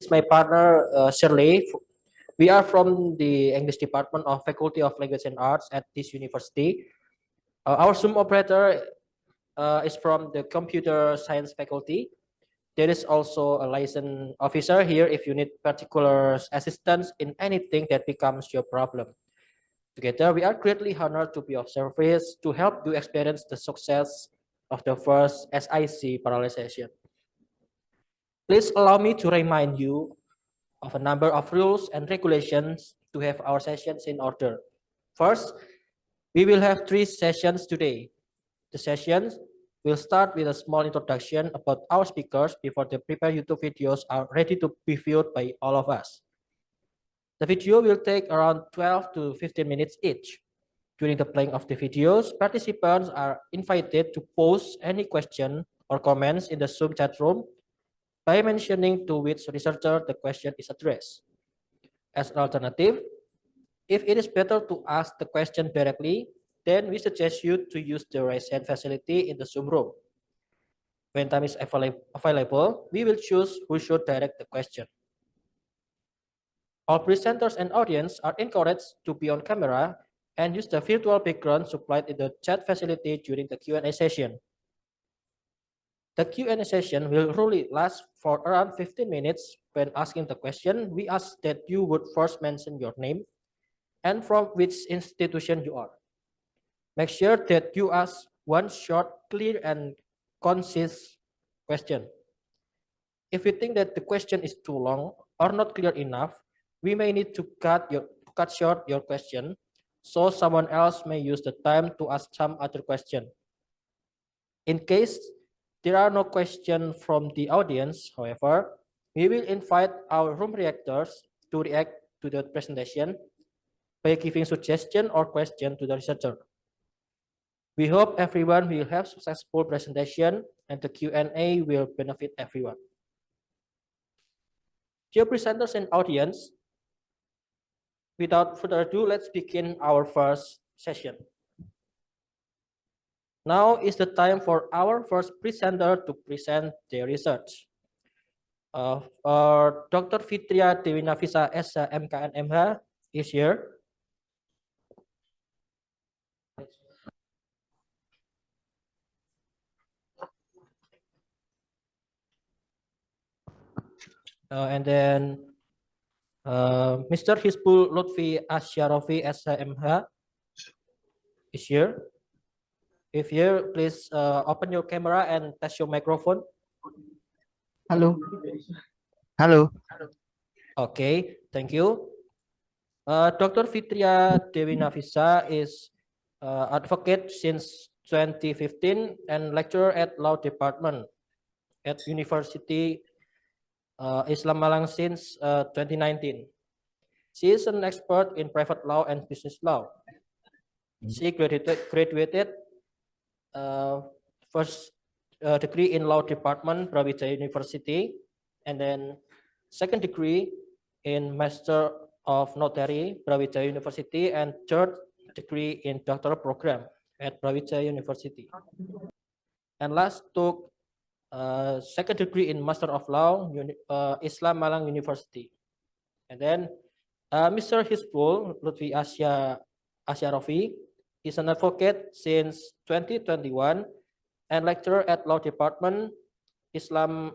is my partner Shirley. We are from the English Department of Faculty of Language and Arts at this university. Our Zoom operator is from the Computer Science faculty. There is also a license officer here if you need particular assistance in anything that becomes your problem. Together, we are greatly honored to be of service to help you experience the success of the first S.Si parallel session. Please allow me to remind you of a number of rules and regulations to have our sessions in order. First, we will have 3 sessions today. The sessions will start with a small introduction about our speakers before the prepared YouTube videos are ready to be viewed by all of us. The video will take around 12 to 15 minutes each. During the playing of the videos, participants are invited to post any question or comments in the Zoom chat room by mentioning to which researcher the question is addressed. As an alternative, if it is better to ask the question directly, then we suggest you to use the raise hand facility in the Zoom room. When time is available, we will choose who should direct the question. All presenters and audience are encouraged to be on camera and use the virtual background supplied in the chat facility during the Q&A session. The Q&A session will really last for around 15 minutes. When asking the question, we ask that you would first mention your name and from which institution you are. Make sure that you ask one short, clear, and concise question. If you think that the question is too long or not clear enough, we may need to cut short your question, so someone else may use the time to ask some other question. In case there are no questions from the audience, however, we will invite our room reactors to react to the presentation by giving suggestion or question to the researcher. We hope everyone will have successful presentation and the Q&A will benefit everyone. Dear presenters and audience, without further ado, let's begin our first session. Now is the time for our first presenter to present their research. Dr. Fitria Dewi Navisa S.Si MKN MH is here. And then Mr. Hisbul Luthfi Ashsyarofi S.Si MH is here. If here, please open your camera and test your microphone. Hello. Hello. Okay, thank you. Dr. Fitria Dewi Navisa is advocate since 2015 and lecturer at Law Department at University Islam Malang since 2019. She is an expert in private law and business law. She graduated first degree in Law Department, Brawijaya University, and then second degree in Master of Notary, Brawijaya University, and third degree in doctoral program at Brawijaya University. And last took second degree in Master of Law, Islam Malang University. And then Mr. Hisbul Luthfi Ashsyarofi is an advocate since 2021 and lecturer at Law Department, Islam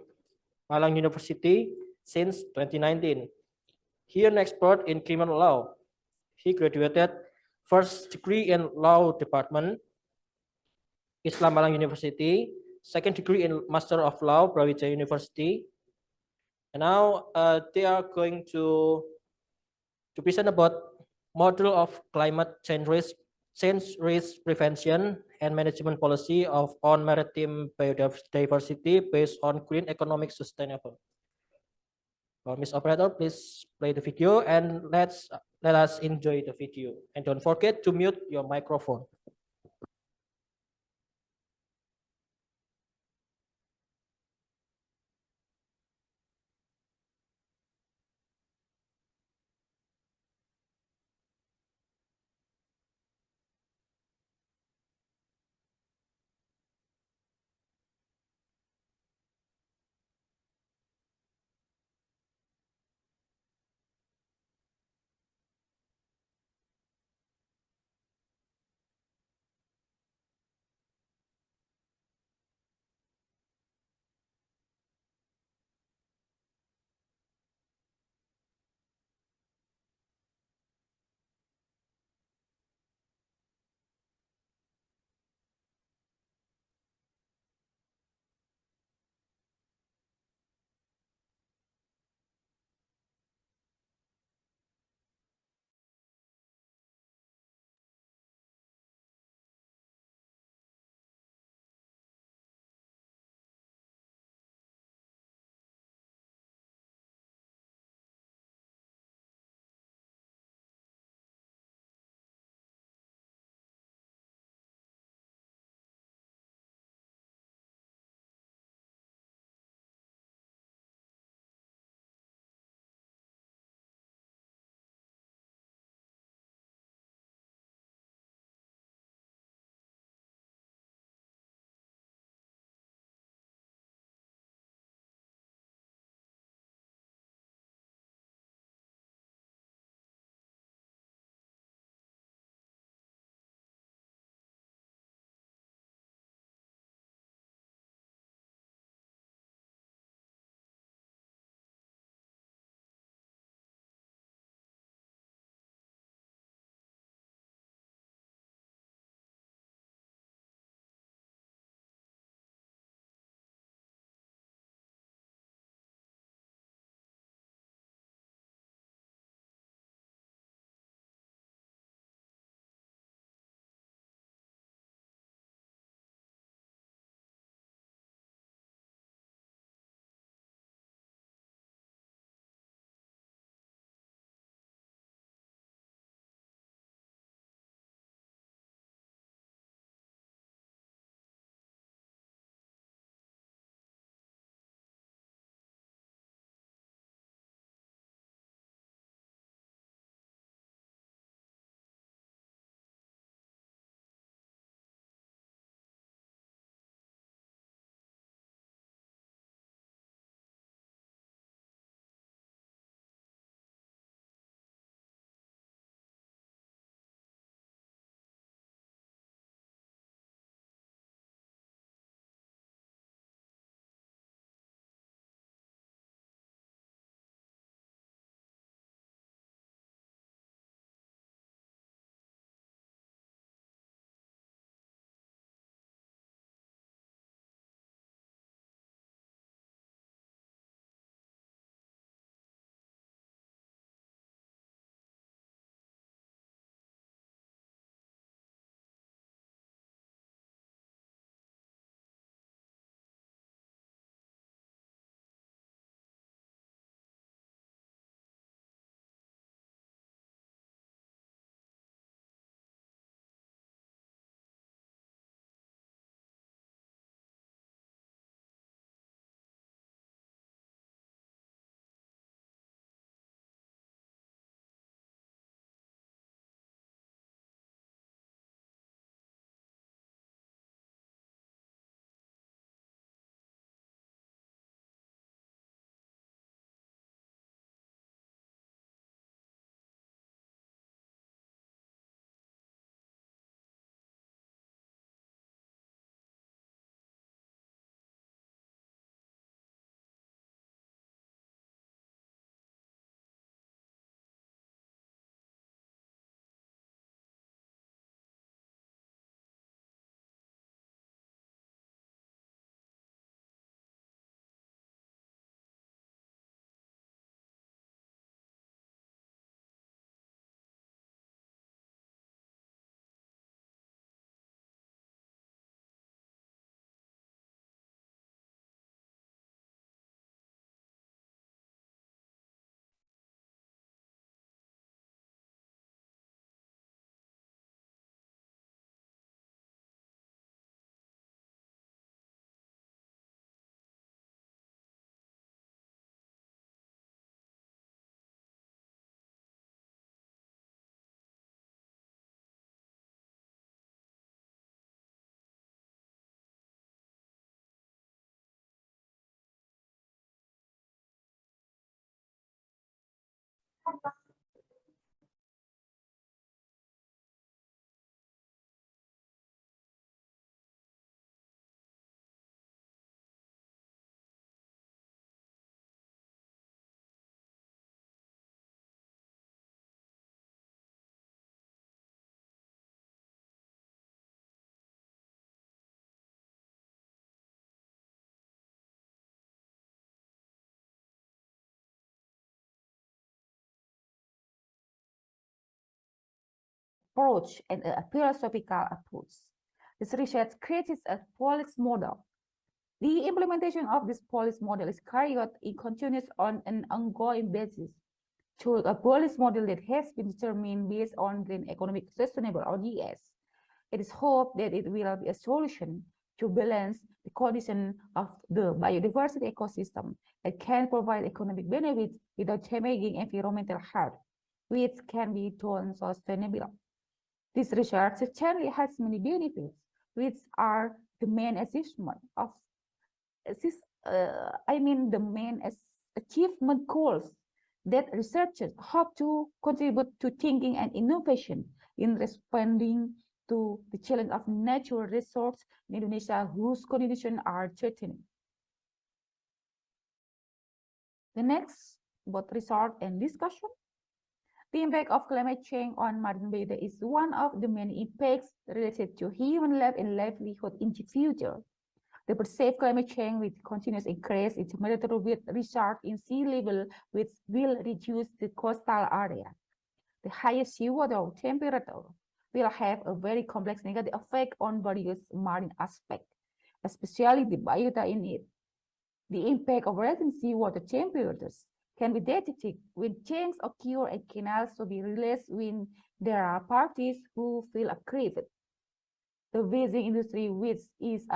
Malang University since 2019. He is an expert in criminal law. He graduated first degree in Law Department, Islam Malang University, second degree in Master of Law, Brawijaya University. And now they are going to present about model of climate change risk prevention and management policy on maritime biodiversity based on green economic sustainable. Ms. Operator, please play the video and let us enjoy the video. And don't forget to mute your microphone. Approach and a philosophical approach. This research creates a policy model. The implementation of this policy model is carried out in continuous on an ongoing basis to a policy model that has been determined based on green economic sustainable ODS. It is hoped that it will be a solution to balance the condition of the biodiversity ecosystem that can provide economic benefits without damaging environmental health, which can be done sustainably. This research certainly has many benefits, which are the main achievement of the main achievement goals that researchers hope to contribute to thinking and innovation in responding to the challenge of natural resources in Indonesia whose conditions are threatening. The next about research and discussion. The impact of climate change on marine biota is one of the many impacts related to human life and livelihood in the future. The perceived climate change with continuous increase in temperature will result in sea level, which will reduce the coastal area. The higher seawater temperature will have a very complex negative effect on various marine aspects, especially the biota in it. The impact of rising seawater temperatures can be detected when changes occur and can also be released when there are parties who feel aggrieved. The fishing industry, which is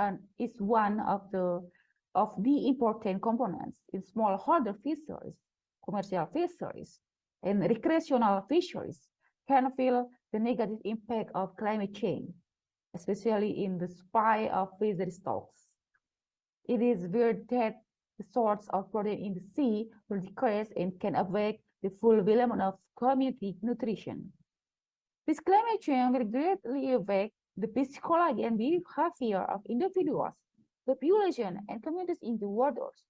one of the important components in smallholder fisheries, commercial fisheries, and recreational fisheries, can feel the negative impact of climate change, especially in the supply of fishery stocks. It is weird that the source of protein in the sea will decrease and can affect the full development of community nutrition. This climate change will greatly affect the psychology and behavior of individuals, population, and communities in the waters.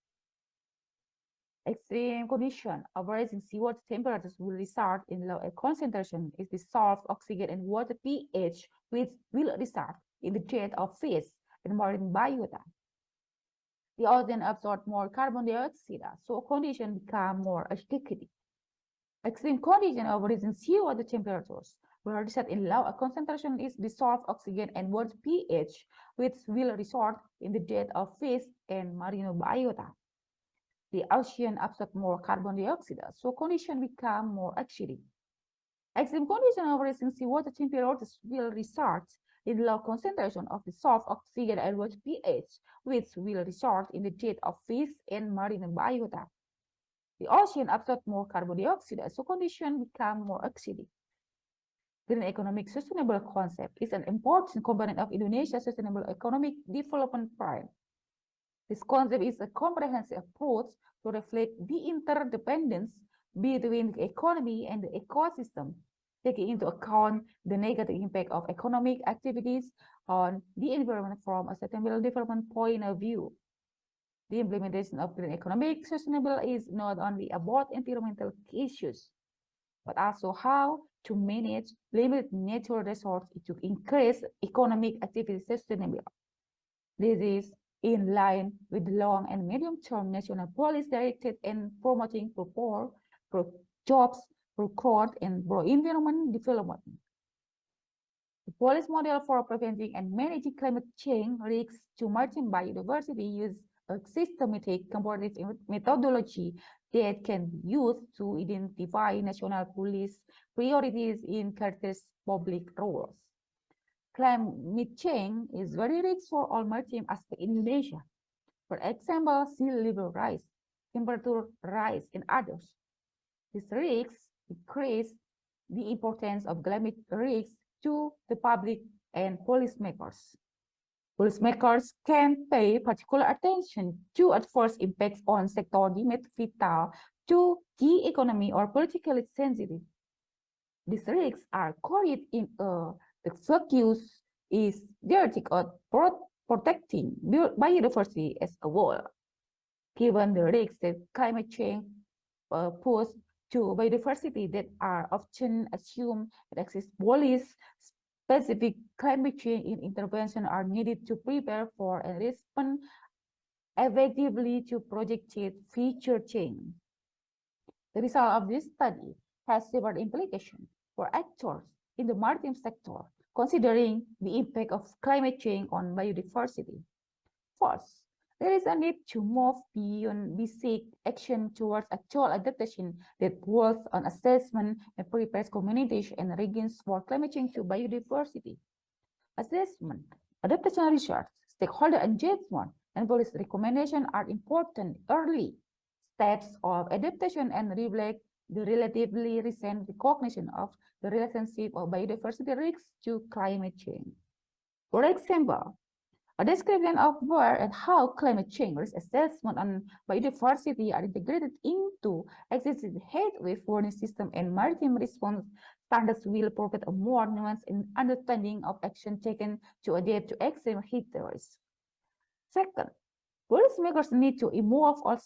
Extreme condition of rising seawater temperatures will result in low concentration in dissolved oxygen and water pH, which will result in the death of fish and marine biota. The ocean absorb more carbon dioxide, so conditions become more acidic. Extreme condition of rising seawater temperatures will result in low concentration in dissolved oxygen and water pH, which will result in the death of fish and marine biota. The ocean absorbs more carbon dioxide, so conditions become more acidic. Extreme condition of rising seawater temperatures will result in low concentration of dissolved oxygen and water pH, which will result in the death of fish and marine biota. The ocean absorbs more carbon dioxide, so conditions become more acidic. Green economic sustainable concept is an important component of Indonesia's sustainable economic development plan. This concept is a comprehensive approach to reflect the interdependence between the economy and the ecosystem, taking into account the negative impact of economic activities on the environment from a sustainable development point of view. The implementation of green economic sustainable is not only about environmental issues, but also how to manage limited natural resources to increase economic activity sustainability. This is in line with the long and medium-term national policies directed in promoting jobs, growth, and environment development. The policy model for preventing and managing climate change risks to maritime biodiversity use a systematic comparative methodology that can be used to identify national policy priorities in characterize public roles. Climate change is very rich for all maritime aspects in Indonesia. For example, sea level rise, temperature rise, and others. These risks increase the importance of climate risks to the public and policymakers. Policymakers can pay particular attention to adverse impacts on sectors deemed vital to key economy or politically sensitive. These risks are coded in the focus is theoretic or protecting biodiversity as a whole. Given the risks that climate change pose to biodiversity that are often assumed that exist policies, specific climate change intervention are needed to prepare for and respond effectively to projected future change. The result of this study has several implications for actors in the maritime sector, considering the impact of climate change on biodiversity. First, there is a need to move beyond basic action towards actual adaptation that builds on assessment and prepares communities and regions for climate change to biodiversity. Assessment, adaptation research, stakeholder engagement, and policy recommendation are important early steps of adaptation and reflect the relatively recent recognition of the relationship of biodiversity risks to climate change. For example, a description of where and how climate change risk assessment and biodiversity are integrated into existing headway warning system and maritime response standards will provide a more nuanced understanding of action taken to adapt to extreme heat risks. Second, policymakers need to involve all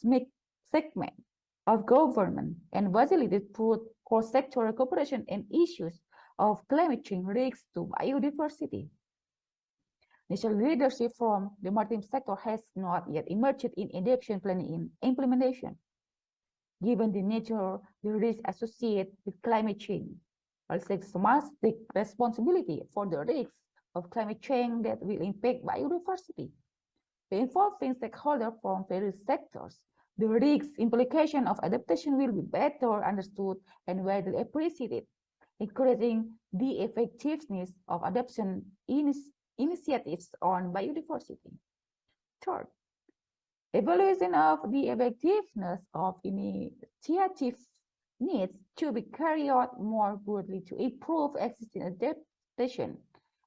segments of government and facilitate through cross-sectoral cooperation and issues of climate change risks to biodiversity. National leadership from the maritime sector has not yet emerged in adaptation planning and implementation. Given the nature, the risks associated with climate change, policymakers must take responsibility for the risks of climate change that will impact biodiversity. By involving stakeholders from various sectors, the risks implication of adaptation will be better understood and widely appreciated, encouraging the effectiveness of adaptation initiatives on biodiversity. Third, evaluation of the effectiveness of initiative needs to be carried out more broadly to improve existing adaptation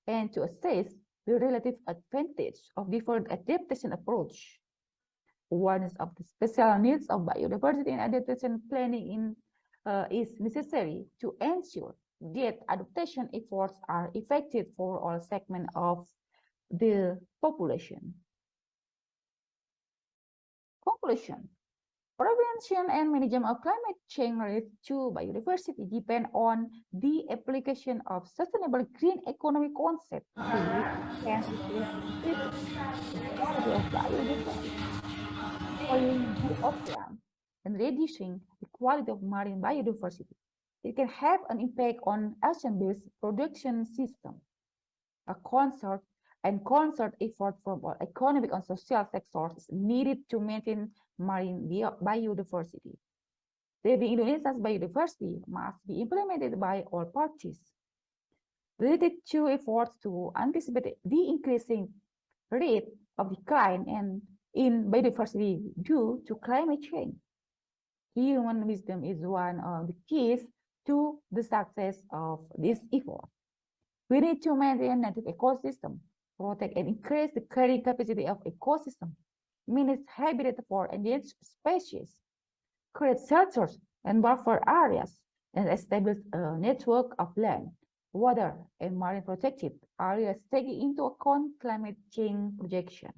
and to assess the relative advantage of different adaptation approach. Awareness of the special needs of biodiversity and adaptation planning is necessary to ensure that adaptation efforts are effective for all segments of the population. Conclusion. Prevention and management of climate change risk to biodiversity depend on the application of sustainable green economy concept to enhance the quality of biodiversity, destroying the ocean and reducing the quality of marine biodiversity. It can have an impact on ocean-based production system. A concert effort from all economic and social sectors is needed to maintain marine biodiversity. Saving Indonesia's biodiversity must be implemented by all parties. Related to efforts to anticipate the increasing rate of decline in biodiversity due to climate change. Human wisdom is one of the keys to the success of this effort. We need to maintain native ecosystem, protect and increase the carrying capacity of ecosystem, manage habitat for endangered species, create shelters and buffer areas, and establish a network of land, water, and marine protected areas taking into account climate change projection.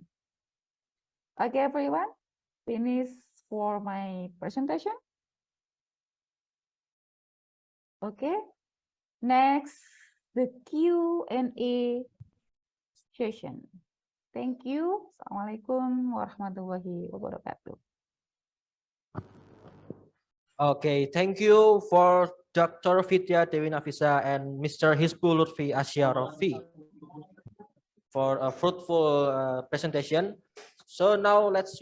Okay, everyone, finish for my presentation. Okay, next, the Q&A session. Thank you. Assalamualaikum warahmatullahi wabarakatuh. Okay, thank you for Dr. Fitria, Dewi, Navisa, and Mr. Hisbul, Luthfi, Ashsyarofi for a fruitful presentation. So now let's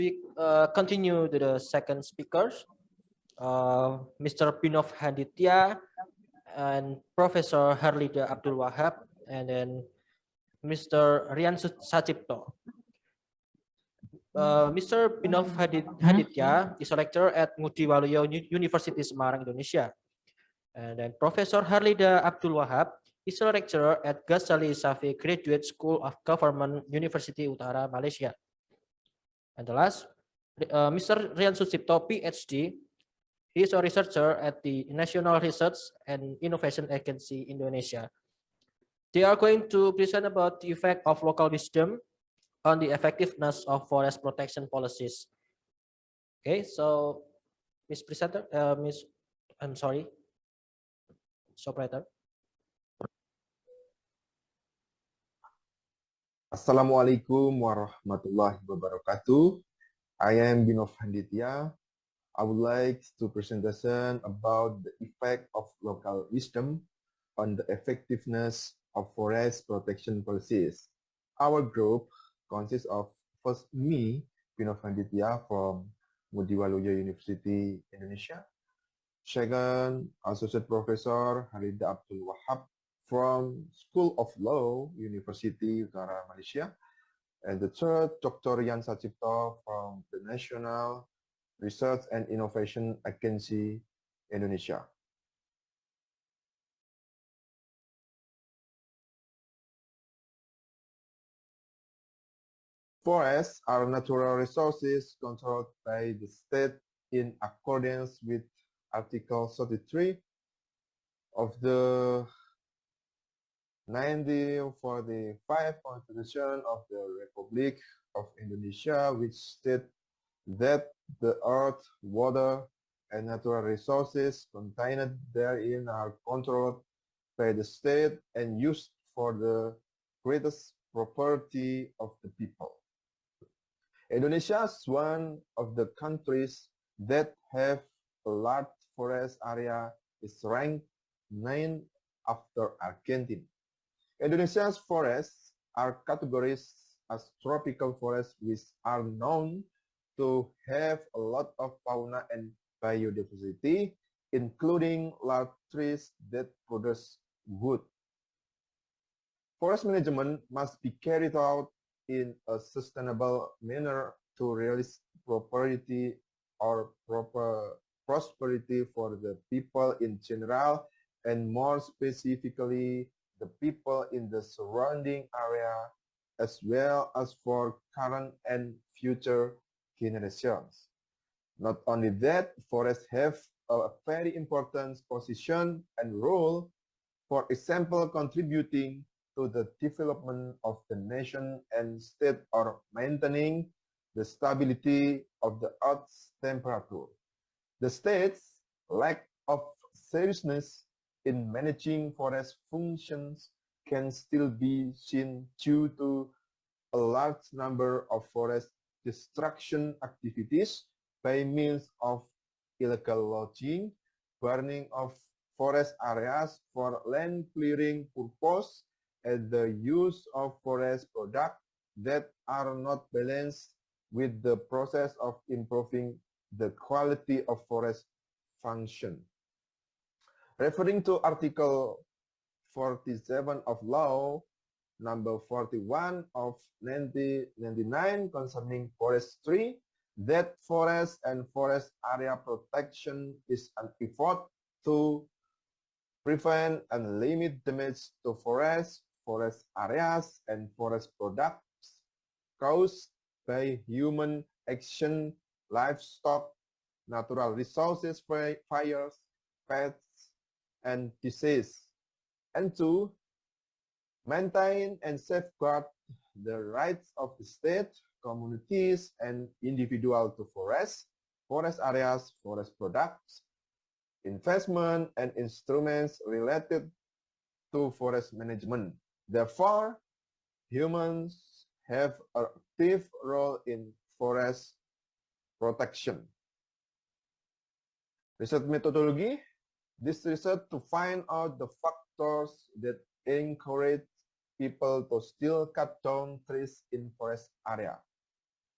continue to the second speakers, Mr. Binov Handitya and Professor Harlida Abdul Wahab, and then Mr. Rian Sacipto. Mr. Binov Handitya is a lecturer at Ngudi Waluyo University Semarang, Indonesia. And then Professor Harlida Abdul Wahab is a lecturer at Ghazali Safi Graduate School of Government, University Utara, Malaysia. And the last, Mr. Rian Sacipto, Ph.D. He is a researcher at the National Research and Innovation Agency Indonesia. They are going to present about the effect of local wisdom on the effectiveness of forest protection policies. Okay, so Miss Presenter, I'm sorry, operator. Assalamualaikum warahmatullahi wabarakatuh. I am Binov Handitya. I would like to presentation about the effect of local wisdom on the effectiveness of forest protection policies. Our group consists of first me, Binov Handitya from Mudiwaluyo University, Indonesia. Second, Associate Professor Harlida Abdul Wahab from School of Law, University Utara Malaysia. And the third, Dr. Rian Sacipto from the National Research and Innovation Agency, Indonesia. Forests are natural resources controlled by the state in accordance with Article 33 of the 1945 Constitution of the Republic of Indonesia, which states that the earth, water, and natural resources contained therein are controlled by the state and used for the greatest property of the people. Indonesia is one of the countries that have a large forest area, is ranked 9th after Argentina. Indonesia's forests are categorized as tropical forests, which are known to have a lot of fauna and biodiversity, including large trees that produce wood. Forest management must be carried out in a sustainable manner to realize prosperity for the people in general, and more specifically the people in the surrounding area, as well as for current and future generations. Not only that, forests have a very important position and role, for example, contributing to the development of the nation and state or maintaining the stability of the Earth's temperature. The state's lack of seriousness in managing forest functions can still be seen due to a large number of forest destruction activities by means of illegal logging, burning of forest areas for land clearing purpose, and the use of forest products that are not balanced with the process of improving the quality of forest function. Referring to Article 47 of Law number 41 of 1999 concerning forestry, that forest and forest area protection is an effort to prevent and limit damage to forests, forest areas, and forest products caused by human action, livestock, natural resources, fires, pests, and disease, and to maintain and safeguard the rights of the state, communities, and individuals to forests, forest areas, forest products, investment, and instruments related to forest management. Therefore, humans have an active role in forest protection. Research methodology. This research to find out the factors that encourage people to still cut down trees in forest area.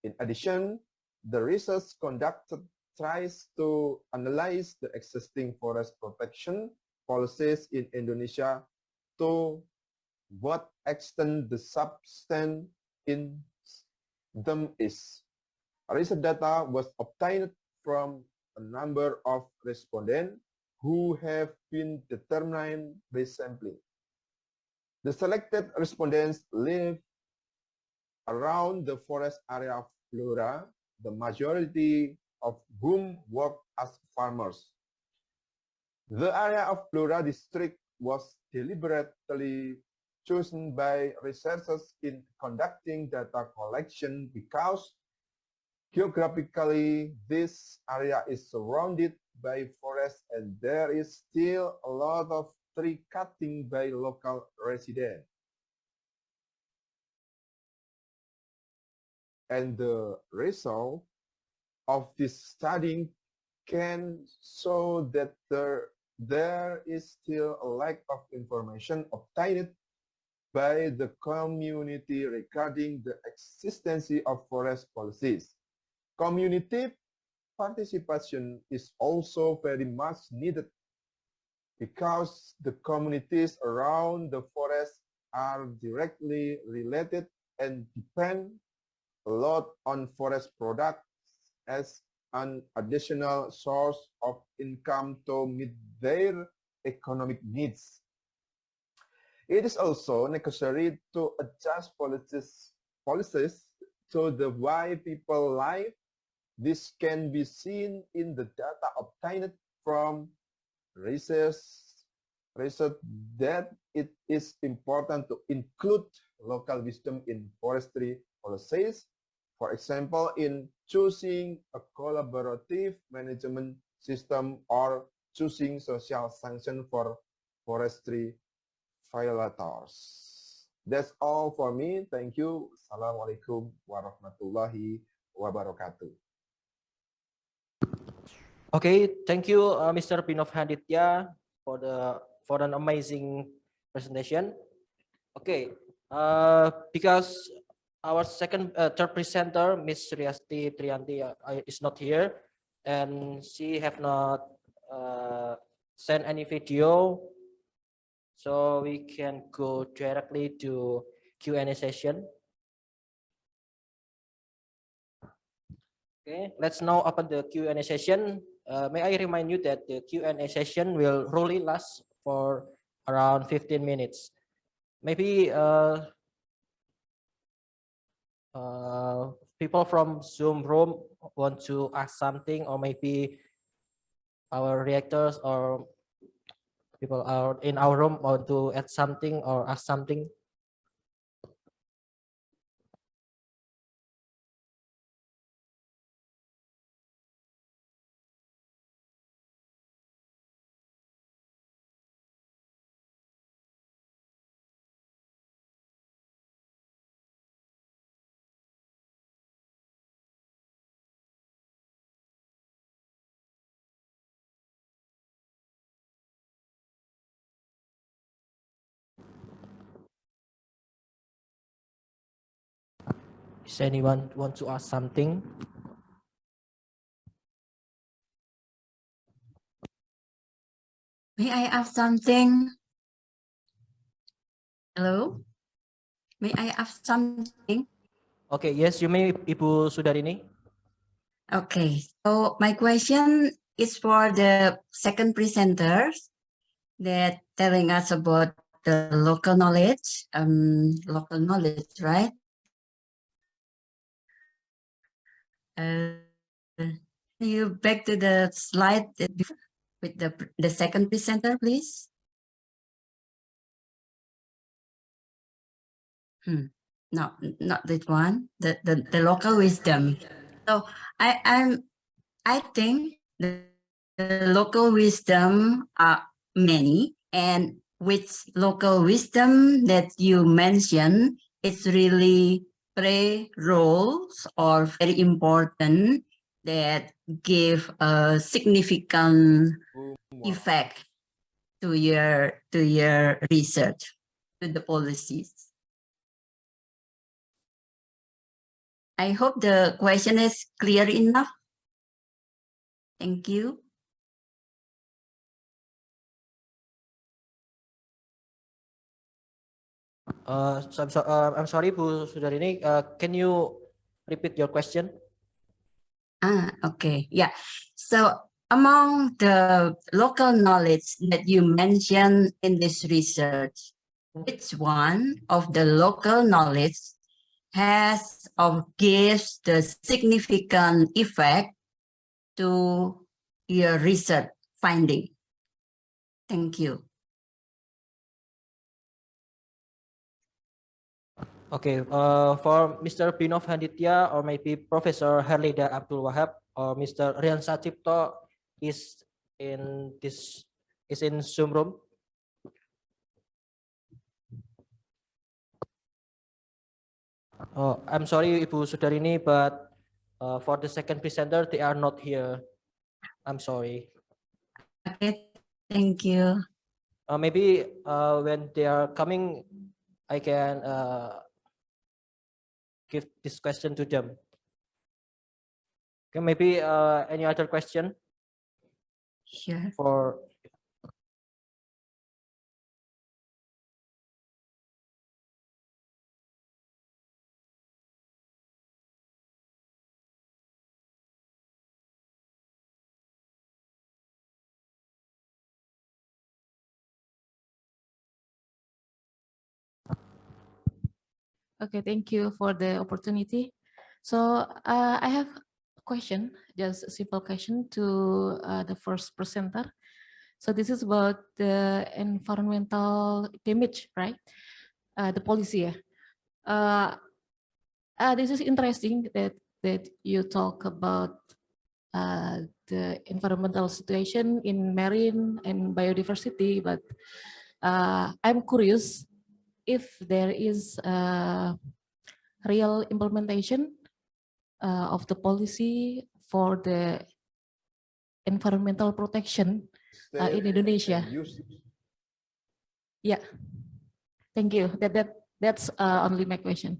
In addition, the research conducted tries to analyze the existing forest protection policies in Indonesia to what extent the substance in them is. Research data was obtained from a number of respondents who have been determined by sampling. The selected respondents live around the forest area of Flora, the majority of whom work as farmers. farmers. The area of Blora district was deliberately chosen by researchers in conducting data collection because geographically this area is surrounded by forest and there is still a lot of tree cutting by local residents. And the result of this study can show that there is still a lack of information obtained by the community regarding the existence of forest policies. Community participation is also very much needed because the communities around the forest are directly related and depend a lot on forest products as an additional source of income to meet their economic needs. It is also necessary to adjust policies to the way people live. This can be seen in the data obtained from research that it is important to include local wisdom in forestry policies. For example, in choosing a collaborative management system or choosing social sanction for forestry violators. That's all for me. Thank you. Assalamualaikum warahmatullahi wabarakatuh. Okay, thank you, Mr. Binov Handitya, for an amazing presentation. Okay, because our third presenter, Miss Riesti Triyanti, is not here, and she have not sent any video, so we can go directly to Q&A session. Okay, let's now open the Q&A session. May I remind you that the Q&A session will really last for around 15 minutes. Maybe people from Zoom room want to ask something, or maybe our reactors or people are in our room want to add something or ask something. Is anyone want to ask something? May I ask something? Hello? May I ask something? Okay, yes, you may, Ibu Sudarini. Okay, so my question is for the second presenters that telling us about the local knowledge, right? You back to the slide with the second presenter, please. No, not that one. The local wisdom. So I think the local wisdom are many, and with local wisdom that you mentioned, it's really play roles or very important that give a significant effect to your research, to the policies. I hope the question is clear enough. Thank you. I'm sorry, Bu Sudarini. Can you repeat your question? Okay. Yeah. So among the local knowledge that you mentioned in this research, which one of the local knowledge has or gives the significant effect to your research finding? Thank you. Okay, for Mr. Binov Handitya or maybe Professor Harlida Abdul Wahab or Mr. Rian Sacipto is in this Zoom room. Oh, I'm sorry Ibu Sudarini, but for the second presenter they are not here. I'm sorry. Okay, thank you. Maybe when they are coming, I can give this question to them. Okay, maybe any other question Sure. for Okay, thank you for the opportunity. So I have a question, just a simple question to the first presenter. So this is about the environmental damage, right? The policy. This is interesting that you talk about the environmental situation in marine and biodiversity, but I'm curious if there is real implementation of the policy for the environmental protection in Indonesia. Yeah, thank you. That's only my question.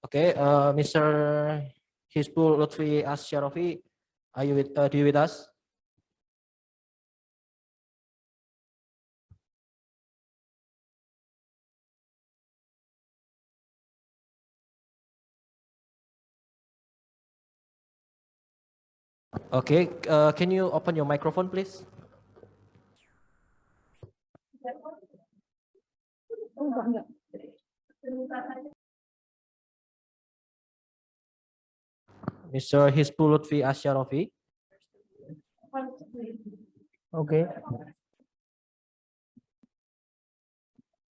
okay, Mr. Hisbul Luthfi Ashsyarofi, are you with us? Okay, can you open your microphone, please? Mr. Hisbul Luthfi Ashsyarofi. Okay.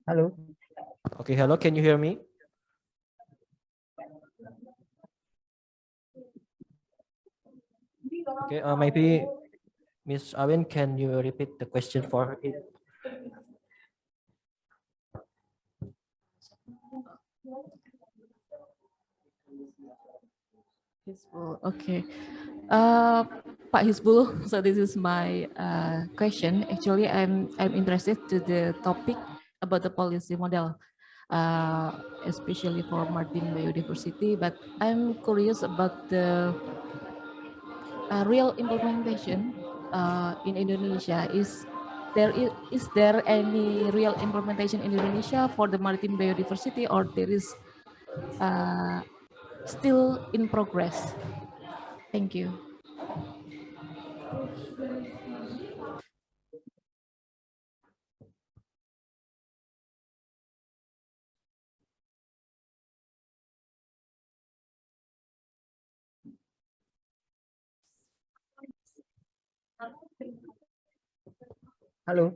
Halo. Okay, hello, can you hear me? Okay, maybe Miss Arwin, can you repeat the question for it? Hisbul, okay. Pak Hisbul, so this is my question. Actually, I'm interested to the topic about the policy model, especially for marine biodiversity. But I'm curious about the real implementation in Indonesia. Is there any real implementation in Indonesia for the maritime biodiversity, or there is still in progress? Thank you. Halo.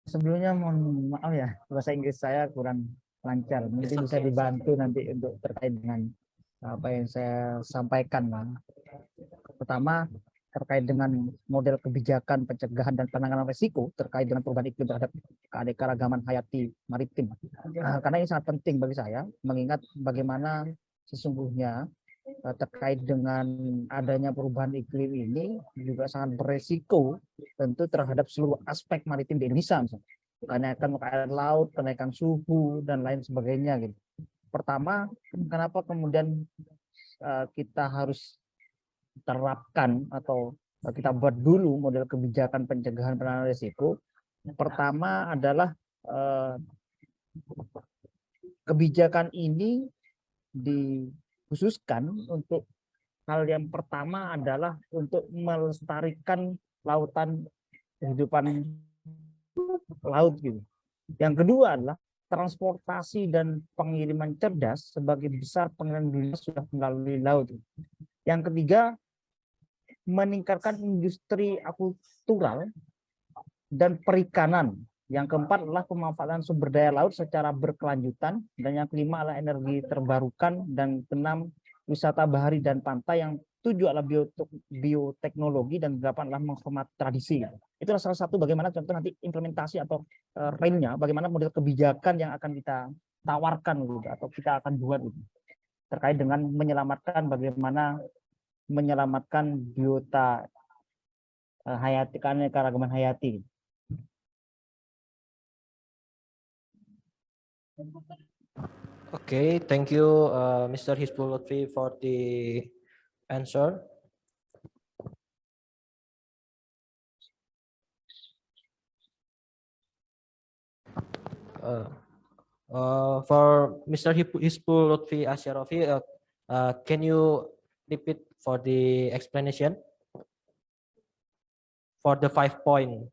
Sebelumnya mohon maaf ya, bahasa Inggris saya kurang lancar. Mungkin bisa dibantu nanti untuk terkait dengan apa yang saya sampaikan. Pertama, terkait dengan model kebijakan pencegahan dan penanganan risiko terkait dengan perubahan iklim terhadap keanekaragaman hayati maritim. Karena ini sangat penting bagi saya, mengingat bagaimana sesungguhnya terkait dengan adanya perubahan iklim ini juga sangat beresiko tentu terhadap seluruh aspek maritim di Indonesia, misalnya kenaikan muka air laut, kenaikan suhu dan lain sebagainya gitu. Pertama, kenapa kemudian kita harus terapkan atau kita buat dulu model kebijakan pencegahan penanganan risiko? Pertama adalah kebijakan ini dikhususkan untuk hal yang pertama adalah untuk melestarikan lautan, kehidupan laut gitu. Yang kedua adalah transportasi dan pengiriman cerdas, sebagai besar pengiriman dunia sudah melalui laut. Yang ketiga, meningkatkan industri akukultural dan perikanan. Yang keempat adalah pemanfaatan sumber daya laut secara berkelanjutan, dan yang kelima adalah energi terbarukan, dan keenam wisata bahari dan pantai, yang tujuh adalah bioteknologi, dan delapan adalah menghormati tradisi. Itulah salah satu bagaimana contoh nanti implementasi atau realnya, bagaimana model kebijakan yang akan kita tawarkan gitu, atau kita akan buat gitu, terkait dengan menyelamatkan bagaimana menyelamatkan biota hayati, keanekaragaman hayati. Okay, thank you, Mr. Hisbul Luthfi, for the answer. For Mr. Hisbul Luthfi Ashsyarofi, can you repeat for the explanation for the 5 point?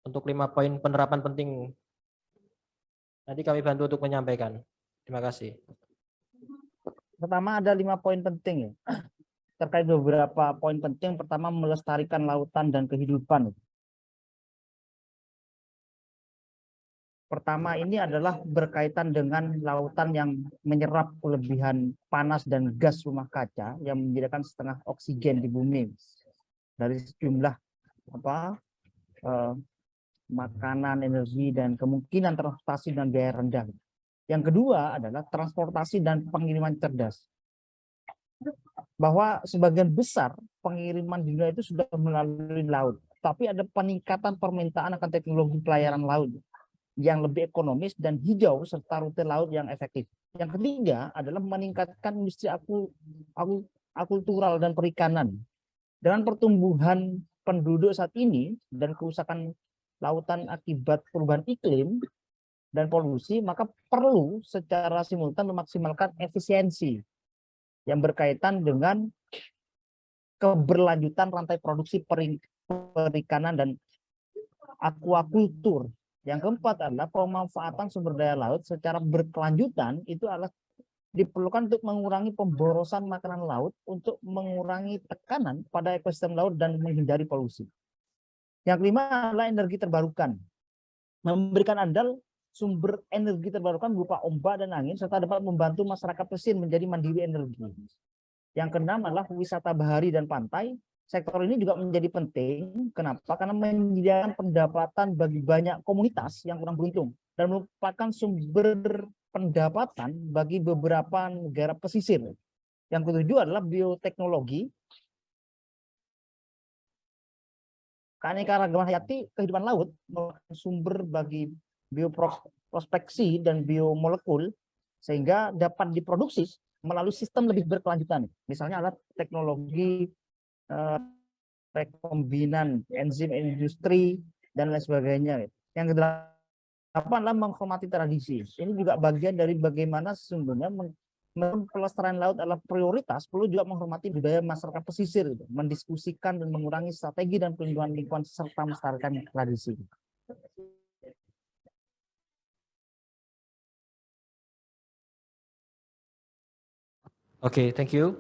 Untuk 5 poin penerapan penting, nanti kami bantu untuk menyampaikan. Terima kasih. Pertama, ada 5 poin penting ya. Terkait beberapa poin penting. Pertama, melestarikan lautan dan kehidupan. Pertama ini adalah berkaitan dengan lautan yang menyerap kelebihan panas dan gas rumah kaca yang menyediakan setengah oksigen di bumi dari sejumlah makanan, energi, dan kemungkinan transportasi dan biaya rendah. Yang kedua adalah transportasi dan pengiriman cerdas. Bahwa sebagian besar pengiriman di dunia itu sudah melalui laut, tapi ada peningkatan permintaan akan teknologi pelayaran laut yang lebih ekonomis dan hijau, serta rute laut yang efektif. Yang ketiga adalah meningkatkan industri akukultural dan perikanan. Dengan pertumbuhan penduduk saat ini dan kerusakan lautan akibat perubahan iklim dan polusi, maka perlu secara simultan memaksimalkan efisiensi yang berkaitan dengan keberlanjutan rantai produksi perikanan dan aquakultur. Yang keempat adalah pemanfaatan sumber daya laut secara berkelanjutan. Itu adalah diperlukan untuk mengurangi pemborosan makanan laut, untuk mengurangi tekanan pada ekosistem laut dan menghindari polusi. Yang kelima adalah energi terbarukan, memberikan andal sumber energi terbarukan berupa ombak dan angin, serta dapat membantu masyarakat pesisir menjadi mandiri energi. Yang keenam adalah wisata bahari dan pantai. Sektor ini juga menjadi penting. Kenapa? Karena menyediakan pendapatan bagi banyak komunitas yang kurang beruntung dan merupakan sumber pendapatan bagi beberapa negara pesisir. Yang ketujuh adalah bioteknologi. Keanekaragaman hayati kehidupan laut merupakan sumber bagi bioprospeksi dan biomolekul, sehingga dapat diproduksi melalui sistem lebih berkelanjutan. Misalnya adalah teknologi rekombinan enzim industri dan lain sebagainya. Yang kedelapan adalah menghormati tradisi. Ini juga bagian dari bagaimana sesungguhnya pelestarian laut adalah prioritas, perlu juga menghormati budaya masyarakat pesisir, mendiskusikan dan mengurangi strategi dan pelindungan lingkungan serta melestarikan tradisi. Okay, thank you.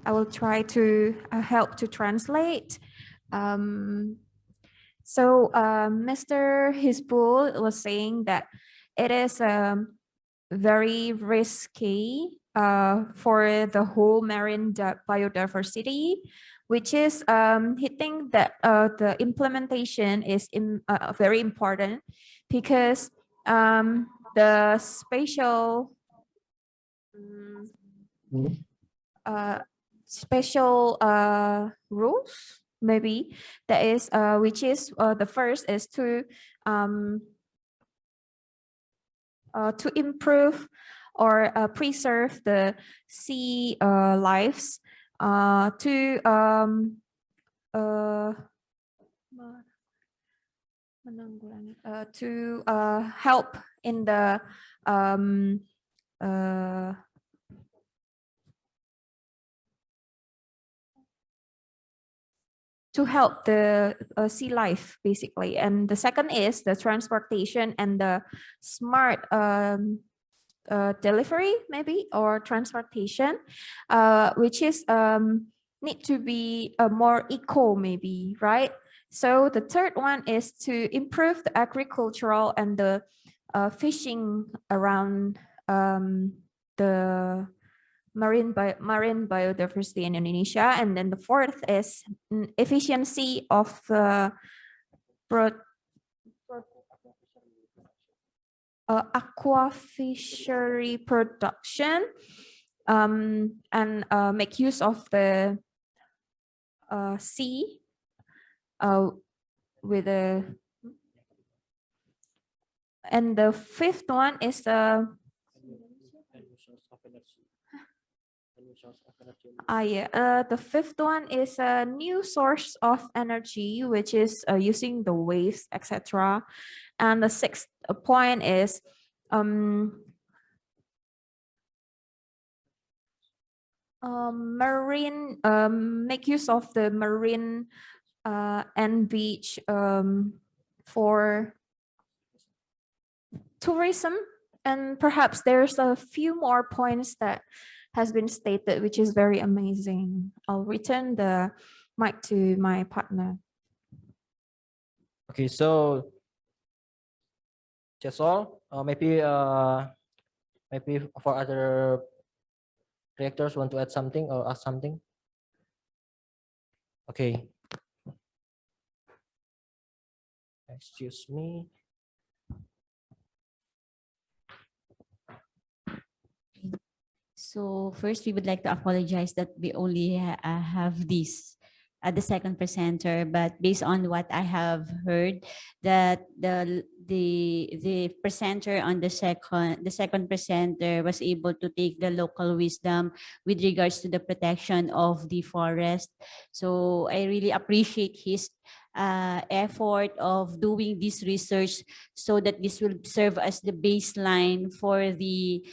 I will try to help to translate. Mr. Hisbul was saying that it is very risky for the whole marine biodiversity, which is he thinks that the implementation is very important because the spatial special rules, maybe that is which is the first is to improve or preserve the sea lives, to help in the to help the sea life basically. And the second is the transportation and the smart delivery maybe, or transportation, which is need to be more eco maybe, right? So the third one is to improve the agricultural and the fishing around the marine biodiversity in Indonesia. And then the fourth is efficiency of the aqua fishery production, and make use of the sea with a. And the fifth one is the the fifth one is a new source of energy, which is using the waves, etc. And the sixth point is marine, make use of the marine and beach for tourism. And perhaps there's a few more points that has been stated, which is very amazing. I'll return the mic to my partner. Okay, so that's all. Maybe for other reactors want to add something or ask something. Okay. Excuse me. So first, we would like to apologize that we only have this the second presenter, but based on what I have heard, that the presenter on the second presenter was able to take the local wisdom with regards to the protection of the forest. So I really appreciate his effort of doing this research, so that this will serve as the baseline for the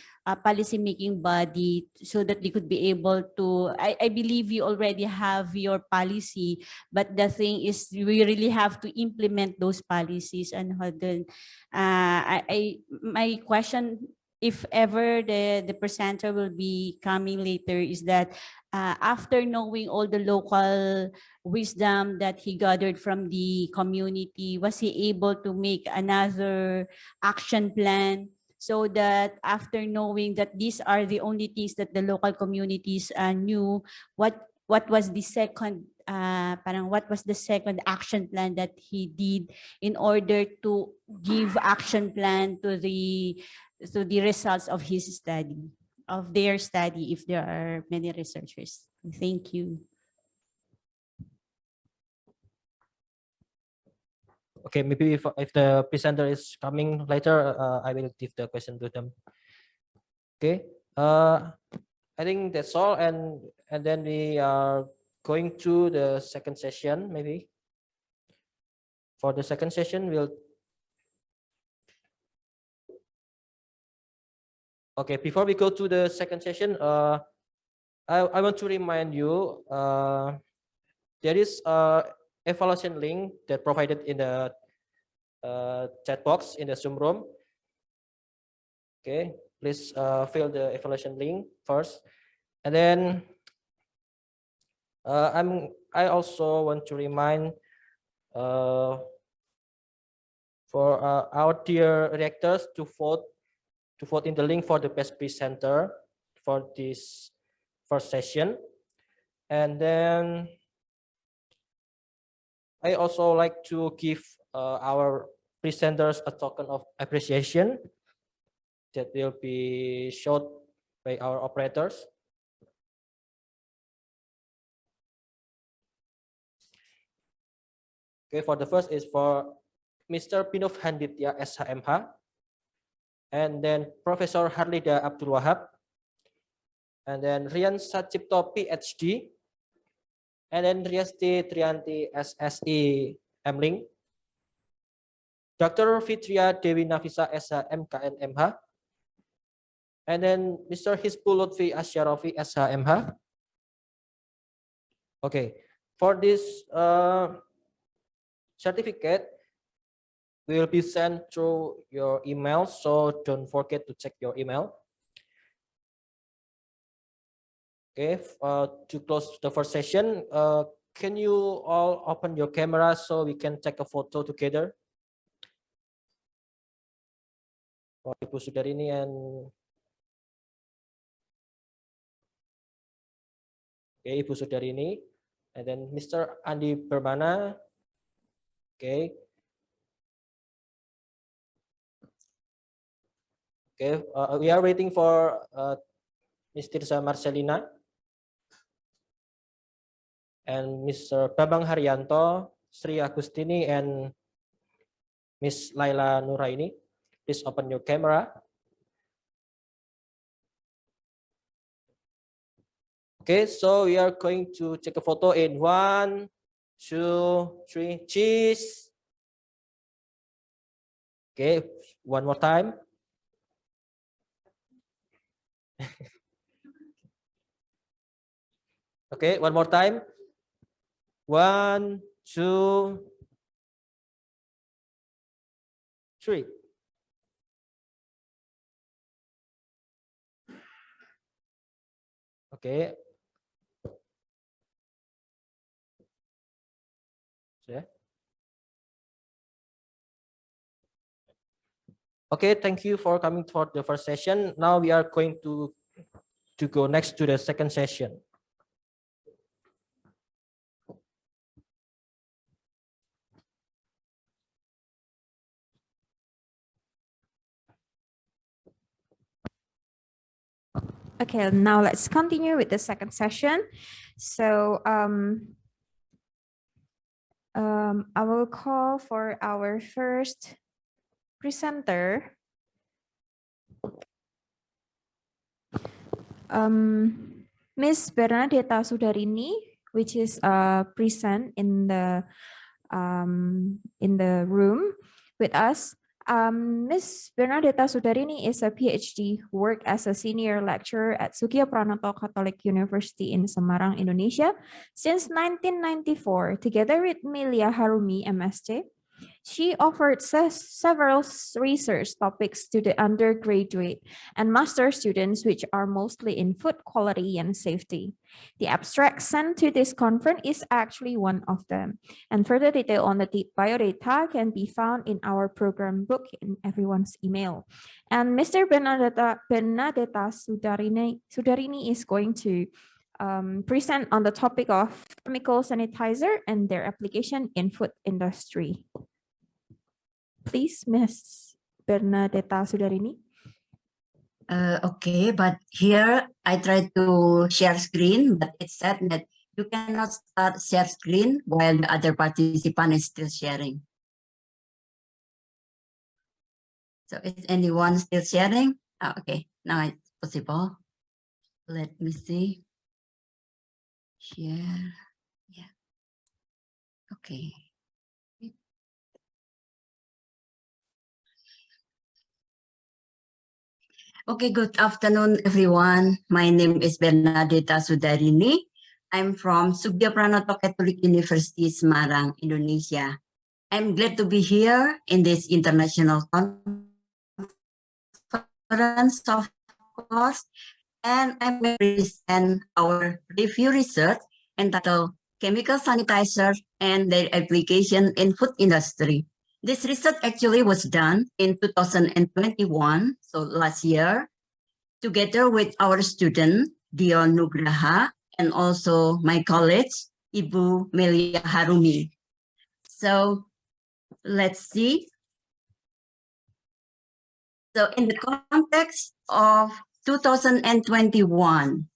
policy-making body, so that they could be able to, I believe you already have your policy, but the thing is we really have to implement those policies. And my question, if ever the presenter will be coming later, is that after knowing all the local wisdom that he gathered from the community, was he able to make another action plan, so that after knowing that these are the only things that the local communities knew, what was the second what was the second action plan that he did in order to give action plan to the results of his study, of their study, if there are many researchers? Thank you. Okay, maybe if the presenter is coming later, I will give the question to them. Okay, I think that's all, and then we are going to the second session. Maybe for the second session, we'll. Okay, before we go to the second session, I want to remind you there is evaluation link that provided in the chat box in the Zoom room. Okay, please fill the evaluation link first, and then I also want to remind for our dear reactors to vote in the link for the best presenter for this first session. And then I also like to give our presenters a token of appreciation that will be showed by our operators. Okay, for the first is for Mr. Binov Handitya SHMH, and then Professor Harlida Abdul Wahab, and then Rian Sacipto Ph.D, and then Riesti Triyanti S.Si M.Ling, Dr. Fitria Dewi Navisa SH MKN MH, and then Mr. Hisbul Luthfi Ashsyarofi SH MH. Okay, for this certificate will be sent through your email, so don't forget to check your email. Okay, to close the first session, can you all open your camera so we can take a photo together? For Ibu Sudarini and okay, Ibu Sudarini, and then Mr. Andi Permana. Okay. Okay, we are waiting for Ms. Tirza Marcelina and Mr. Babang Haryanto, Sri Agustini, and Ms. Laila Nuraini. Please open your camera. Okay, so we are going to take a photo in 1, 2, 3, cheese. Okay, one more time. Okay, one more time. 1, 2, 3. Okay. Yeah. Okay, thank you for coming for the first session. Now we are going to go next to the second session. Okay, now let's continue with the second session. So I will call for our first presenter. Miss Bernadetta Sudarini, which is present in the room with us. Miss Bernadetta Sudarini is a PhD who worked as a senior lecturer at Sugiya Pranoto Catholic University in Semarang, Indonesia since 1994, together with Milia Harumi, MSc. She offered several research topics to the undergraduate and master students, which are mostly in food quality and safety. The abstract sent to this conference is actually one of them, and further detail on the biodata can be found in our program book in everyone's email. And Mr. Bernadetta Sudarini is going to present on the topic of chemical sanitizer and their application in food industry. Please, Miss Bernadetta Sudarini. Okay, but here I try to share screen, but it said that you cannot start share screen while the other participant is still sharing. So is anyone still sharing? Oh, okay, now it's possible. Let me see. Share. Yeah. Okay. Okay, good afternoon, everyone. My name is Bernadetta Sudarini. I'm from Sugiya Pranoto Catholic University, Semarang, Indonesia. I'm glad to be here in this international conference, of course, and I'm going to present our review research entitled Chemical Sanitizer and Their Application in Food Industry. This research actually was done in 2021, so last year, together with our student, Dion Nugraha, and also my colleague, Ibu Melia Harumi. So let's see. So in the context of 2021.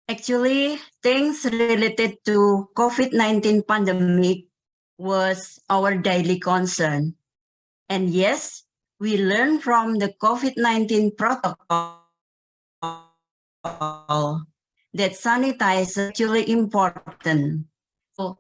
Actually, things related to COVID-19 pandemic was our daily concern. And yes, we learned from the COVID-19 protocol that sanitizer is actually important. So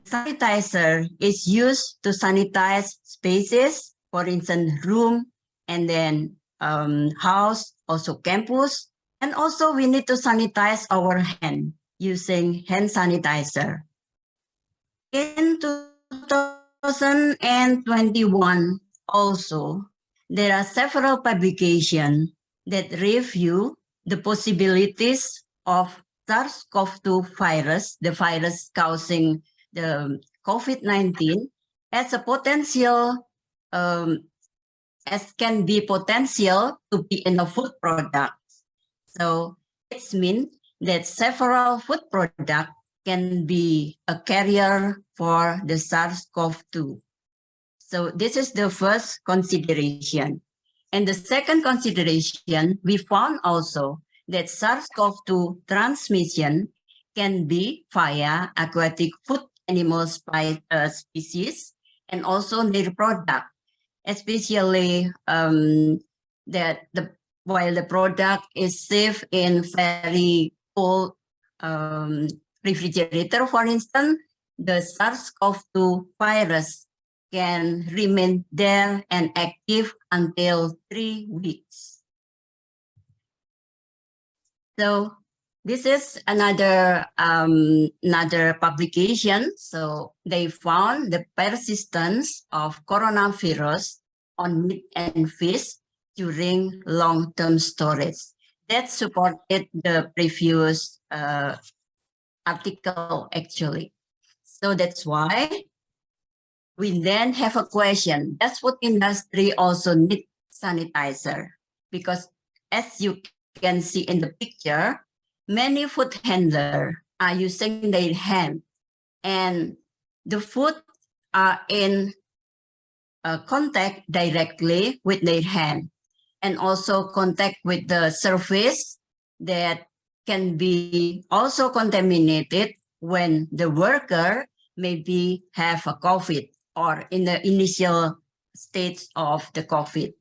sanitizer is used to sanitize spaces, for instance, room, and then house, also campus. And also we need to sanitize our hand using hand sanitizer. In 2021 also, there are several publications that review the possibilities of SARS-CoV-2 virus, the virus causing the COVID-19, as a potential, as can be potential to be in a food product. So it means that several food products can be a carrier for the SARS-CoV-2. So this is the first consideration. And the second consideration, we found also that SARS-CoV-2 transmission can be via aquatic food animal species and also their product, especially that while the product is safe in very cold refrigerator, for instance, the SARS-CoV-2 virus can remain there and active until 3 weeks. So this is another publication. So they found the persistence of coronavirus on meat and fish during long-term storage. That supported the previous article actually. So that's why we then have a question. Does food industry also need sanitizer? Because as you can see in the picture, many food handlers are using their hand, and the food are in contact directly with their hand, and also contact with the surface that can be also contaminated when the worker maybe have a COVID or in the initial stage of the COVID.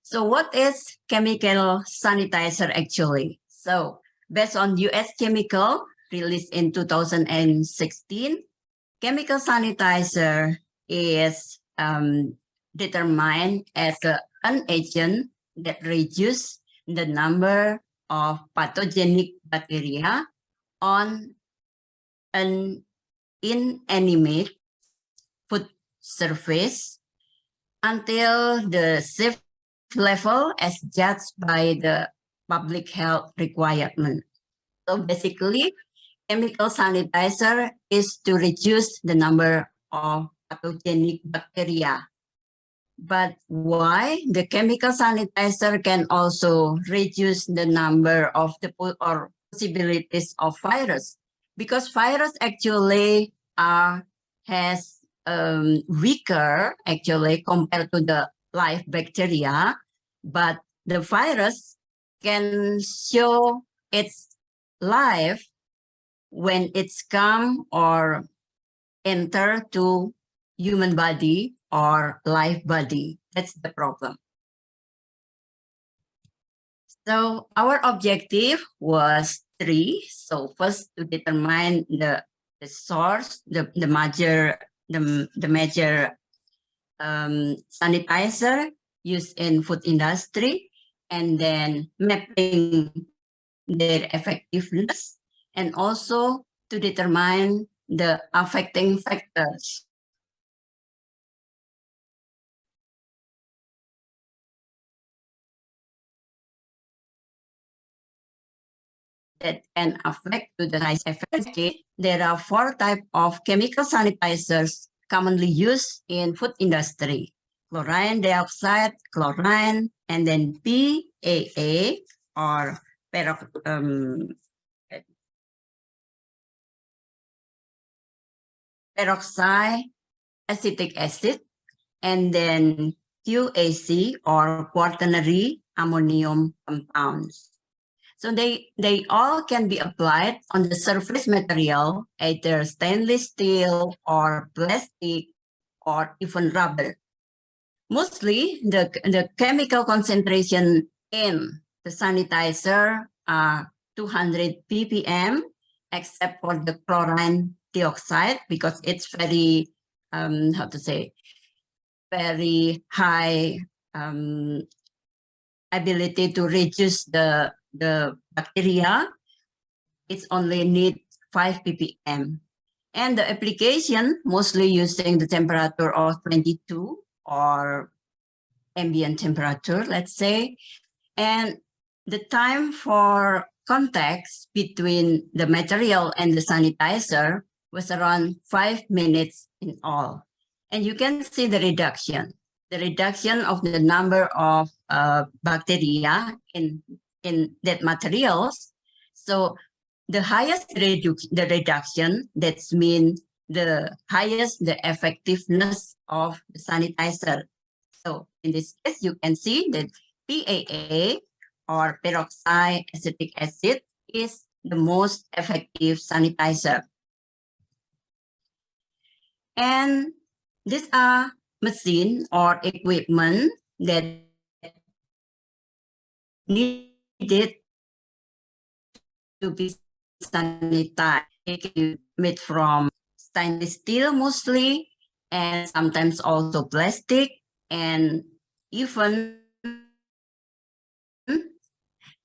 So what is chemical sanitizer actually? So based on US chemical released in 2016, chemical sanitizer is determined as an agent that reduces the number of pathogenic bacteria on an inanimate food surface until the safe level as judged by the public health requirement. So basically, chemical sanitizer is to reduce the number of pathogenic bacteria. But why the chemical sanitizer can also reduce the number of the or possibilities of virus? Because virus actually has weaker actually compared to the live bacteria, but the virus can show its life when it's come or enter to human body or live body. That's the problem. So our objective was 3. So first, to determine the source, the major sanitizer used in food industry, and then mapping their effectiveness, and also to determine the affecting factors. That can affect to the size effect. There are 4 types of chemical sanitizers commonly used in food industry: chlorine dioxide, chlorine, and then PAA or peroxide acetic acid, and then QAC or quaternary ammonium compounds. So they all can be applied on the surface material, either stainless steel or plastic or even rubber. Mostly the chemical concentration in the sanitizer are 200 ppm, except for the chlorine dioxide, because it's very, very high ability to reduce the bacteria. It's only need 5 ppm. And the application mostly using the temperature of 22 or ambient temperature, let's say. And the time for contact between the material and the sanitizer was around 5 minutes in all. And you can see the reduction of the number of bacteria in that materials. So the highest the reduction, that's mean the highest the effectiveness of the sanitizer. So in this case, you can see that PAA or peroxide acetic acid is the most effective sanitizer. And these are machine or equipment that needed to be sanitized. Made from stainless steel mostly, and sometimes also plastic, and even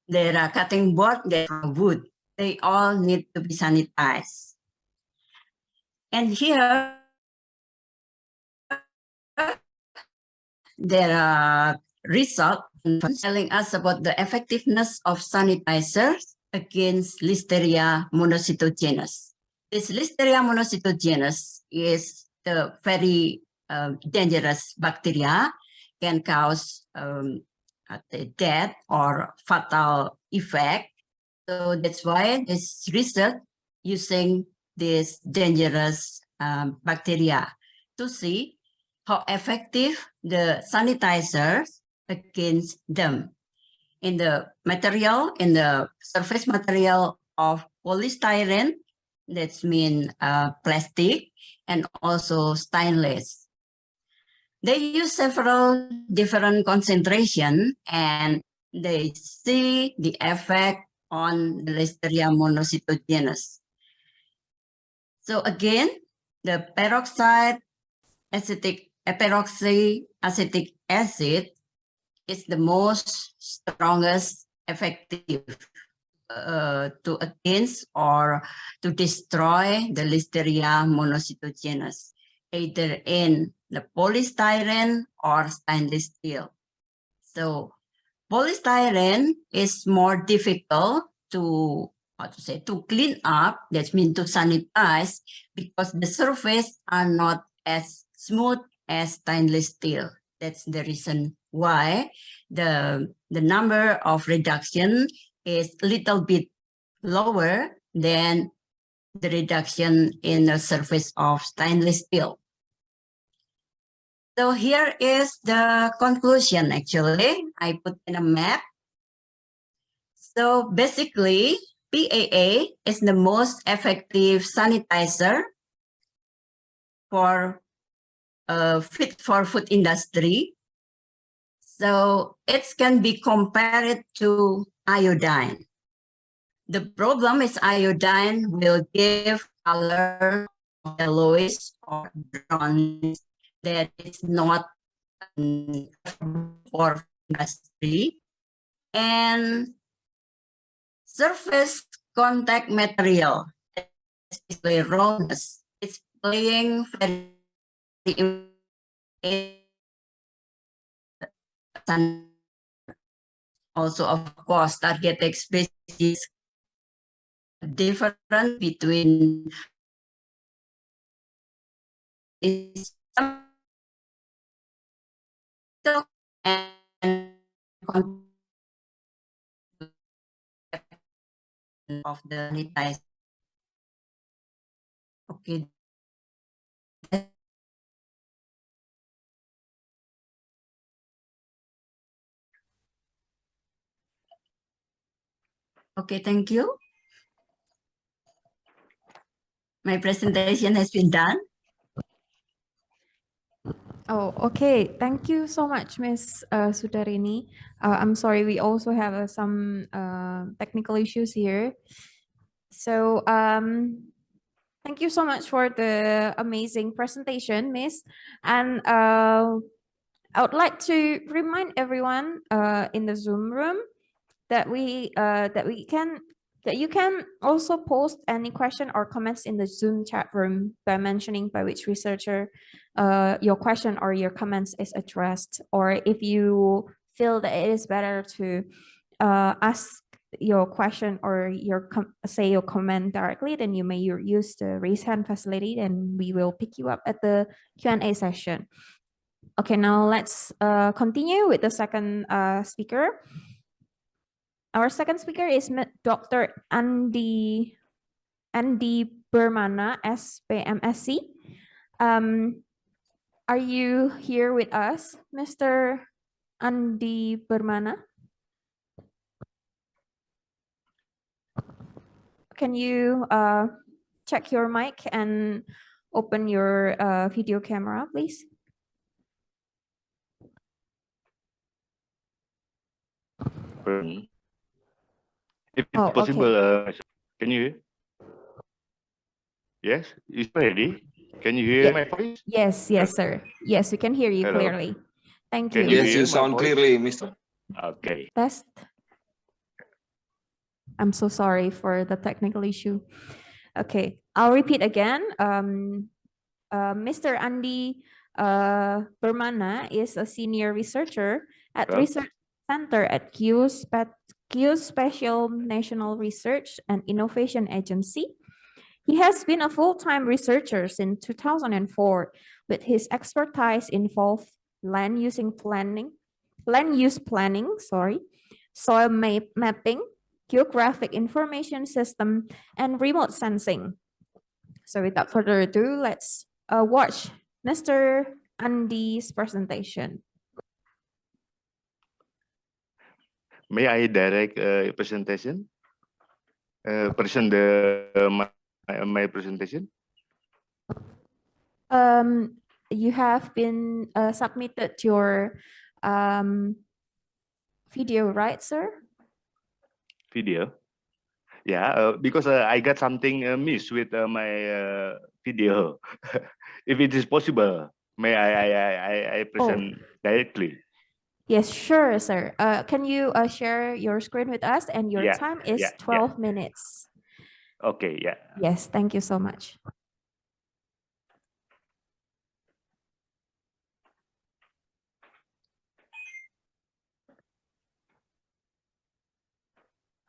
there are cutting board that from wood. They all need to be sanitized. And here there are results telling us about the effectiveness of sanitizers against Listeria monocytogenes. This Listeria monocytogenes is the very dangerous bacteria, can cause death or fatal effect. So that's why this research using this dangerous bacteria to see how effective the sanitizers against them. In the material, in the surface material of polystyrene, that's mean plastic, and also stainless. They use several different concentration, and they see the effect on the Listeria monocytogenes. So again, the peroxide peroxy acetic acid is the most strongest effective to against or to destroy the Listeria monocytogenes, either in the polystyrene or stainless steel. So polystyrene is more difficult to clean up, that means to sanitize, because the surface are not as smooth as stainless steel. That's the reason why the number of reduction is a little bit lower than the reduction in the surface of stainless steel. So here is the conclusion, actually. I put in a map. So basically, PAA is the most effective sanitizer for fit for food industry. So it can be compared to iodine. The problem is iodine will give color yellowish or brown that is not for industry. And surface contact material, especially rawness, is playing very also, of course, targeted species different between and of the sanitizer. Okay. Okay, thank you. My presentation has been done. Oh, okay. Thank you so much, Miss Sudarini. I'm sorry, we also have some technical issues here. So thank you so much for the amazing presentation, Miss. And I would like to remind everyone in the Zoom room that you can also post any question or comments in the Zoom chat room by mentioning by which researcher your question or your comments is addressed. Or if you feel that it is better to ask your question or your your comment directly, then you may use the raise hand facility and we will pick you up at the Q&A session. Okay, now let's continue with the second speaker. Our second speaker is Dr. Andi Bermana, SPMSC. Are you here with us, Mr. Andi Bermana? Can you check your mic and open your video camera, please? If it's possible, can you hear? Yes, it's ready. Can you hear my voice? Yes, yes, sir. Yes, we can hear you Hello. clearly. Thank you. Can you Yes, hear you my sound voice? clearly, Mr. Okay. Test. I'm so sorry for the technical issue. Okay, I'll repeat again. Mr. Andi Bermana is a senior researcher at Hello? Research Center at Geospatial National Research and Innovation Agency. He has been a full-time researcher since 2004, with his expertise involved land use planning, soil mapping, geographic information system, and remote sensing. So without further ado, let's watch Mr. Andi's presentation. May I direct presentation? Present my presentation? You have been submitted your video, right, sir? Video? Yeah, because I got something missed with my video. If it is possible, may I present directly? Yes, sure, sir. Can you share your screen with us? And your time is 12 minutes. Okay, yeah. Yes, thank you so much.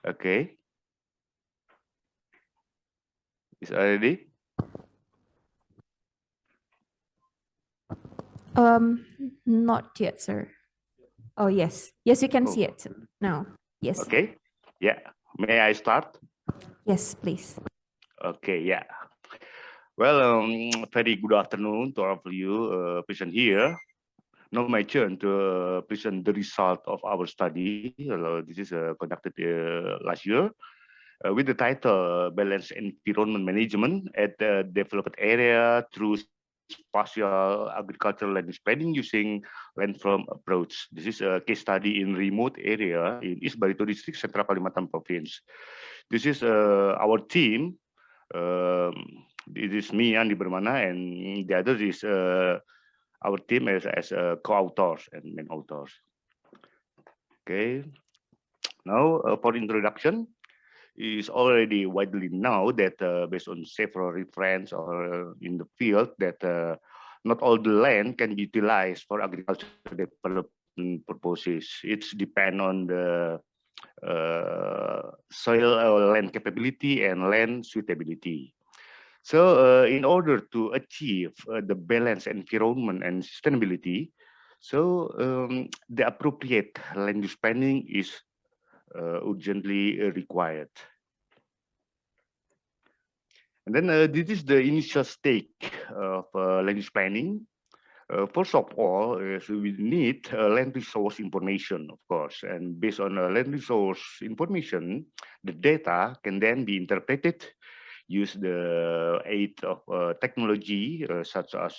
Okay. Is already? Not yet, sir. Oh, yes. Yes, you can Oh. see it now. Yes. Okay. Yeah. May I start? Yes, please. Okay, yeah. Well, very good afternoon to all of you present here. Now my turn to present the result of our study. This is conducted last year with the title Balanced Environment Management at the Developed Area through Spatial Agricultural Land Spreading using Landform Approach. This is a case study in remote area in East Barito District, Central Kalimantan Province. This is our team. It is me, Andi Bermana, and the other is our team as co-authors and main authors. Okay. Now, for introduction, it is already widely known that based on several reference or in the field that not all the land can be utilized for agricultural development purposes. It's depend on the soil land capability and land suitability. So in order to achieve the balanced environment and sustainability, so the appropriate land use planning is urgently required. And then this is the initial stage of land use planning. First of all, so we need land resource information, of course, and based on land resource information, the data can then be interpreted, use the aid of technology such as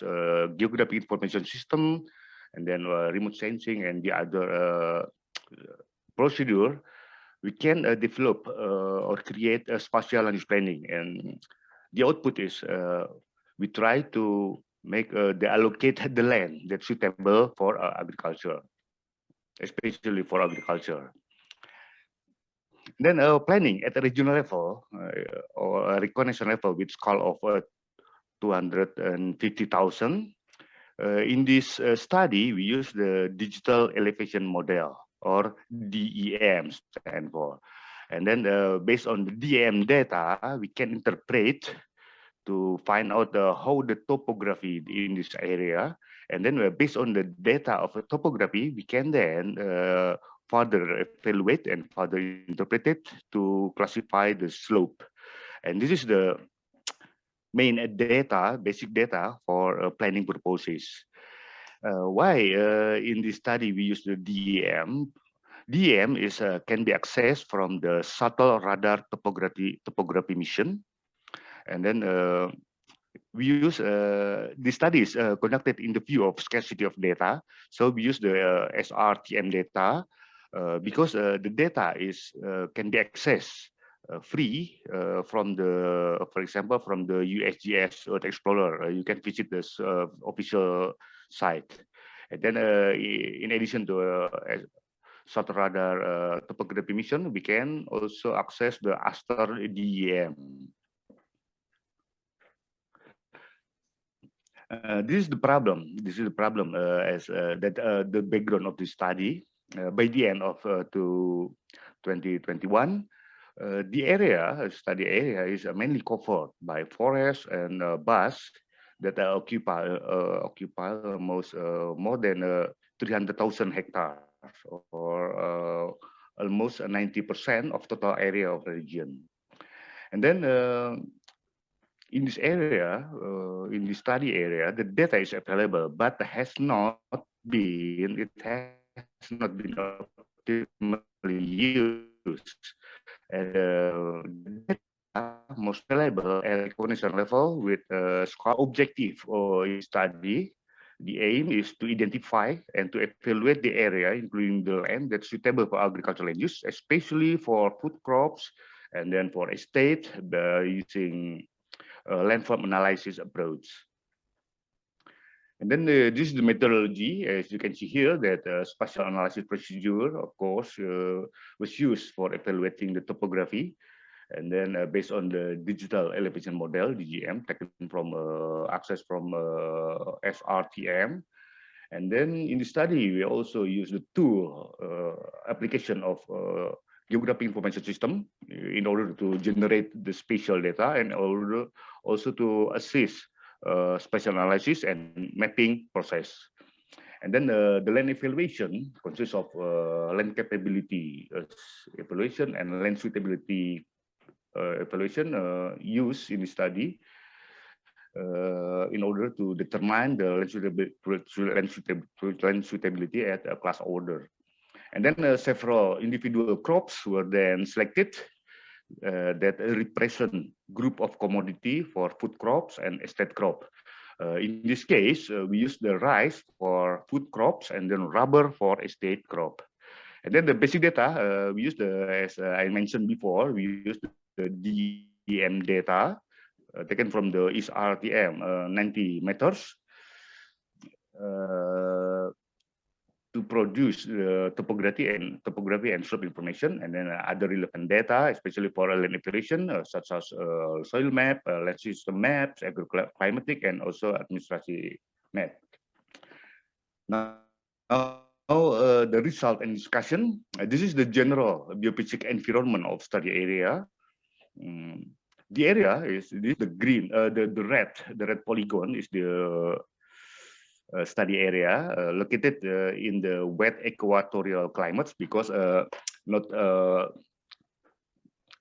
geographic information system, and then remote sensing and the other procedure. We can develop or create a spatial land use planning, and the output is we try to make the allocate the land that's suitable for agriculture, especially for agriculture. Then planning at the regional level or recognition level, which call of 250,000. In this study, we use the digital elevation model, or DEM stand for. And then based on the DEM data, we can interpret to find out how the topography in this area. And then based on the data of the topography, we can then further evaluate and further interpret it to classify the slope. And this is the main data, basic data for planning purposes. Why in this study we use the DEM? DEM is can be accessed from the shuttle radar topography mission, and then we use the studies conducted in the view of scarcity of data. So we use the SRTM data because the data is can be accessed free from the, for example, from the USGS Earth Explorer. You can visit this official site, and then in addition to shuttle radar topography mission, we can also access the Aster DEM. This is the problem. This is the problem as that the background of this study. By the end of 2021, the study area is mainly covered by forest and bush that occupy more than 300,000 hectares, or almost 90% of total area of the region. And then in this area, in the study area, the data is available, but has not been optimally used. And the data most available at recognition level with score objective or study. The aim is to identify and to evaluate the area, including the land that's suitable for agricultural land use, especially for food crops, and then for estate by using landform analysis approach. And then this is the methodology, as you can see here, that spatial analysis procedure, of course, was used for evaluating the topography. And then based on the digital elevation model, DGM, taken from access from SRTM. And then in the study, we also use the tool application of geographic information system in order to generate the spatial data, and also to assist spatial analysis and mapping process. And then the land evaluation consists of land capability evaluation and land suitability evaluation used in the study in order to determine the land suitability at a class order. And then several individual crops were then selected that represent group of commodity for food crops and estate crop. In this case, we use the rice for food crops and then rubber for estate crop. And then the basic data, we use as I mentioned before, we use the DEM data taken from the SRTM 90 meters to produce topography and slope information, and then other relevant data, especially for land evaluation, such as soil map, land system maps, agroclimatic, and also administrative map. Now the result and discussion. This is the general biophysical environment of study area. The area is the green, the red polygon is the study area located in the wet equatorial climates, because not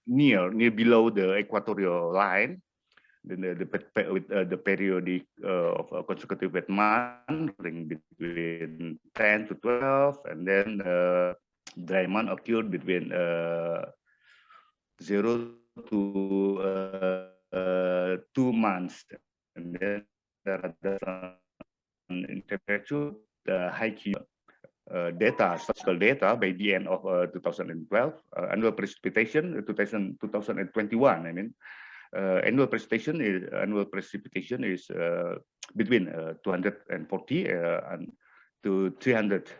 near below the equatorial line. Then the periodic of consecutive wet month between 10 to 12, and then dry month occurred between 0 to 2 months, and then there are in temperature, the high data, statistical data by the end of 2012, annual precipitation 2021. I mean, annual precipitation is between 240 to 300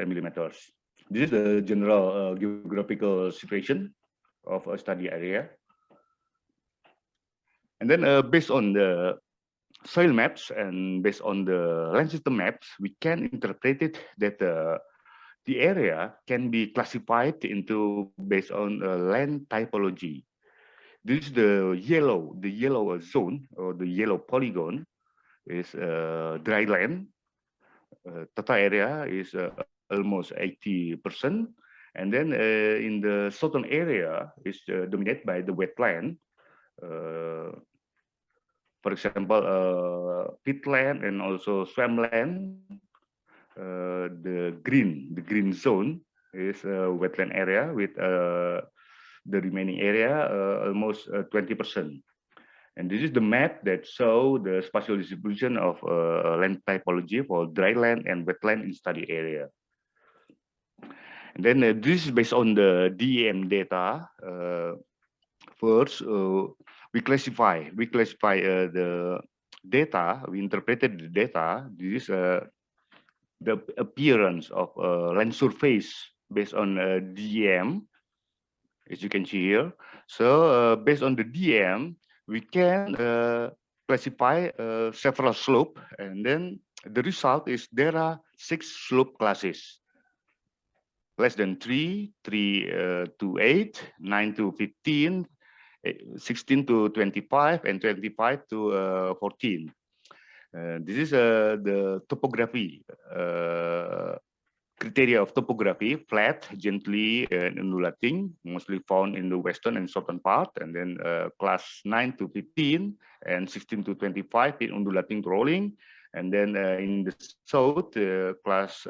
millimeters. This is the general geographical situation of a study area. And then based on the soil maps and based on the land system maps, we can interpret it that the area can be classified into based on land typology. This is the yellow zone or the yellow polygon is dry land. Total area is almost 80%, and then in the southern area is dominated by the wetland. For example, peatland and also swampland. The green zone is a wetland area with the remaining area almost 20%. And this is the map that show the spatial distribution of land typology for dry land and wetland in study area. And then this is based on the DEM data. First, we classify the data. We interpreted the data. This is the appearance of land surface based on DEM, as you can see here. So based on the DEM, we can classify several slope, and then the result is there are 6 slope classes: less than 3, 3 to 8, 9 to 15, 16 to 25, and 25 to 14. This is the topography, criteria of topography: flat, gently, and undulating, mostly found in the western and southern part, and then class 9 to 15 and 16 to 25 in undulating to rolling, and then in the south, class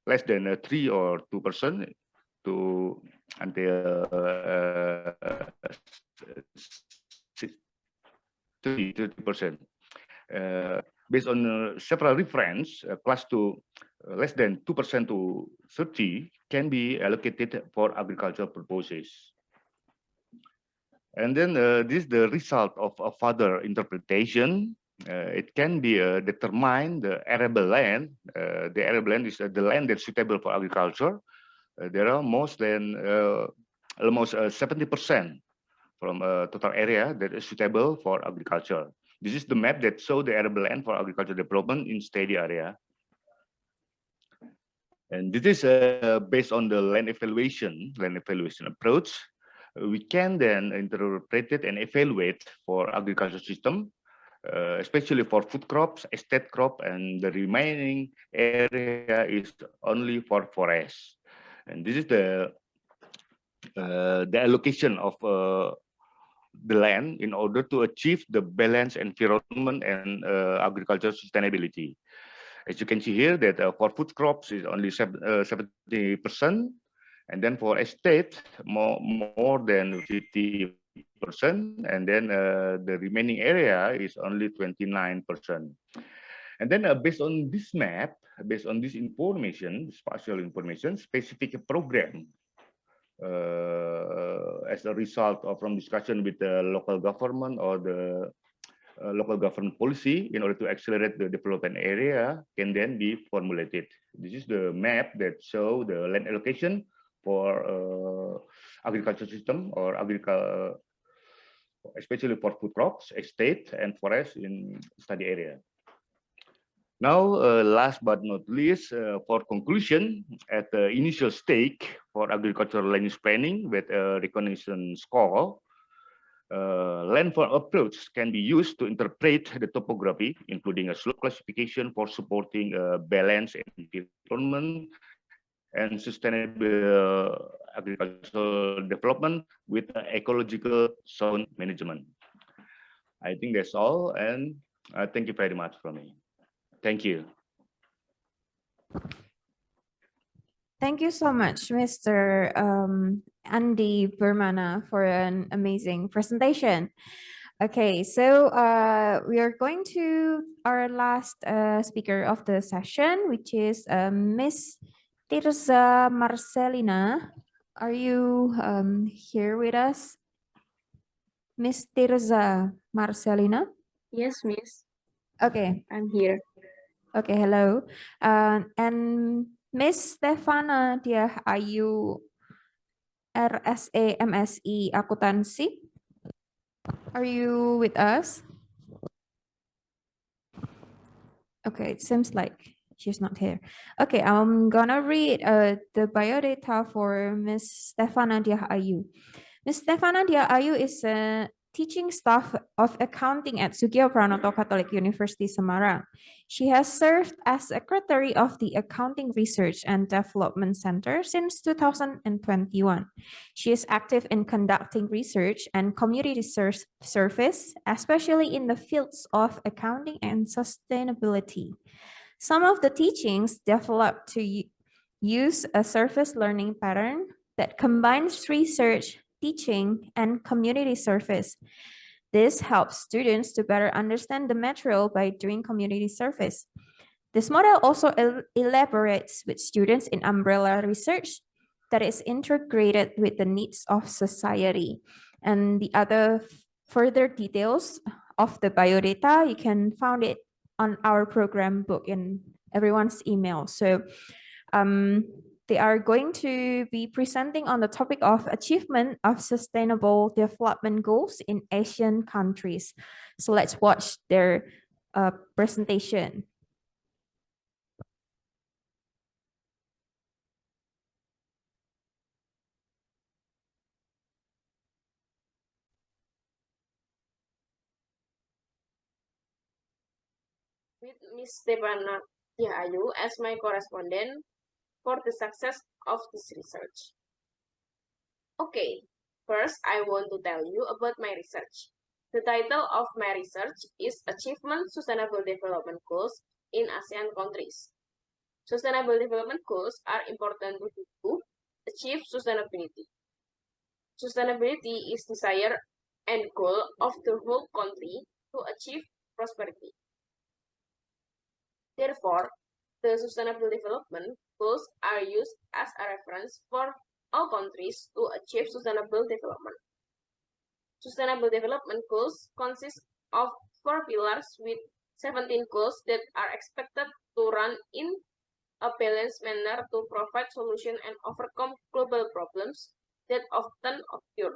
less than 3 or 2% to until 30%. Based on several reference, class to less than 2% to 30 can be allocated for agricultural purposes. And then this is the result of a further interpretation. It can be determined the arable land. The arable land is the land that's suitable for agriculture. There are almost 70% from total area that is suitable for agriculture. This is the map that shows the arable land for agricultural development in study area. And this is based on the land evaluation approach. We can then interpret it and evaluate for agriculture system, especially for food crops, estate crop, and the remaining area is only for forest. And this is the allocation of the land in order to achieve the balanced environment and agricultural sustainability. As you can see here, that for food crops is only 70%, and then for estate more than 50%, and then the remaining area is only 29%. And then based on this map, based on this information, spatial information, specific program as a result of from discussion with the local government or the local government policy in order to accelerate the development area can then be formulated. This is the map that show the land allocation for agriculture system or agriculture, especially for food crops, estate, and forest in study area. Now, last but not least, for conclusion, at the initial stage for agricultural land use planning with a recognition score, landform approach can be used to interpret the topography, including a slope classification for supporting balanced environment and sustainable agricultural development with ecological zone management. I think that's all, and thank you very much for me. Thank you. Thank you so much, Mr. Andi Permana, for an amazing presentation. Okay, so we are going to our last speaker of the session, which is Miss Tirza Marcelina. Are you here with us? Miss Tirza Marcelina? Yes, Miss. Okay. I'm here. Okay, hello. And Miss Stefana Dia Ayu RSA MSI Akuntansi. Are you with us? Okay, it seems like she's not here. Okay, I'm gonna read the biodata for Miss Stefana Dia Ayu. Miss Stefana Dia Ayu is a teaching staff of accounting at Sugio Pranoto Catholic University Semarang. She has served as secretary of the Accounting Research and Development Center since 2021. She is active in conducting research and community service, especially in the fields of accounting and sustainability. Some of the teachings developed to use a surface learning pattern that combines research, teaching, and community service. This helps students to better understand the material by doing community service. This model also elaborates with students in umbrella research that is integrated with the needs of society. And the other further details of the biodata, you can find it on our program book in everyone's email. So they are going to be presenting on the topic of achievement of sustainable development goals in Asian countries. So let's watch their presentation. With Miss Stefana Ayu as my correspondent for the success of this research. Okay, first I want to tell you about my research. The title of my research is Achievement Sustainable Development Goals in ASEAN Countries. Sustainable development goals are important to achieve sustainability. Sustainability is desire and goal of the whole country to achieve prosperity. Therefore, the Sustainable Development Goals are used as a reference for all countries to achieve sustainable development. Sustainable Development Goals consist of 4 pillars with 17 goals that are expected to run in a balanced manner to provide solutions and overcome global problems that often occur.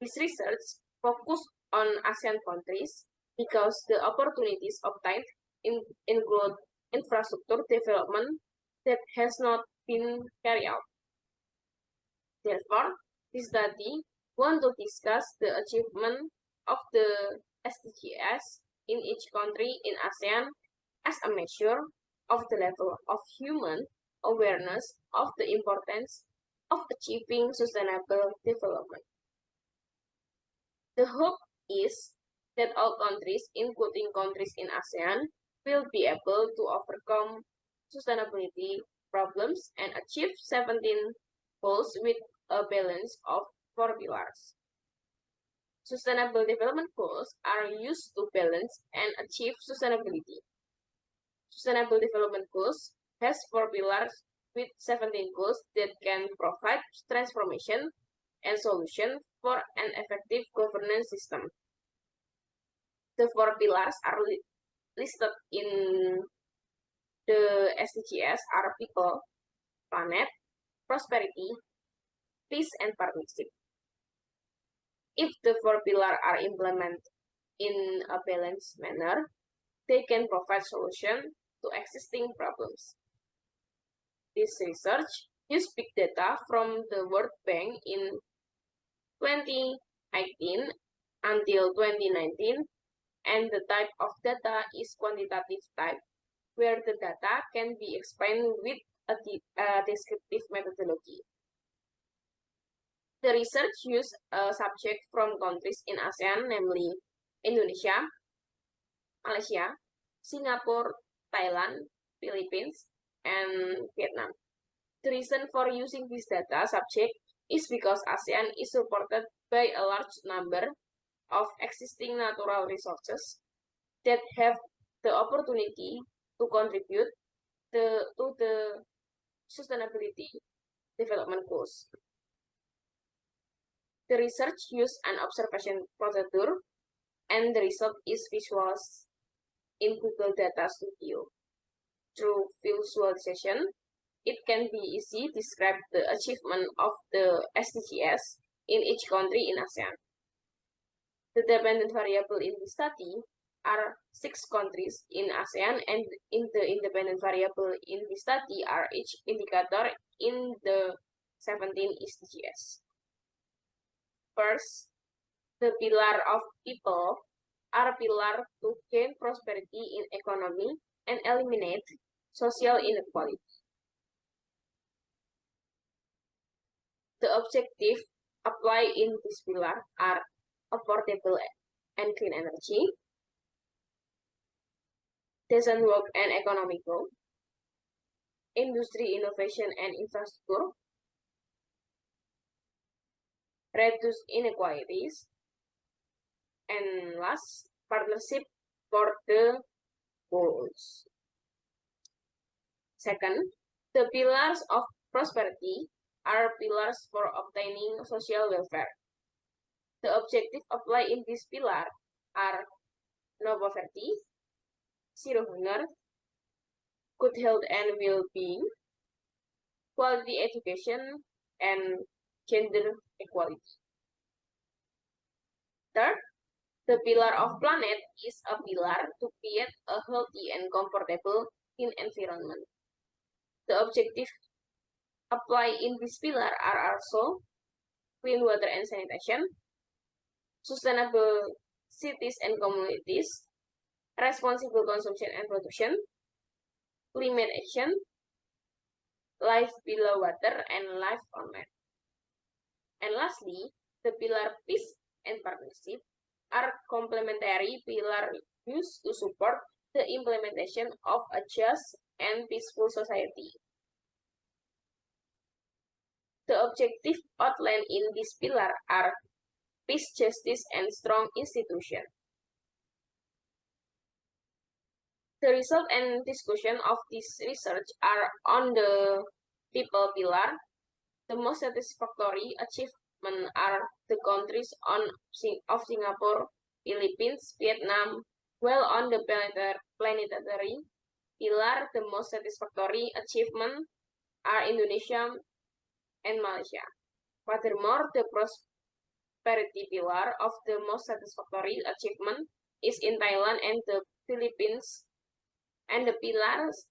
This research focused on ASEAN countries because the opportunities obtained include infrastructure development that has not been carried out. Therefore, this study wants to discuss the achievement of the SDGs in each country in ASEAN as a measure of the level of human awareness of the importance of achieving sustainable development. The hope is that all countries, including countries in ASEAN, will be able to overcome sustainability problems and achieve 17 goals with a balance of 4 pillars. Sustainable development goals are used to balance and achieve sustainability. Sustainable development goals has 4 pillars with 17 goals that can provide transformation and solution for an effective governance system. The 4 pillars are listed in the SDGs are people, planet, prosperity, peace, and partnership. If the 4 pillars are implemented in a balanced manner, they can provide solution to existing problems. This research used big data from the World Bank in 2018 until 2019, and the type of data is quantitative type, where the data can be explained with a descriptive methodology. The research used a subject from countries in ASEAN, namely Indonesia, Malaysia, Singapore, Thailand, Philippines, and Vietnam. The reason for using this data subject is because ASEAN is supported by a large number of existing natural resources that have the opportunity to contribute to the sustainability development goals. The research used an observation procedure, and the result is visualized in Google Data Studio. Through visualization, it can be easily describe the achievement of the SDGs in each country in ASEAN. The dependent variable in the study are 6 countries in ASEAN, and in the independent variable in the study are each indicator in the 17 SDGs. First, the pillar of people are pillar to gain prosperity in economy and eliminate social inequality. The objective applied in this pillar are affordable and clean energy, decent work and economic growth, industry innovation and infrastructure, reduce inequalities, and last, partnership for the goals. Second, the pillars of prosperity are pillars for obtaining social welfare. The objectives applied in this pillar are no poverty, zero hunger, good health and well-being, quality education, and gender equality. Third, the pillar of planet is a pillar to create a healthy and comfortable environment. The objectives applied in this pillar are also clean water and sanitation, sustainable cities and communities, responsible consumption and production, climate action, life below water, and life on land. And lastly, the pillar peace and partnership are complementary pillars used to support the implementation of a just and peaceful society. The objectives outlined in this pillar are peace, justice, and strong institutions. The result and discussion of this research are on the people pillar. The most satisfactory achievement are the countries of Singapore, Philippines, Vietnam, while on the planetary pillar, the most satisfactory achievement are Indonesia and Malaysia. Furthermore, the prosperity pillar of the most satisfactory achievement is in Thailand and the Philippines, and the pillars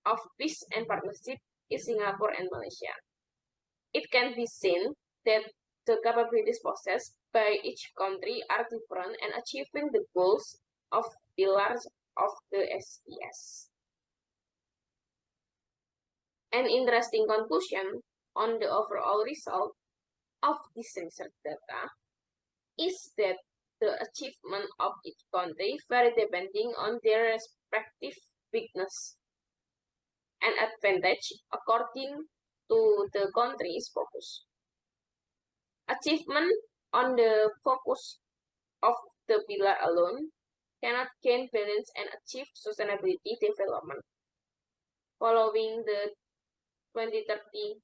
of peace and partnership is Singapore and Malaysia. It can be seen that the capabilities possessed by each country are different and achieving the goals of pillars of the SDGs. An interesting conclusion on the overall result of this research data is that the achievement of each country vary depending on their respective weakness and advantage according to the country's focus. Achievement on the focus of the pillar alone cannot gain balance and achieve sustainability development. Following the 2030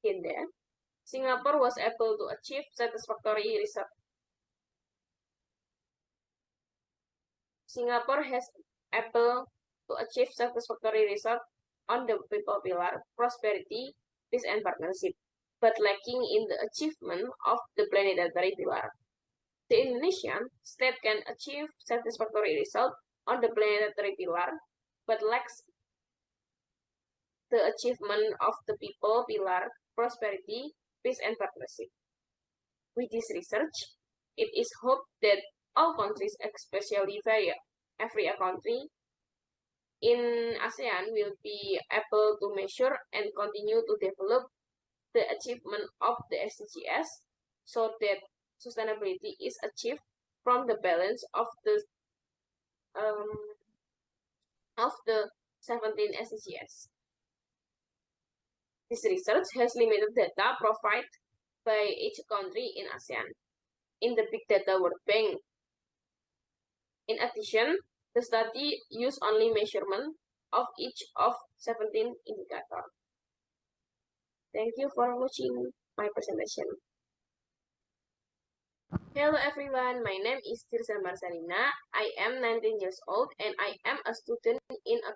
agenda, Singapore was able to achieve satisfactory result. Singapore has able to achieve satisfactory result on the people pillar, prosperity, peace, and partnership, but lacking in the achievement of the planetary pillar. The Indonesian state can achieve satisfactory result on the planetary pillar, but lacks the achievement of the people pillar, prosperity, peace, and partnership. With this research, it is hoped that all countries, especially every country in ASEAN, will be able to measure and continue to develop the achievement of the SDGs so that sustainability is achieved from the balance of the 17 SDGs. This research has limited data provided by each country in ASEAN in the Big Data World Bank. In addition, the study used only measurement of each of 17 indicators. Thank you for watching my presentation. Hello everyone, my name is Tirza Marcelina. I am 19 years old and I am a student in a.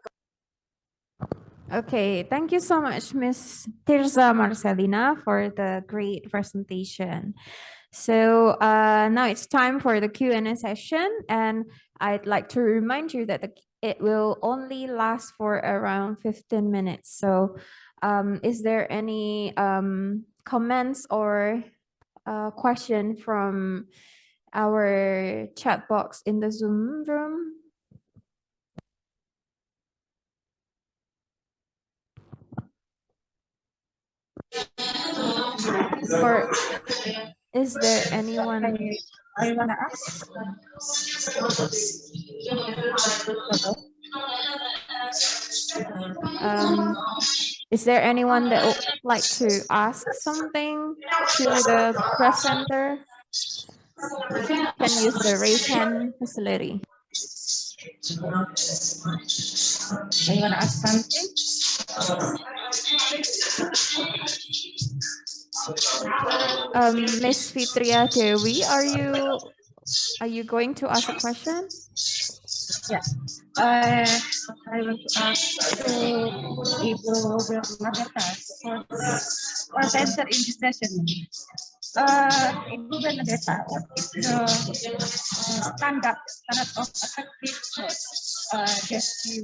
Okay, thank you so much, Miss Tirza Marcelina, for the great presentation. So now it's time for the Q&A session, and I'd like to remind you that it will only last for around 15 minutes. So is there any comments or question from our chat box in the Zoom room? Or is there anyone? I want to ask. Is there anyone that would like to ask something to the presenter? You can use the raise hand facility. I want to ask something. Miss Fitria Dewi, are you going to ask a question? Yeah. I want to ask to Ibu Bernadetta for presenter in this session. Ibu Bernadetta, what is the standard of effectiveness that you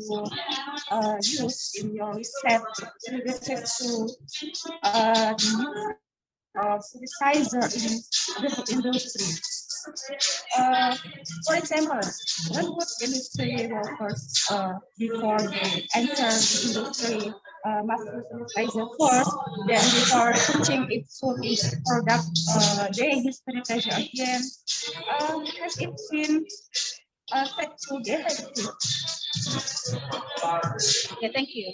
use in your research related to synthesizer in the industry? For example, when would industry workers before they enter the industry must use sanitizer first, then before switching it to its product, they use sanitizer again. Has it been set to be effective? Yeah, thank you.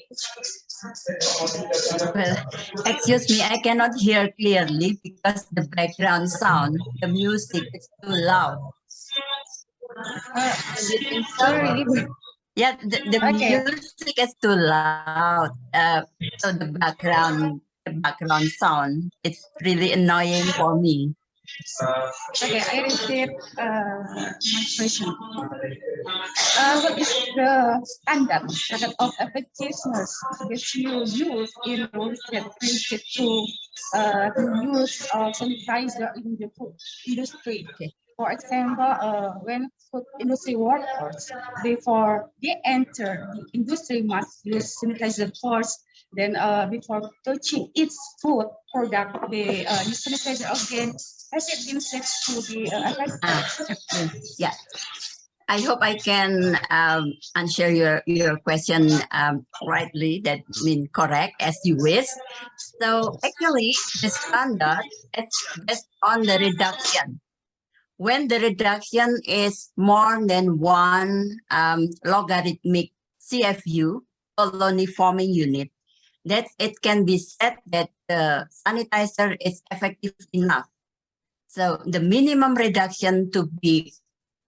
Well, excuse me, I cannot hear clearly because the background sound, the music is too loud. Do you think so? Sorry. Yeah, the Okay. music is too loud. So the background sound, it's really annoying for me. Okay, I received my question. What is the standard of effectiveness that you use in research related to the use of sanitizer in the food industry? Okay. For example, when food industry workers, before they enter the industry, must use sanitizer first. Then before touching its food product, they use sanitizer again. Has it been set to be effective? Okay. Yeah. I hope I can answer your question rightly, that means correct as you wish. So actually, the standard is based on the reduction. When the reduction is more than 1 logarithmic CFU, colony forming unit, that it can be said that the sanitizer is effective enough. So the minimum reduction to be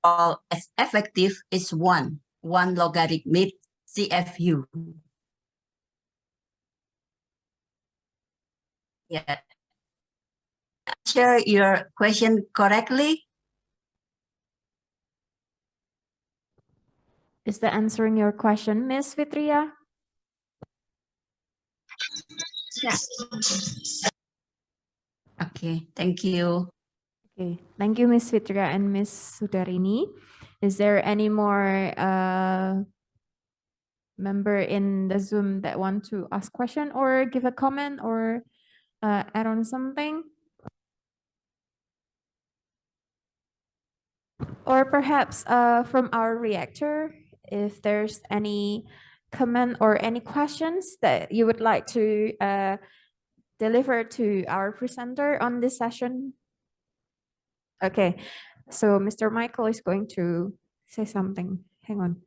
called as effective is 1 logarithmic CFU. Yeah. Answer your question correctly? Is that answering your question, Miss Fitria? Yeah. Okay, thank you. Okay, thank you, Miss Fitria and Miss Sudarini. Is there any more member in the Zoom that want to ask question or give a comment or add on something? Or perhaps from our reactor, if there's any comment or any questions that you would like to deliver to our presenter on this session. Okay, So Mr. Michael is going to say something. Hang on.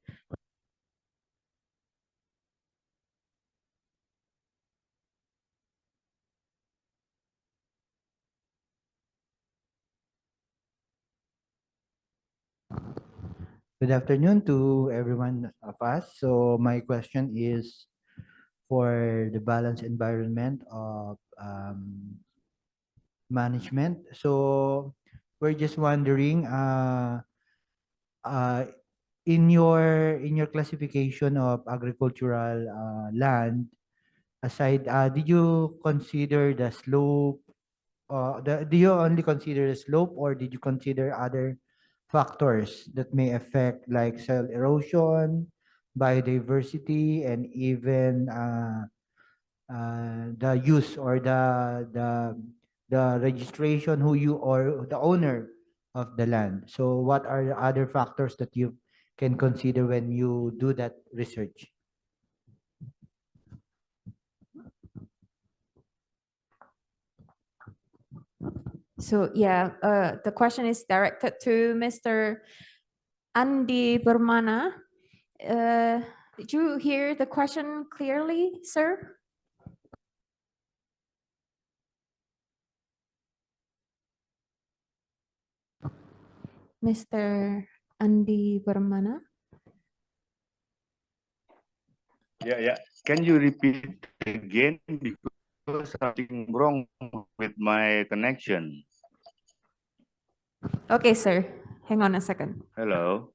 Good afternoon to everyone of us. So my question is for the balanced environment of management. So we're just wondering, uh, in your classification of agricultural land, aside, did you consider the slope? Do you only consider the slope, or did you consider other factors that may affect like soil erosion, biodiversity, and even the use or the registration, who you or the owner of the land? So what are the other factors that you can consider when you do that research? So yeah, the question is directed to Mr. Andi Bermana. Did you hear the question clearly, sir? Mr. Andi Bermana? Yeah. Can you repeat again, because something wrong with my connection? Okay, sir. Hang on a second. Hello.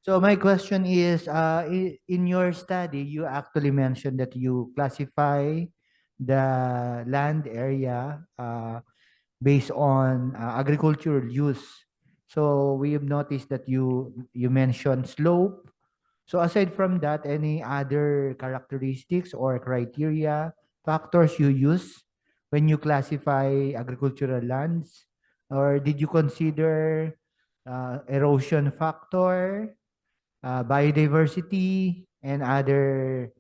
So my question is, in your study, you actually mentioned that you classify the land area based on agricultural use. So we have noticed that you mentioned slope. So aside from that, any other characteristics or criteria, factors you use when you classify agricultural lands? Or did you consider erosion factor, biodiversity, and other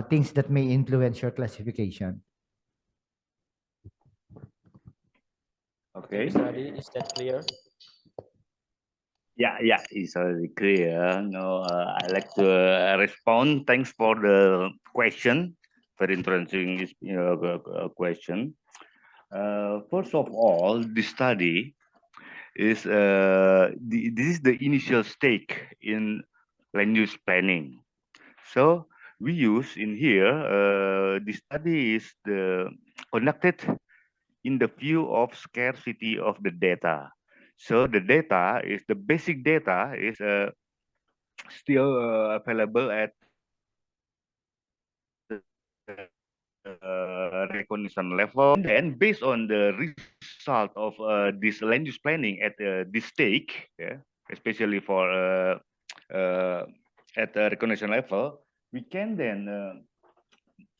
things that may influence your classification? Okay. Is that clear? Yeah, it's already clear. No, I like to respond. Thanks for the question. Very interesting question. First of all, this study is this is the initial stage in land use planning. So we use in here this study is conducted in the view of scarcity of the data. So the data is the basic data is still available at recognition level. And then based on the result of this land use planning at this stage, yeah, especially for at the recognition level, we can then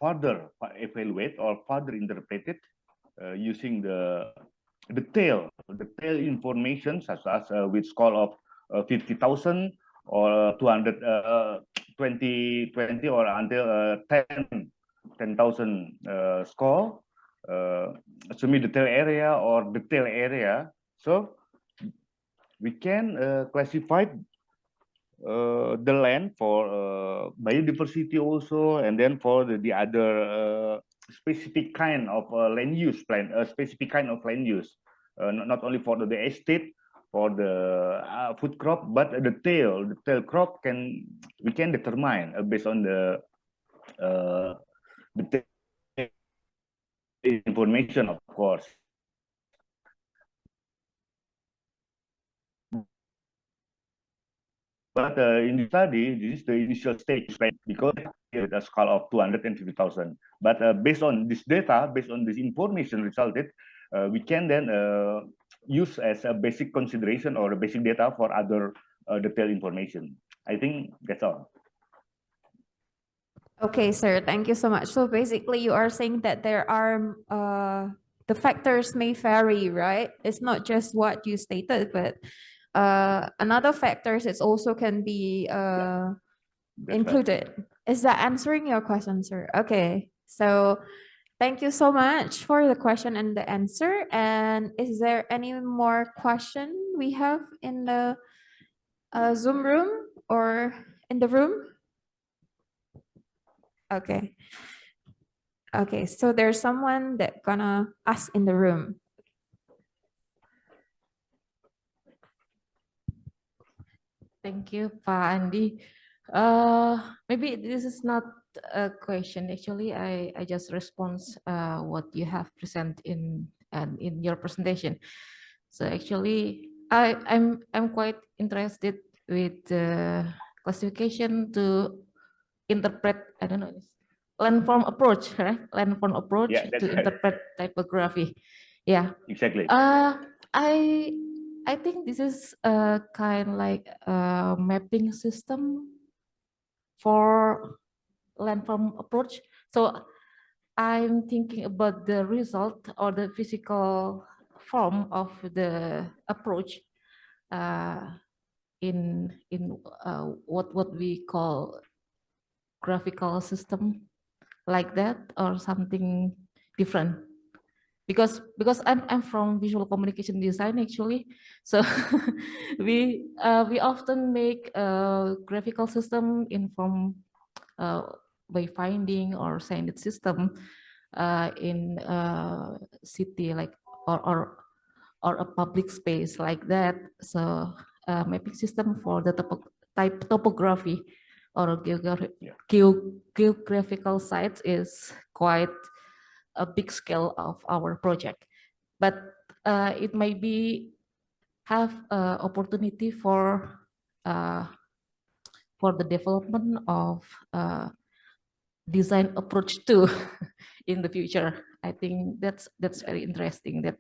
further evaluate or further interpret it using the tail information, such as with score of 50,000 or 220 or until 10,000 score, semi-detailed area or detailed area. So we can classify the land for biodiversity also, and then for the other specific kind of land use plan, specific kind of land use, not only for the estate, for the food crop, but the tail crop we can determine based on the information, of course. But in the study, this is the initial stage, right? Because with a scale of 250,000. But based on this data, based on this information resulted, we can then use as a basic consideration or a basic data for other detailed information. I think that's all. Okay, sir. Thank you so much. So basically, you are saying that there are the factors may vary, right? It's not just what you stated, but another factors it also can be included. Right. Is that answering your question, sir? Okay. So Thank you so much for the question and the answer. And is there any more question we have in the Zoom room or in the room? Okay. Okay, so there's someone that gonna ask in the room. Thank you, Pak Andi. Maybe this is not a question. Actually, I just respond what you have presented in your presentation. So actually, I'm quite interested with the classification to interpret, I don't know, landform approach, right? Landform approach Yeah, that's to right. interpret typography. Yeah. Exactly. I think this is a kind like a mapping system for landform approach. So I'm thinking about the result or the physical form of the approach in what we call graphical system, like that, or something different. Because I'm from visual communication design actually, so we often make a graphical system inform by finding or signed system in a city like or a public space like that. So mapping system for the topography or geographical sites is quite a big scale of our project, but it might be have opportunity for the development of design approach too in the future. I think that's very interesting. That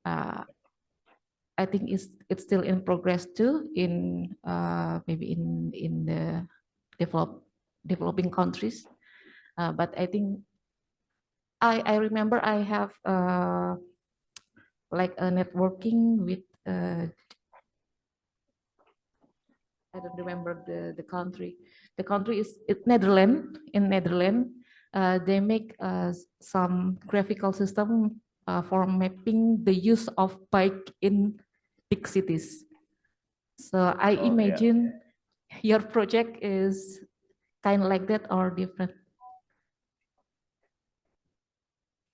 I think it's still in progress too in maybe in the developing countries, but I think I remember I have like a networking with I don't remember the country. The country is Netherlands. In Netherlands, they make some graphical system for mapping the use of bike in big cities. So I imagine your project is kind of like that or different.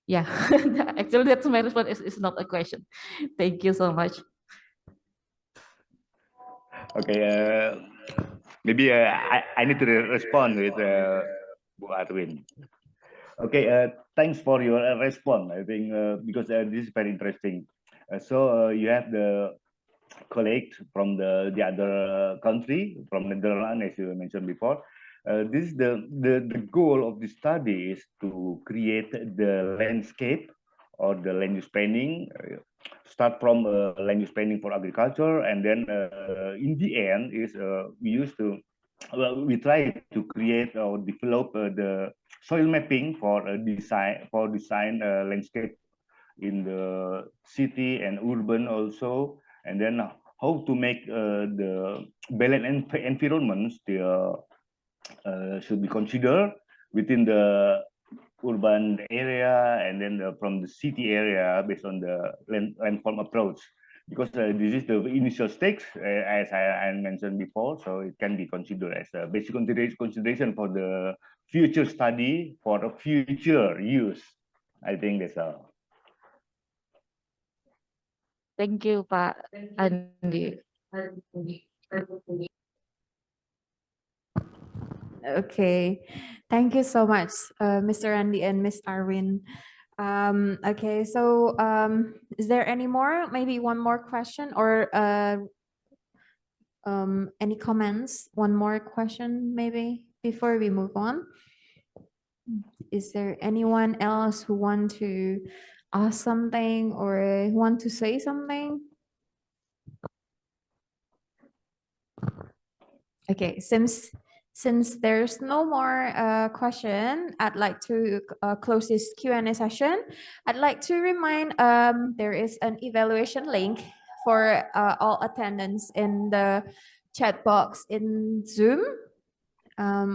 Yeah, actually that's my response. It's not a question. Thank you so much. Okay, maybe I need to respond with Bu Arwin. Okay, thanks for your response. I think because this is very interesting. So you have the colleague from the other country, from Netherlands, as you mentioned before. This is the goal of the study is to create the landscape or the land use planning. Start from land use planning for agriculture, and then in the end is we try to create or develop the soil mapping for design landscape in the city and urban also, and then how to make the balanced environments should be considered within the urban area and then from the city area based on the landform approach, because this is the initial stakes as I mentioned before, so it can be considered as a basic consideration for the future study for a future use. I think that's all. Thank you, Pak Andi. Okay, thank you so much, Mr. Andy and Miss Arwin. Okay, so is there any more? Maybe one more question or any comments? One more question, maybe before we move on. Is there anyone else who want to ask something or want to say something? Okay, since there's no more question, I'd like to close this Q&A session. I'd like to remind there is an evaluation link for all attendants in the chat box in Zoom,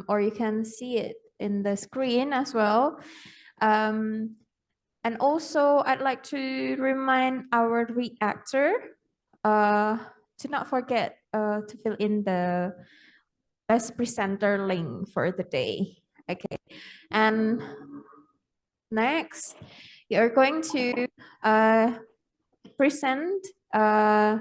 or you can see it in the screen as well. And also, I'd like to remind our reactor to not forget to fill in the best presenter link for the day. Okay, and next, you're going to present the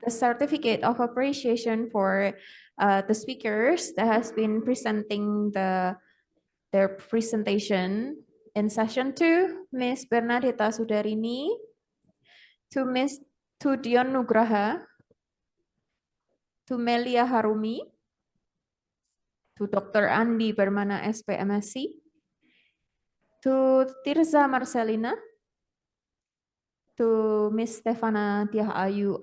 certificate of appreciation for the speakers that has been presenting their presentation in session 2, Miss Bernadetta Sudarini, to Miss Tudion Nugraha, to Melia Harumi, to Dr. Andi Bermana SPMSC, to Tirza Marcelina, to Miss Stefana Tiah Ayu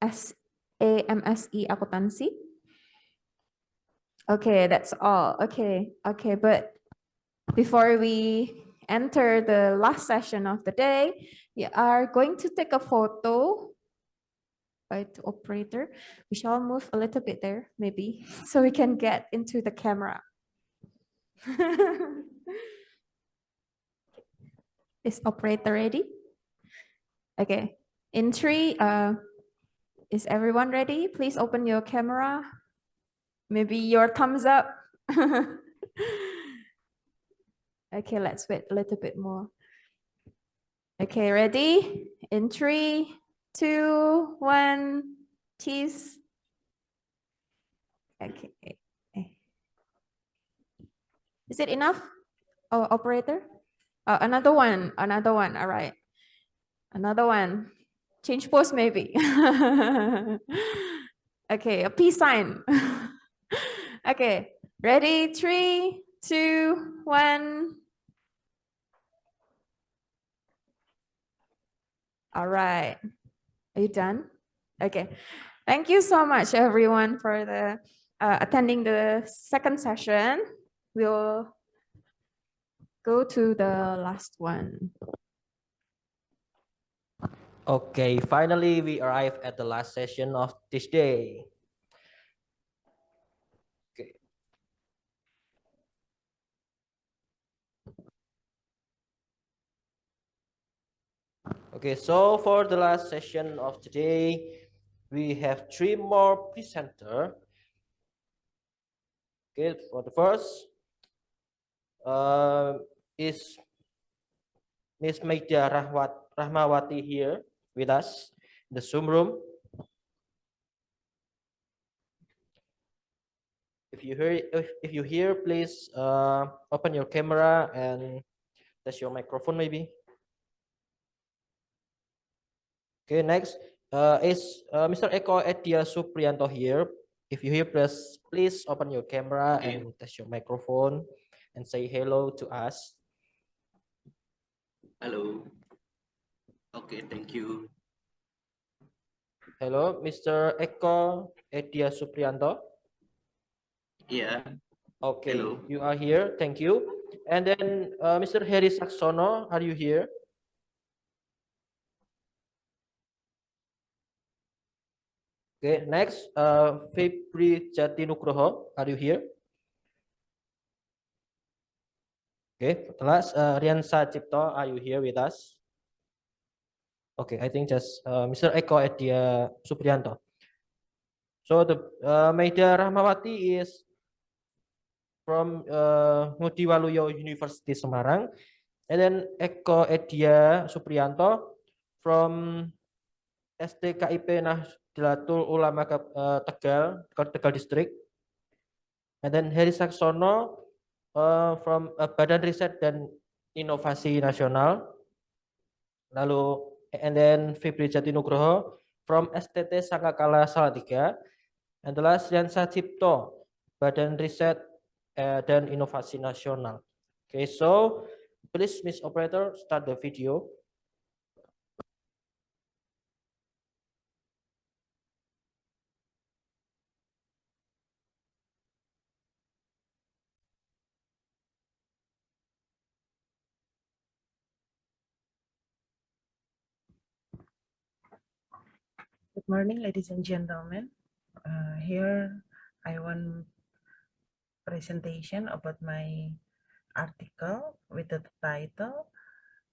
RSAMSE Akuntansi. Okay, that's all. Okay, but before we enter the last session of the day, we are going to take a photo by the operator. We shall move a little bit there, maybe, so we can get into the camera. Is operator ready? Okay, in 3, is everyone ready? Please open your camera. Maybe your thumbs up. Okay, let's wait a little bit more. Okay, ready? In 3, 2, 1, cheese. Okay. Is it enough? Oh, operator? Oh, another one. All right. Another one. Change pose maybe. Okay, a peace sign. Okay, ready? 3, 2, 1. All right. Are you done? Okay. Thank you so much, everyone, for the attending the second session. We'll go to the last one. Okay, finally we arrive at the last session of this day. Okay. Okay, so for the last session of today, we have 3 more presenters. Okay, for the first is Miss Meida Rahmawati here with us in the Zoom room. If you hear, please open your camera and test your microphone maybe. Okay, next is Mr. Eko Edia Supriyanto here. If you hear, please open your camera and test your microphone and say hello to us. Hello. Okay, thank you. Hello, Mr. Eko Edia Supriyanto. Yeah. Okay, Hello. you are here. Thank you. And then Mr. Heri Saksono, are you here? Okay, next, Fitria Jatinugroho, are you here? Okay, last, Rian Sacipto, are you here with us? Okay, I think just Mr. Eko Edia Supriyanto. So the Meida Rahmawati is from Ngudi Waluyo University Semarang, and then Eko Edia Supriyanto from STKIP Nahdlatul Ulama Tegal District, and then Heri Saksono from Badan Riset dan Inovasi Nasional, lalu and then Fitria Jatinugroho from STT Sangkakala Salatiga, and the last Rian Sacipto, Badan Riset dan Inovasi Nasional. Okay, so please, Miss Operator, start the video. Good morning, ladies and gentlemen. Here I want presentation about my article with the title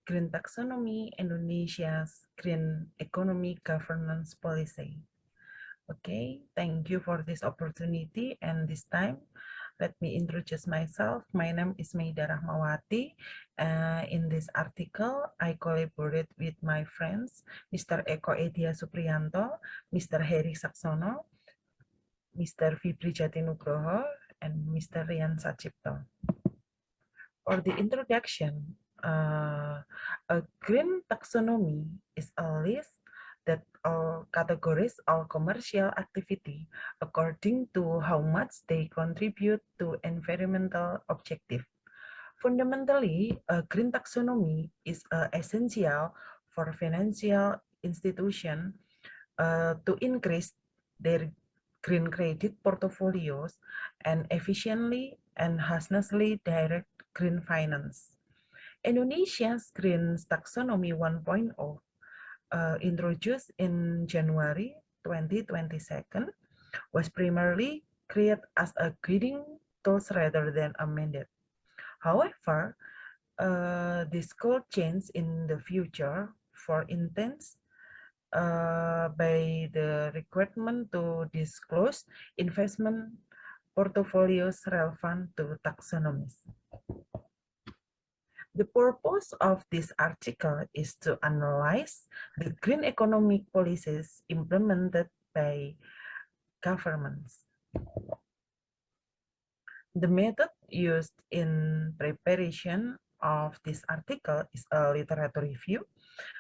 Green Taxonomy, Indonesia's Green Economy Governance Policy. Okay, thank you for this opportunity, and this time let me introduce myself. My name is Meida Rahmawati. In this article, I collaborate with my friends, Mr. Eko Edia Supriyanto, Mr. Heri Saksono, Mr. Fibri Jatinugroho, and Mr. Rian Sacipto. For the introduction, a green taxonomy is a list that categories all commercial activity according to how much they contribute to environmental objective. Fundamentally, a green taxonomy is essential for financial institutions to increase their green credit portfolios and efficiently and honestly direct green finance. Indonesia's Green Taxonomy 1.0, introduced in January 2022, was primarily created as a guiding tool rather than a mandate. However, this could change in the future, for instance, by the requirement to disclose investment portfolios relevant to taxonomies. The purpose of this article is to analyze the green economic policies implemented by governments. The method used in preparation of this article is a literature review.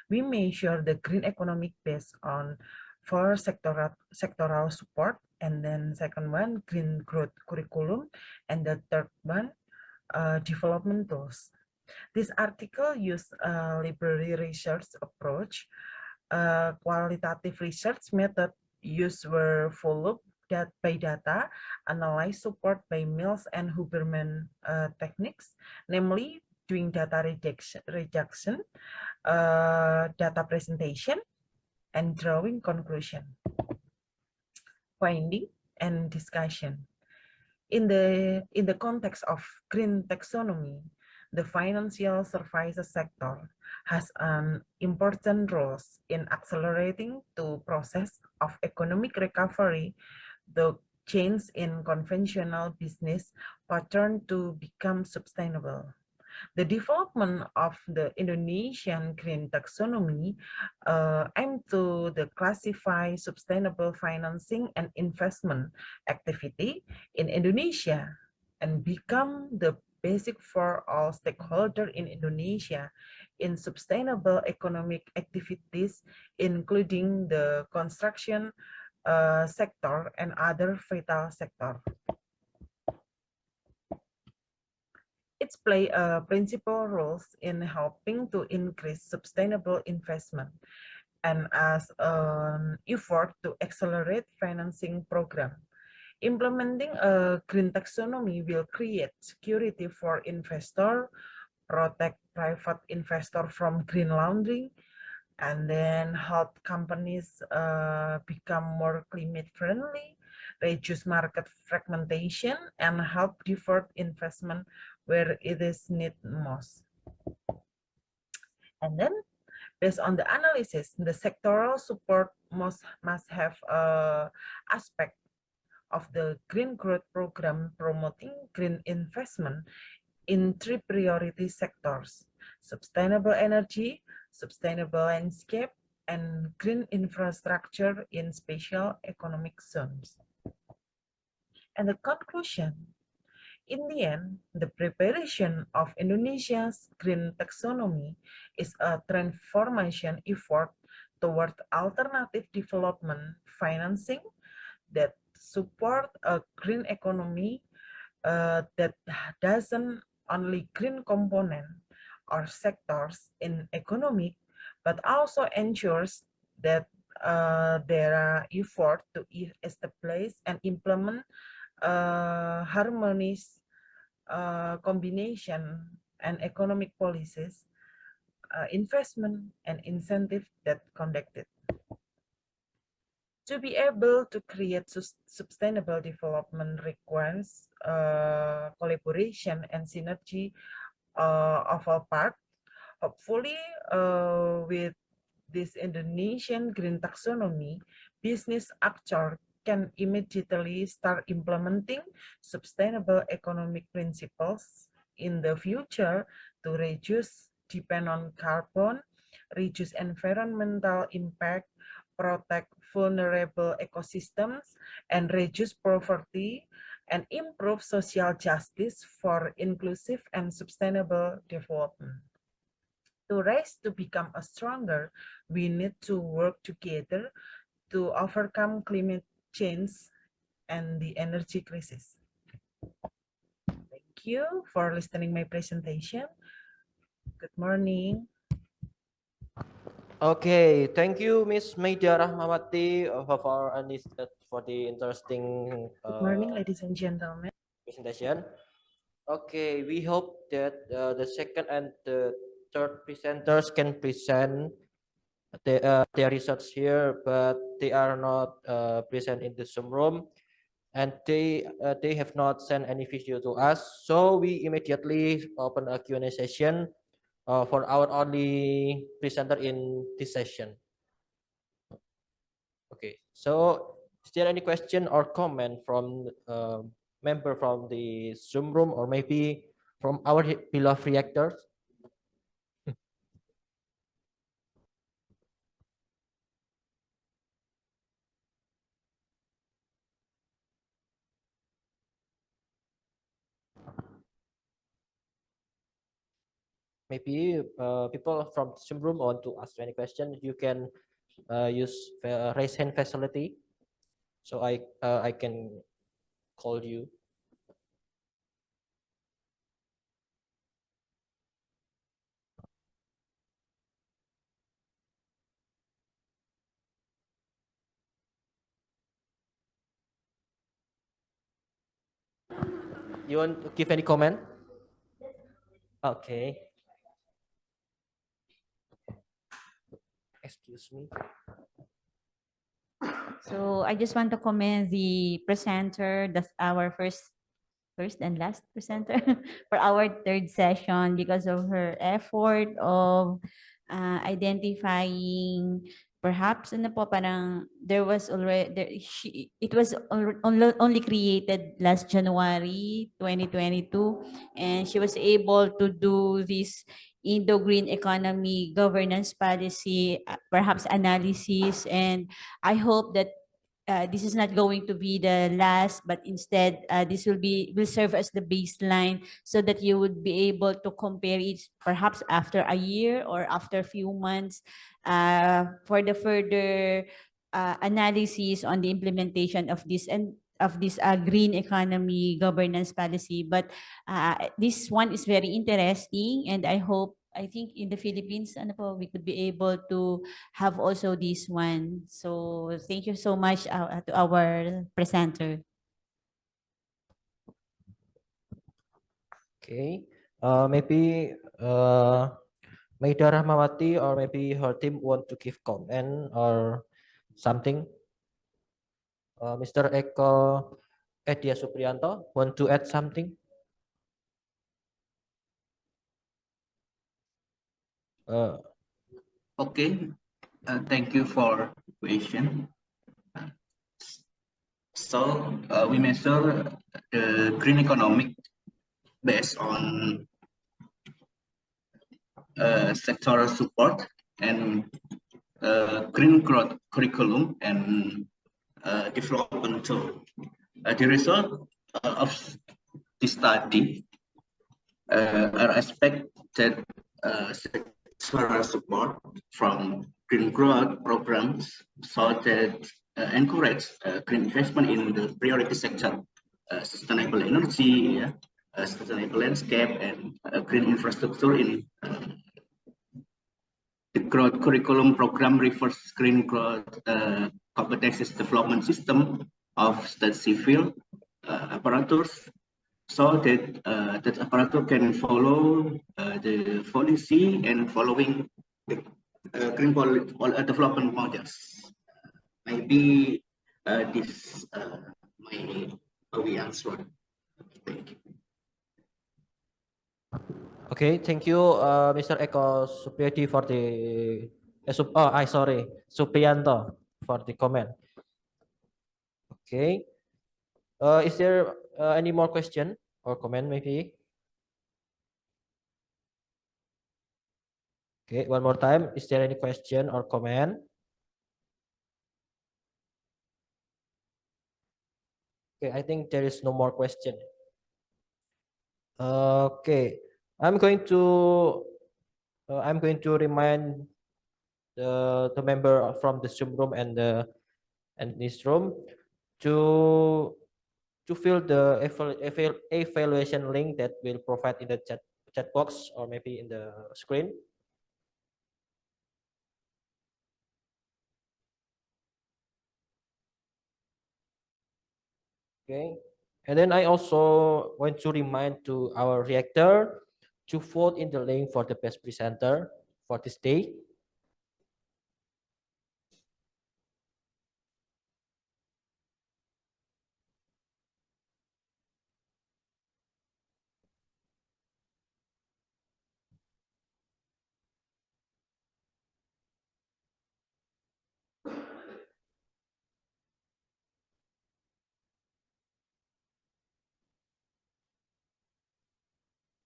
We measure the green economic based on 4 sectoral support, and then second one, green growth curriculum, and the third one, development tools. This article used a library research approach. Qualitative research method used were followed by data, analyzed support by Mills and Huberman techniques, namely doing data rejection, data presentation, and drawing conclusion. Finding and discussion. In the context of green taxonomy, the financial services sector has an important role in accelerating the process of economic recovery, the change in conventional business pattern to become sustainable. The development of the Indonesian green taxonomy aimed to classify sustainable financing and investment activity in Indonesia and become the basic for all stakeholders in Indonesia in sustainable economic activities, including the construction sector and other vital sectors. It plays a principal role in helping to increase sustainable investment and as an effort to accelerate financing program. Implementing a green taxonomy will create security for investors, protect private investors from green laundering, and then help companies become more climate friendly, reduce market fragmentation, and help divert investment where it is needed most. And then, based on the analysis, the sectoral support must have aspect of the green growth program promoting green investment in 3 priority sectors: sustainable energy, sustainable landscape, and green infrastructure in special economic zones. And the conclusion, in the end, the preparation of Indonesia's green taxonomy is a transformation effort toward alternative development financing that support a green economy that doesn't only green component or sectors in economic, but also ensures that there are effort to establish and implement harmonious combination and economic policies, investment and incentive that conducted. To be able to create sustainable development requires collaboration and synergy of all parts. Hopefully, with this Indonesian green taxonomy, business actors can immediately start implementing sustainable economic principles in the future to reduce depend on carbon, reduce environmental impact, protect vulnerable ecosystems, and reduce poverty, and improve social justice for inclusive and sustainable development. To rise to become a stronger, we need to work together to overcome climate change and the energy crisis. Thank you for listening my presentation. Good morning. Okay, thank you, Miss Maida Rahmawati, for the interesting Good morning, ladies and gentlemen. presentation. Okay, we hope that the second and the third presenters can present their research here, but they are not present in the Zoom room, and they have not sent any video to us. So we immediately open a Q&A session for our only presenter in this session. Okay, so is there any question or comment from member from the Zoom room, or maybe from our beloved reactors? Maybe people from Zoom room want to ask any question. You can use raise hand facility, so I can call you. You want to give any comment? Okay. Excuse me. So I just want to commend the presenter, that's our first and last presenter for our third session, because of her effort of identifying perhaps ano po, parang there was already it was only created last January 2022, and she was able to do this Indo-Green Economy Governance Policy, perhaps analysis, and I hope that this is not going to be the last, but instead this will serve as the baseline, so that you would be able to compare it perhaps after a year or after a few months for the further analysis on the implementation of this green economy governance policy. But this one is very interesting, and I think in the Philippines, ano po, we could be able to have also this one. So thank you so much to our presenter. Okay, maybe Maida Rahmawati or maybe her team want to give comment or something. Mr. Eko Edya Supriyanto want to add something? Okay, thank you for question. So we measure the green economic based on sectoral support and green growth curriculum and development tool. The result of this study are expected sectoral support from green growth programs so that encourage green investment in the priority sector, sustainable energy, sustainable landscape, and green infrastructure in the growth curriculum program refers green growth competencies development system of state civil apparatus, so that that apparatus can follow the policy and following the green development models. maybe this my we answer. Thank you. Okay, thank you, Mr. Eko Supriyadi for the sorry, Supriyanto for the comment. Okay, is there any more question or comment maybe? Okay, one more time. Is there any question or comment? Okay, I think there is no more question. Okay, I'm going to remind the member from the Zoom room and this room to fill the evaluation link that will provide in the chat box or maybe in the screen. Okay, and then I also want to remind to our reactor to vote in the link for the best presenter for this day.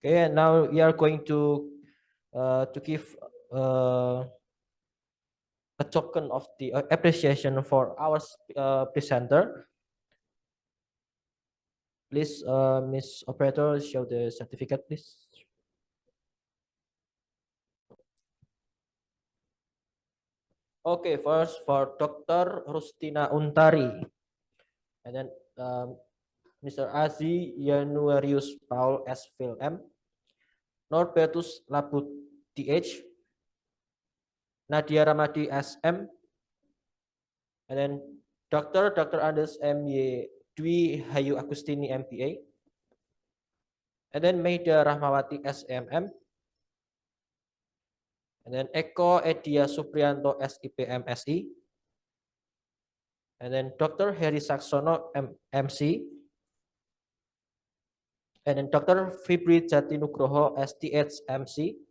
Okay, and now we are going to give a token of the appreciation for our presenter. Please, Miss Operator, show the certificate, please. Okay, first for Dr. Rustina Untari, and then Mr. Azi Yanuarius Paul S. Phil M, Norbertus Labut TH, Nadia Ramadi SM, and then Dr. Anders M. Y. Dwi Hayu Agustini MPA, and then Maida Rahmawati SMM, and then Eko Edia Supriyanto SIP MSI, and then Dr. Heri Saksono MC, and then Dr. Fibri Jatinugroho STH MC,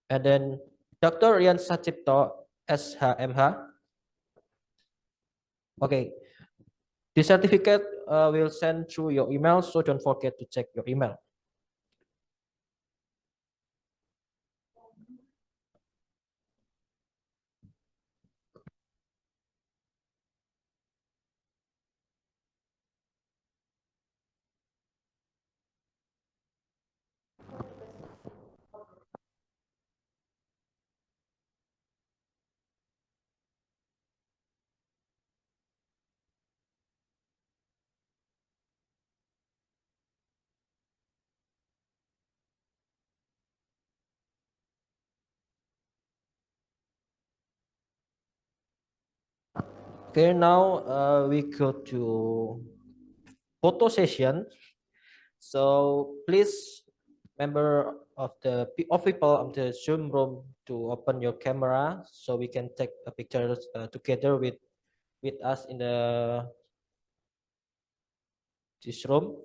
and then Dr. Rian Sacipto SHMH. Okay, the certificate will send through your email, so don't forget to check your email. Okay, now we go to photo session. So please, member of people of the Zoom room, to open your camera so we can take a picture together with us in this room.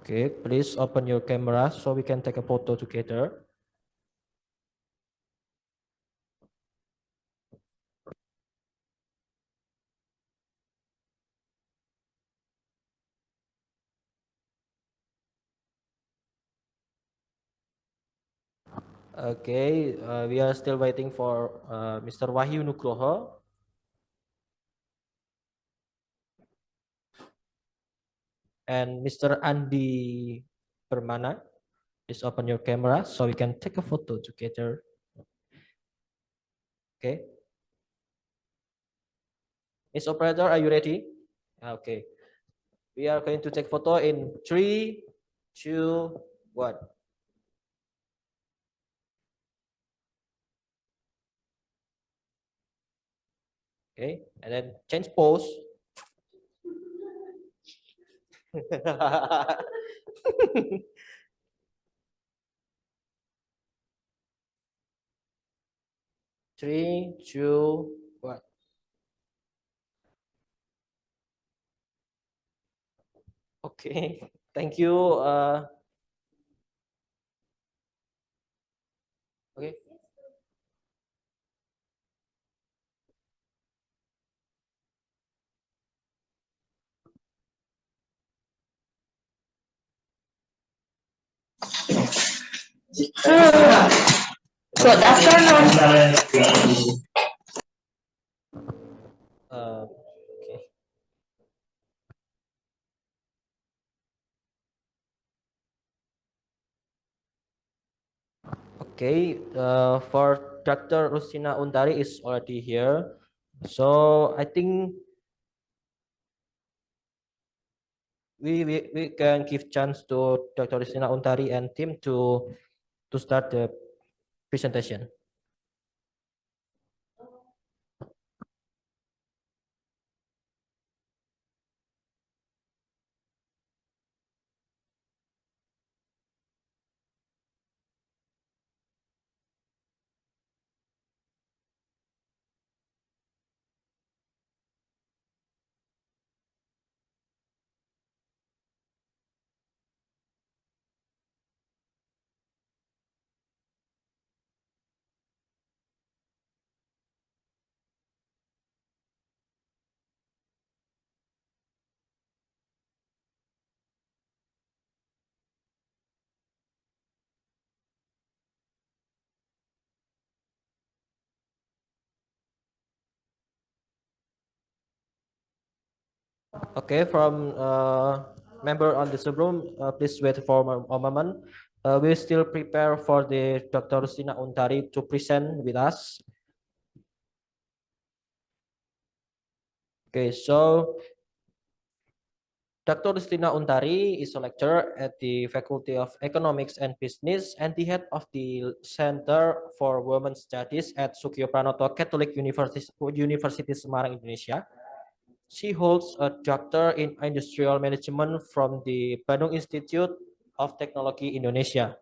Okay, please open your camera so we can take a photo together. Okay, we are still waiting for Mr. Wahyu Nugroho. And Mr. Andi Permana, please open your camera so we can take a photo together. Okay. Miss Operator, are you ready? Okay. We are going to take photo in 3, 2, 1. Okay, and then change pose. Three, two, one. Okay, thank you. Okay. Good afternoon. Okay. Okay, for Dr. Rusina Untari is already here. So I think we can give chance to Dr. Rusina Untari and team to start the presentation. Okay, from member on the room, please wait for a moment. We still prepare for the Dr. Rusina Untari to present with us. Okay, so Dr. Rusina Untari is a lecturer at the Faculty of Economics and Business and the head of the Center for Women's Studies at Sukiyo Pranoto Catholic University Semarang, Indonesia. She holds a doctor in industrial management from the Bandung Institute of Technology, Indonesia.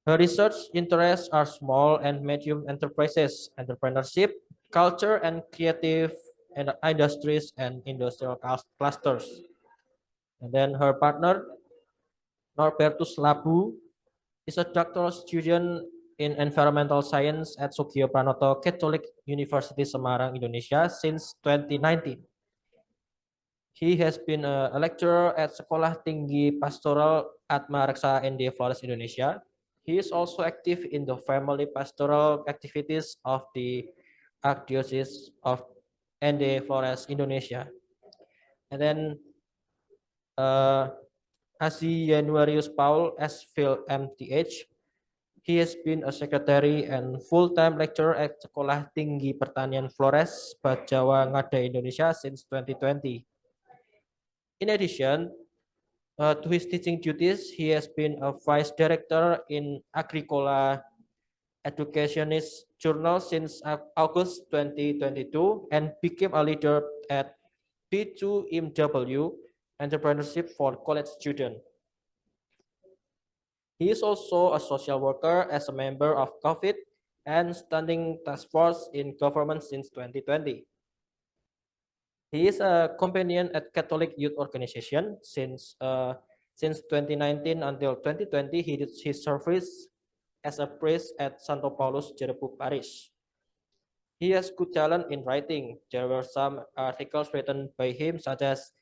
Her research interests are small and medium enterprises, entrepreneurship, culture and creative industries and industrial clusters. And then her partner, Norbertus Labu, is a doctoral student in environmental science at Sukiyo Pranoto Catholic University Semarang, Indonesia since 2019. He has been a lecturer at Sekolah Tinggi Pastoral Atma Reksa ND Flores, Indonesia. He is also active in the family pastoral activities of the Archdiocese of ND Flores, Indonesia. And then Haji Januarius Paul S. Phil MTH. He has been a secretary and full-time lecturer at Sekolah Tinggi Pertanian Flores, Bajawa Ngada, Indonesia since 2020. In addition to his teaching duties, he has been a vice director in Agricola Educationist Journal since August 2022 and became a leader at B2MW Entrepreneurship for College Students. He is also a social worker as a member of COVID and Standing Task Force in Government since 2020. He is a companion at Catholic Youth Organization since 2019 until 2020. He did his service as a priest at Santo Paulus Jerebu Parish. He has good talent in writing. There were some articles written by him such as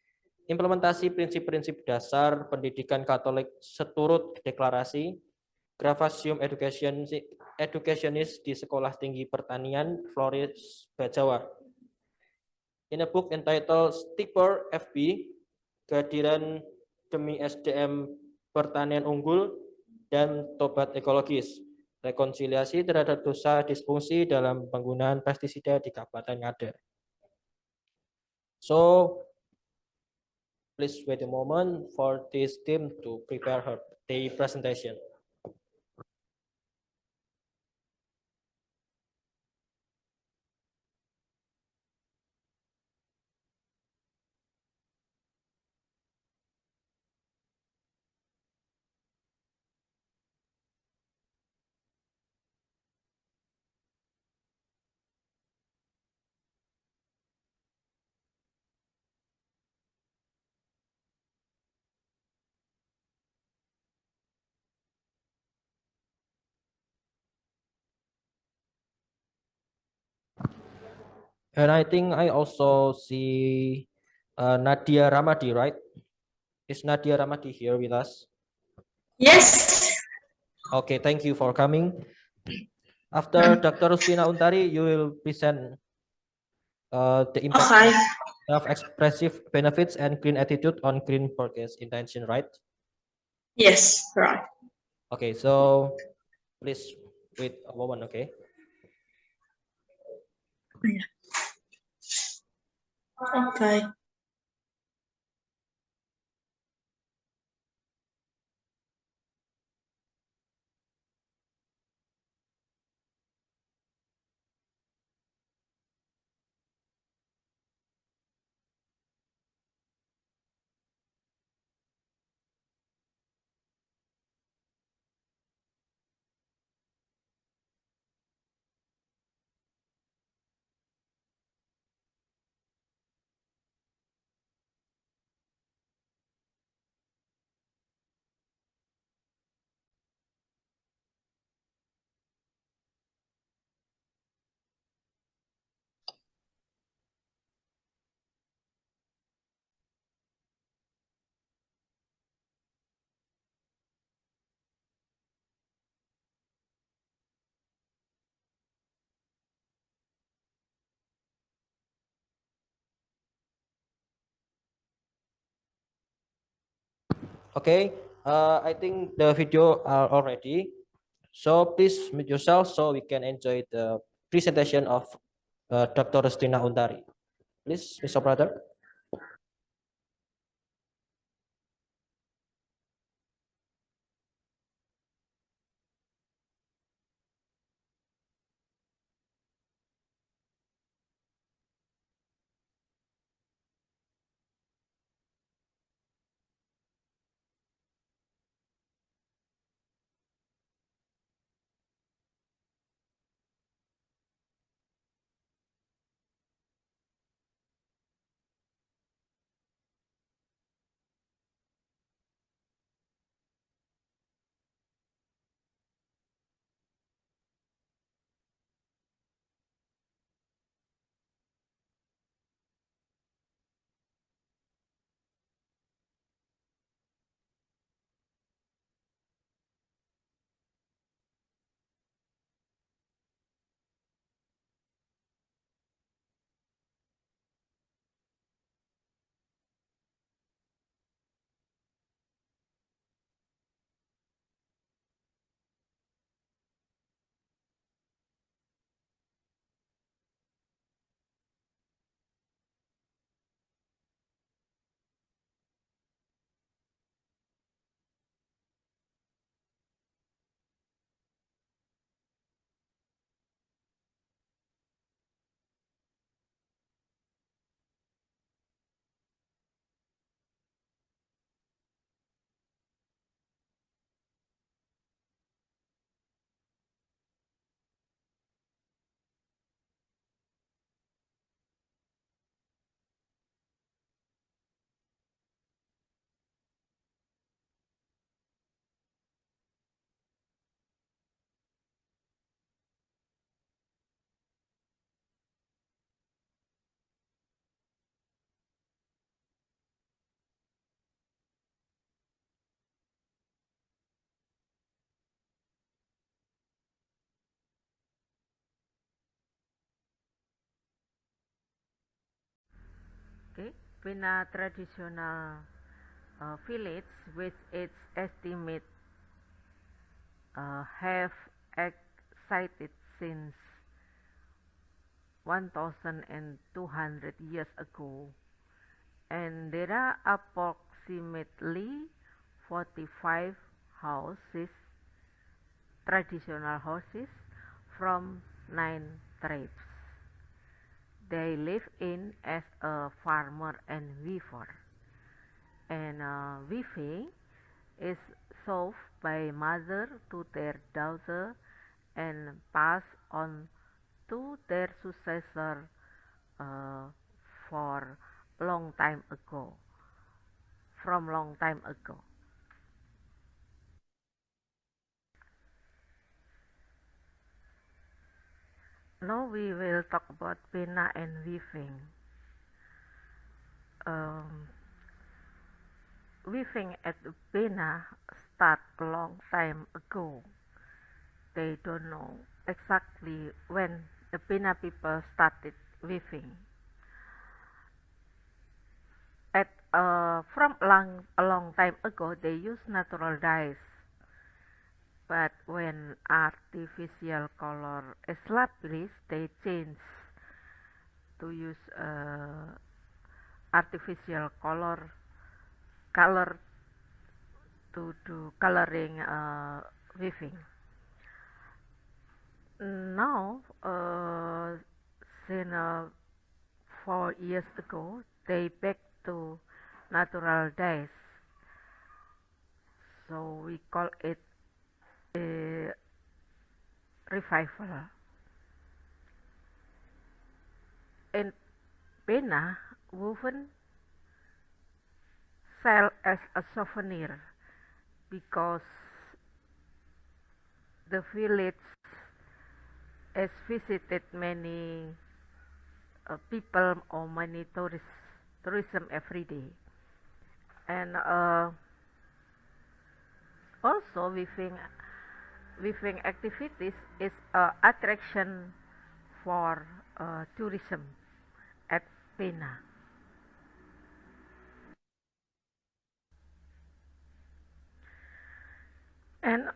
Implementasi Prinsip-Prinsip Dasar Pendidikan Katolik Seturut Deklarasi, Gravasium Educationis di Sekolah Tinggi Pertanian Flores, Bajawa. In a book entitled Stipper FB, Kehadiran Demi SDM Pertanian Unggul dan Tobat Ekologis, rekonsiliasi terhadap dosa disfungsi dalam penggunaan pestisida di Kabupaten Ngada. So, please wait a moment for this team to prepare the presentation. And I think I also see Nadia Ramadi, right? Is Nadia Ramadi here with us? Yes. Okay, thank you for coming. After Dr. Rustina Untari, you will present the impact Okay. of expressive benefits and green attitude on green progress intention, right? Yes, right. Okay, so please wait a moment, okay? Okay. Okay, I think the video are already. So please mute yourself so we can enjoy the presentation of Dr. Rustina Untari. Please, Mr. Brother. Okay, in a traditional village with its estimate have existed since 1200 years ago, and there are approximately 45 houses, traditional houses from 9 tribes. They live in as a farmer and weaver, and weaving is solved by mother to their daughter and passed on to their successor for long time ago, from long time ago. Now we will talk about pena and weaving. Um, Weaving at the pena start a long time ago. They don't know exactly when the pena people started weaving. From a long time ago, they use natural dyes. But when artificial color established, they change to use artificial color to do coloring weaving. Now, since 4 years ago, they back to natural dyes. So we call it a revival. And pena woven sell as a souvenir because the village has visited many people or many tourism every day. And also weaving activities is attraction for tourism at Pena. And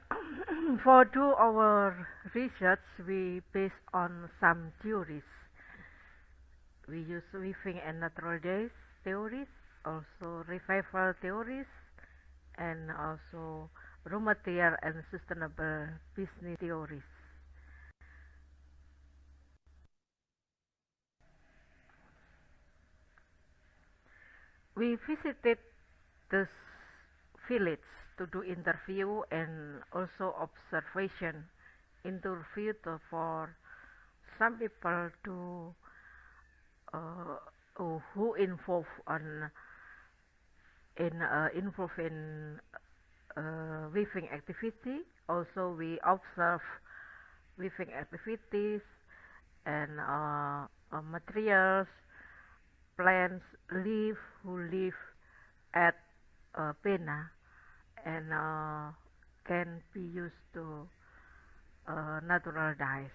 for do our research, we based on some theories. We use weaving and natural days theories, also revival theories, and also raw material and sustainable business theories. We visited this village to do interview and also observation. Interview for some people to who involved in weaving activity. Also, we observe weaving activities and materials, plants, leaf who live at Pena and can be used to natural dyes.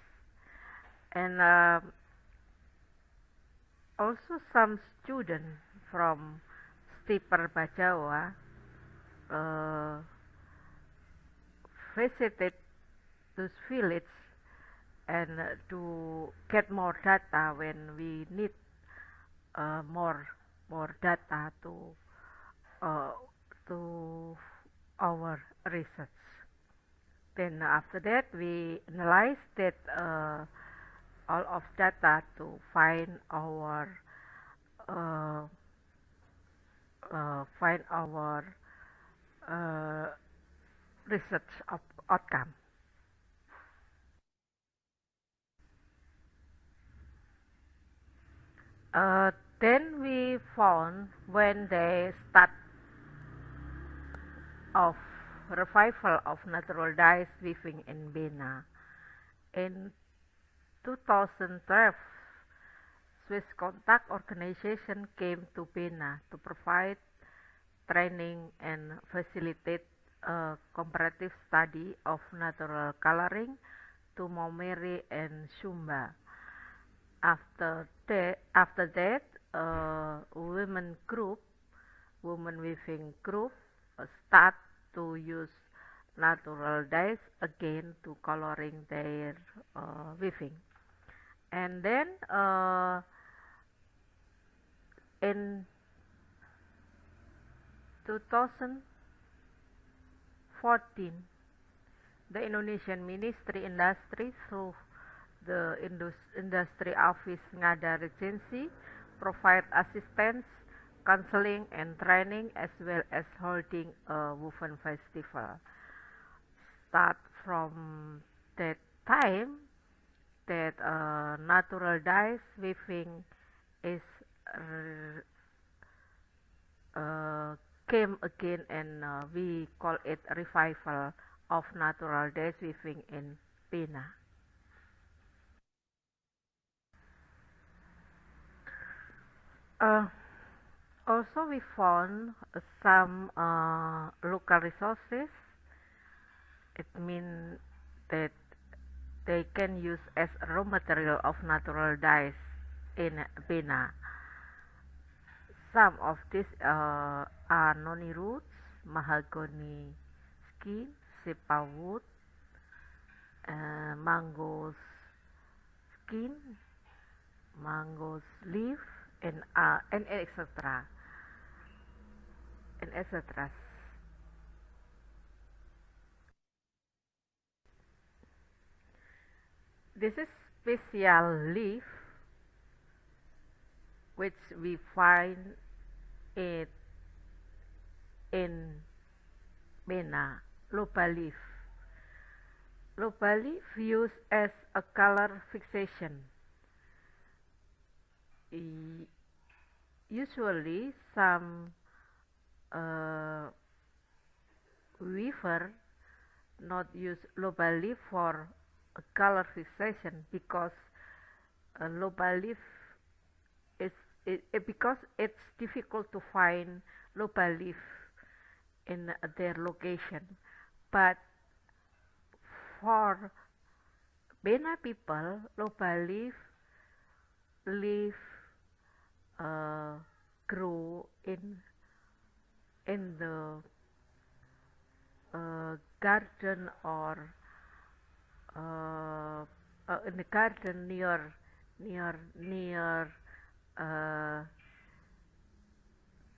And also some students from Stiper Bajawa visited this village and to get more data when we need more data to our research. Then after that we analyze that all of data to find our research outcome. Then we found when they start of revival of natural dyes weaving in Bena. In 2012, Swiss Contact Organization came to Bena to provide training and facilitate a comparative study of natural coloring to Maumere and Sumba. After that, women weaving group start to use natural dyes again to coloring their weaving. And then in 2014, the Indonesian Ministry Industry through the Industry Office Ngada Regency provide assistance, counseling and training as well as holding a woven festival. Start from that time that natural dyes weaving is came again and we call it revival of natural dyes weaving in Pena. Also, we found some local resources. It means that they can use as raw material of natural dyes in Bena. Some of these are noni roots, mahogany skin, sepa wood, mango's skin, mango's leaf, and etc. and etc. This is special leaf which we find it in Bena, lupa leaf. Lupa leaf used as a color fixation. Usually, some weaver not use lupa leaf for a color fixation because lupa leaf is because it's difficult to find lupa leaf in their location. But for Bena people, lupa leaf grow in the garden or in the garden near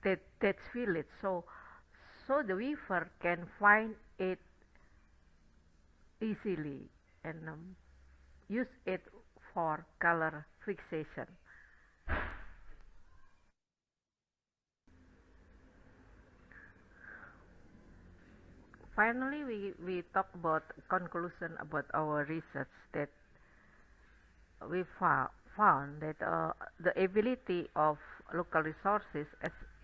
that village. So the weaver can find it easily and use it for color fixation. Finally, we talk about conclusion about our research that we found that the ability of local resources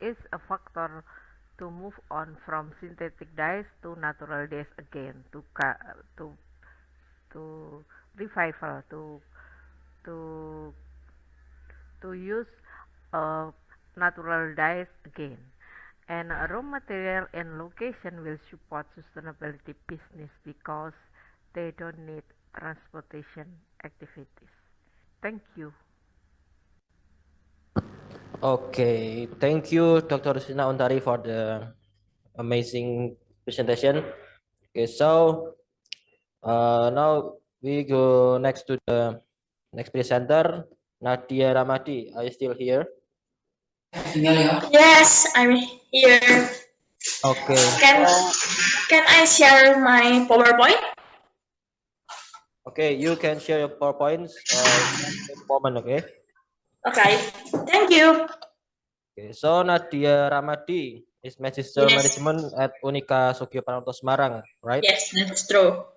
is a factor to move on from synthetic dyes to natural dyes again, to revival, to use natural dyes again. And raw material and location will support sustainability business because they don't need transportation activities. Thank you. Okay, thank you, Dr. Rusina Untari, for the amazing presentation. Okay, so now we go next to the next presenter, Nadia Ramadi. Are you still here? Yes, I'm here. Okay. Can I share my PowerPoint? Okay, you can share your PowerPoints in a moment, okay? Okay, thank you. Okay, so Nadia Ramadi is Magister Management at Unika Sugio Pranoto Semarang, right? Yes, that's true.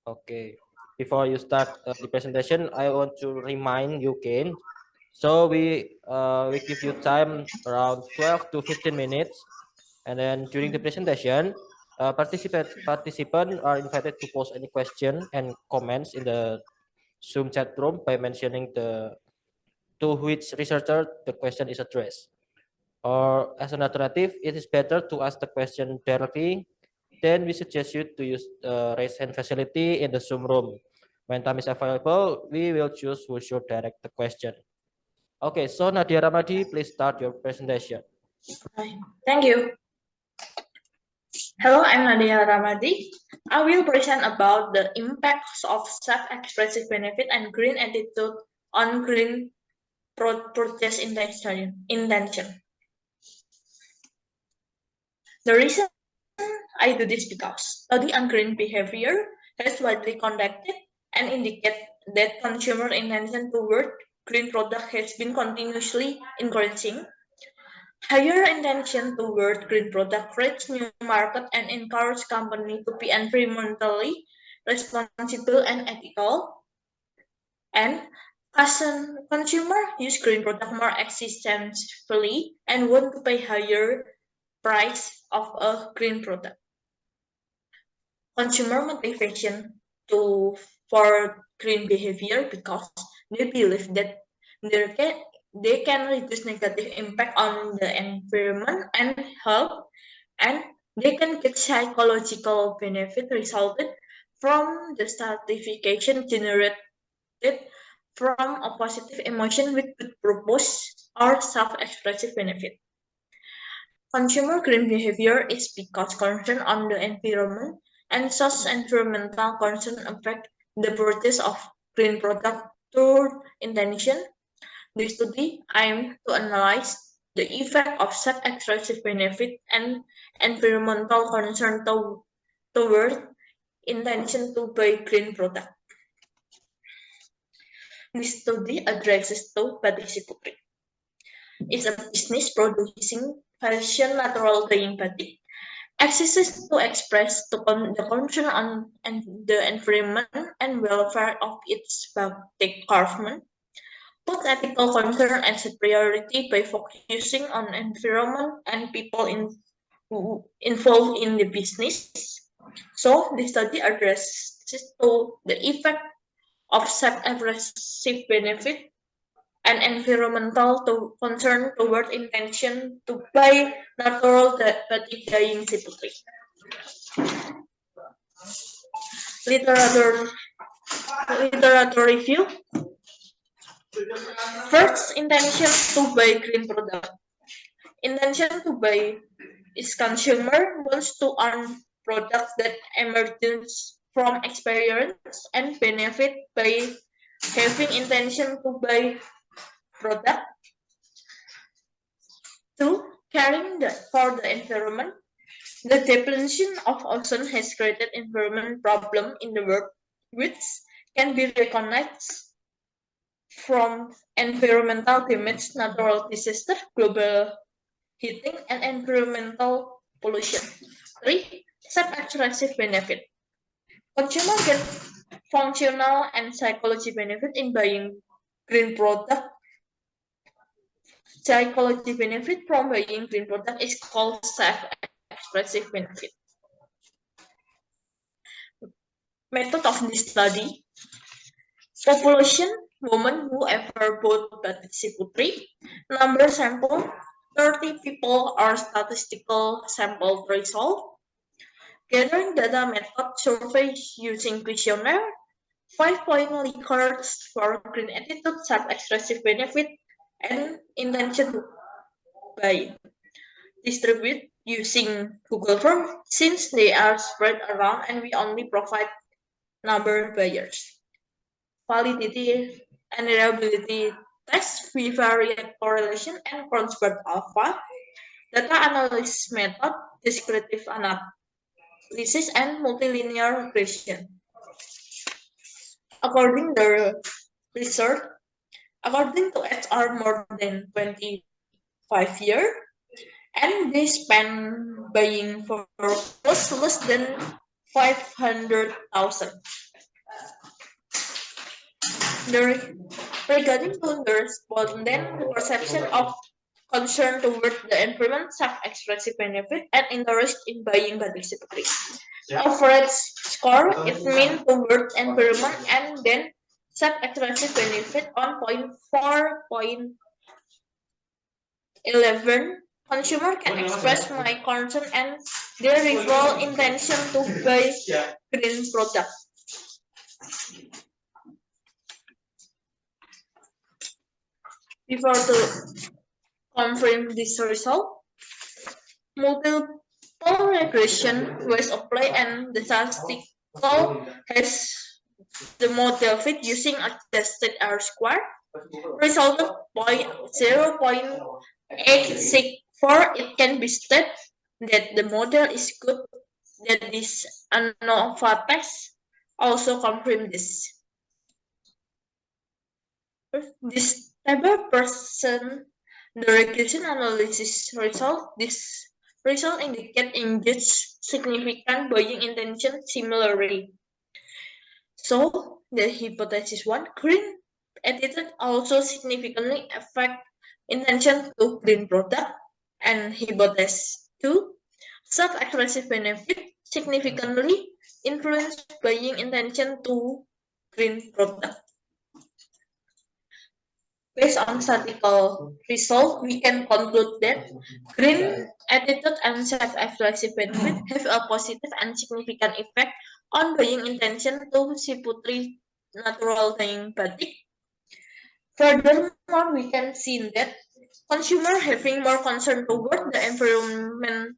Okay. Before you start the presentation, I want to remind you, Ken. So we give you time around 12 to 15 minutes, and then during the presentation, participants are invited to post any question and comments in the Zoom chat room by mentioning to which researcher the question is addressed. Or as an alternative, it is better to ask the question directly. Then we suggest you to use the raise hand facility in the Zoom room. When time is available, we will choose who should direct the question. Okay, so Nadia Ramadi, please start your presentation. Thank you. Hello, I'm Nadia Ramadi. I will present about the impacts of self-expressive benefit and green attitude on green purchase intention. The reason I do this because study on green behavior has widely conducted and indicate that consumer intention toward green product has been continuously increasing. Higher intention toward green product creates new market and encourage company to be environmentally responsible and ethical. And consumer use green product more extensively and want to pay higher price of a green product. Consumer motivation for green behavior because they believe that they can reduce negative impact on the environment and health, and they can get psychological benefit resulted from the certification generated from a positive emotion with good purpose or self-expressive benefit. Consumer green behavior is because concern on the environment and such environmental concern affect the purchase of green product through intention. The study aimed to analyze the effect of self-expressive benefit and environmental concern toward intention to buy green product. This study addresses two participants. It's a business producing fashion natural dyeing batik exists to express the concern on the environment and welfare of its batik craftsmen, put ethical concern as a priority by focusing on environment and people involved in the business. So the study addresses to the effect of self-expressive benefit and environmental concern toward intention to buy natural batik dyeing typically. Literature review. First, intention to buy green product. Intention to buy is consumer wants to earn products that emerges from experience and benefit by having intention to buy product. 2. Caring for the environment. The depletion of ozone has created environment problem in the world, which can be recognized from environmental damage, natural disaster, global heating, and environmental pollution. 3. Self-expressive benefit. Consumer get functional and psychology benefit in buying green product. Psychology benefit from buying green product is called self-expressive benefit. Method of this study. Population, women who ever bought batik Putri. Number sample, 30 people or statistical sample result. Gathering data method survey using questionnaire. 5-point Likert for green attitude, self-expressive benefit, and intention to buy. Distribute using Google Form since they are spread around and we only provide number buyers. Validity and reliability test, bivariate correlation and cross-word alpha, data analysis method, descriptive analysis, and multilinear regression. According to the research, according to HR more than 25 years, and they spend buying for less than 500,000. Regarding to the respondent, the perception of concern toward the environment, self-expressive benefit, and interest in buying batik Putri. Average score is mean toward environment and then self-expressive benefit on 4.11. Consumer can express my concern and their real intention to buy green product. Before to confirm this result, multiple regression was applied and the statistical has the model fit using adjusted R-square resulted by 0.864. It can be stated that the model is good, that this ANOVA test also confirm this. This table presents the regression analysis result. This result indicate engage significant buying intention similarly. So the hypothesis 1, green attitude also significantly affect intention to green product, and hypothesis 2, self-expressive benefit significantly influence buying intention to green product. Based on statistical result, we can conclude that green attitude and self-expressive benefit have a positive and significant effect on buying intention to Siputri natural dyeing batik. Furthermore, we can see that consumer having more concern toward the environment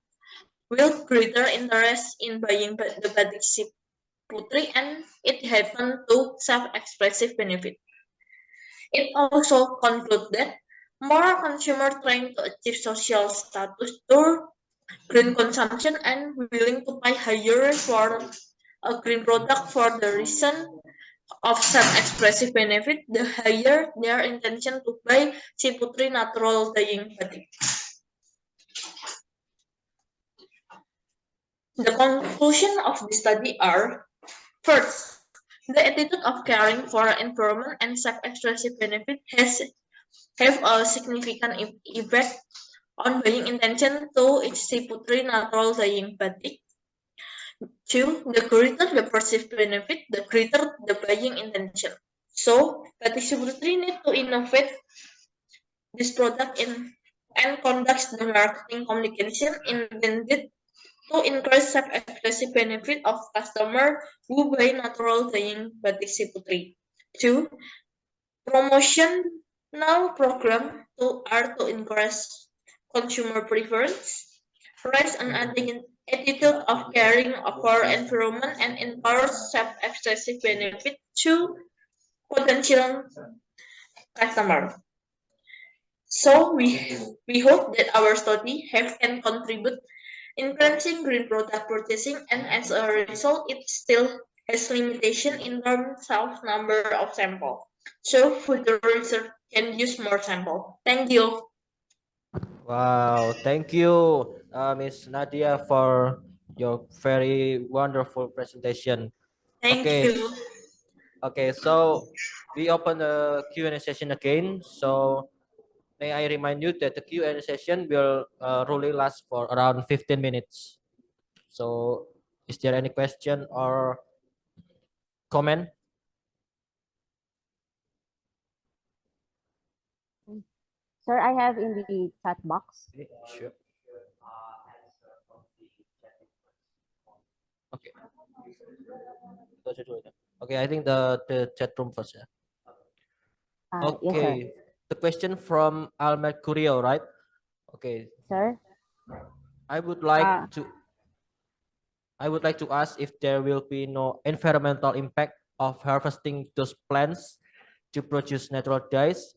will greater interest in buying the batik Siputri, and it happen to self-expressive benefit. It also concludes that more consumers trying to achieve social status through green consumption and willing to pay higher for a green product for the reason of self-expressive benefit, the higher their intention to buy Siputri natural dyeing batik. The conclusion of the study are: first, the attitude of caring for environment and self-expressive benefit have a significant effect on buying intention to Siputri natural dyeing batik. Two, the greater the perceived benefit, the greater the buying intention. So, Batik Siputri need to innovate this product and conduct the marketing communication intended to increase self-expressive benefit of customer who buy natural dyeing Batik Siputri. Two, promotional program are to increase consumer preference, raise an attitude of caring for environment, and encourage self-expressive benefit to potential customers. So we hope that our study can contribute increasing green product purchasing, and as a result, it still has limitation in terms of number of sample. So further research can use more sample. Thank you. Wow, thank you, Miss Nadia, for your very wonderful presentation. Thank Okay, you. okay, so we open the Q&A session again. So may I remind you that the Q&A session will really last for around 15 minutes. So is there any question or comment? Sir, I have in the chat box. Sure. Okay. Okay, I think the chat room first. Yeah. Yes, sir. Okay. The question from Al Mercurio, right? Okay. Sir. I would like to ask if there will be no environmental impact of harvesting those plants to produce natural dyes.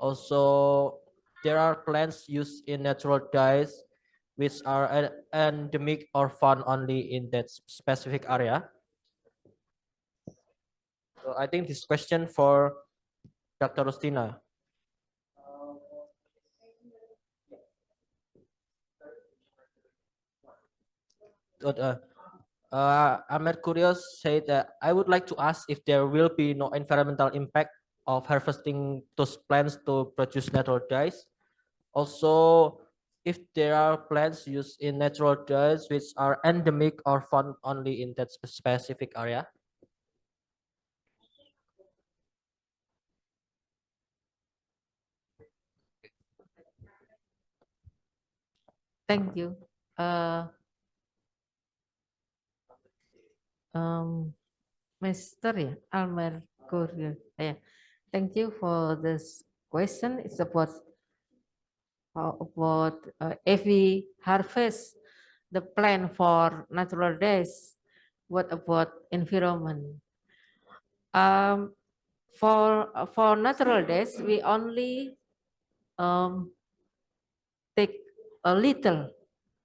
Also, there are plants used in natural dyes which are endemic or found only in that specific area. So I think this question for Dr. Rustina. Ahmed Curious said that I would like to ask if there will be no environmental impact of harvesting those plants to produce natural dyes. Also, if there are plants used in natural dyes which are endemic or found only in that specific area. Thank you. Mr. Almer Courier. Thank you for this question. It's about if we harvest the plant for natural days, what about environment? For natural days, we only take a little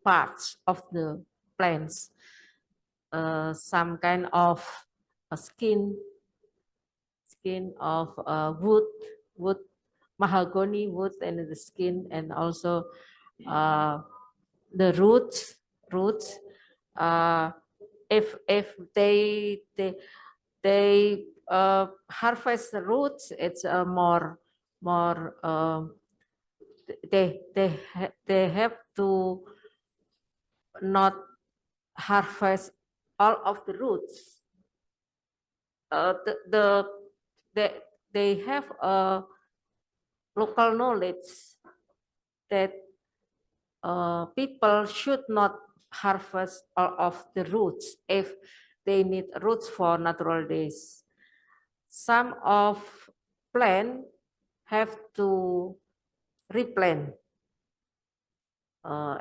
parts of the plants, some kind of skin of wood, mahogany wood, and the skin, and also the roots. If they harvest the roots, it's more they have to not harvest all of the roots. They have local knowledge that people should not harvest all of the roots if they need roots for natural days. Some of plant have to replant,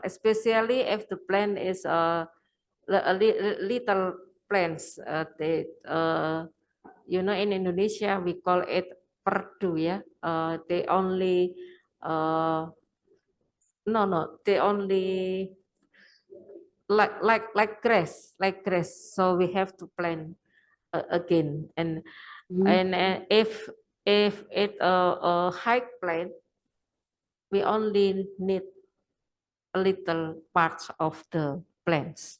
especially if the plant is little plants. You know, in Indonesia we call it perdu, ya. They only they only like grass, so we have to plant again. And if it a high plant, we only need a little parts of the plants.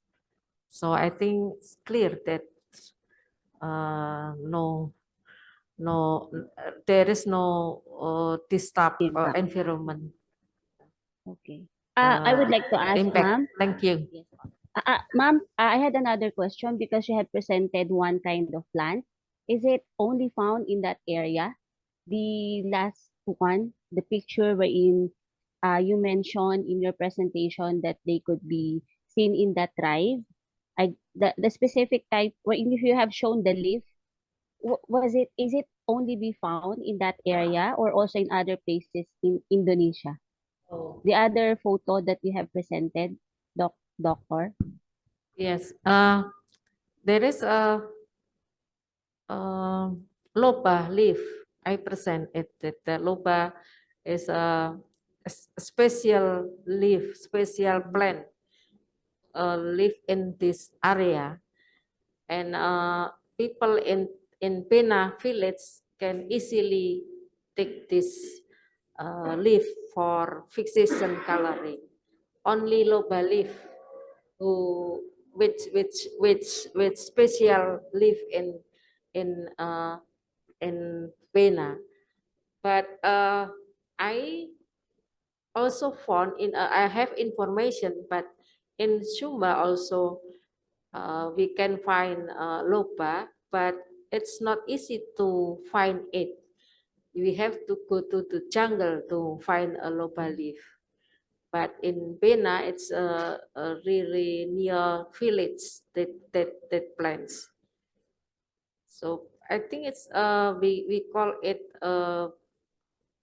So I think it's clear that there is no disturb environment. Okay. I would like to ask, Impact. ma'am. Thank you. Yes. Ma'am, I had another question because you had presented one kind of plant. Is it only found in that area? The last one, the picture wherein you mentioned in your presentation that they could be seen in that tribe. The specific type, wherein if you have shown the leaf, is it only be found in that area or also in other places in Indonesia? The other photo that you have presented, doctor. Yes, there is a loba leaf. I present it that the loba is a special leaf, special plant live in this area, and people in Pena village can easily take this leaf for fixation coloring. Only loba leaf who which special leaf in Pena. But I also found I have information, but in Sumba also we can find loba, but it's not easy to find it. We have to go to the jungle to find a loba leaf. But in Pena, it's a really near village that plants. So I think it's we call it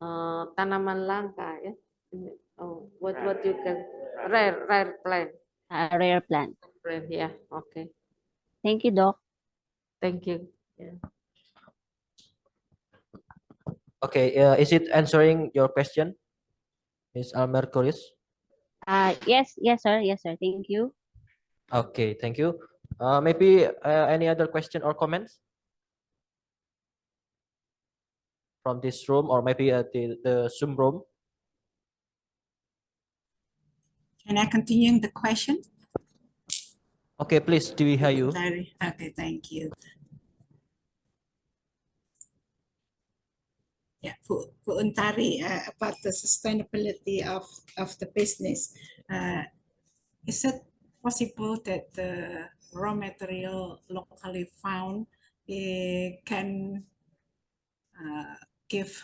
tanaman langka, ya. What you can rare plant. A rare plant. Yeah. Okay. Thank you, Doc. Thank you. Yeah. Okay. Is it answering your question, Ms. Mercurius? Yes, sir. Yes, sir. Thank you. Okay. Thank you. Maybe any other question or comments from this room, or maybe the Zoom room? Can I continue the question? Okay, please. Do we hear you? Okay, thank you. Yeah, for Untari, about the sustainability of the business, is it possible that the raw material locally found can give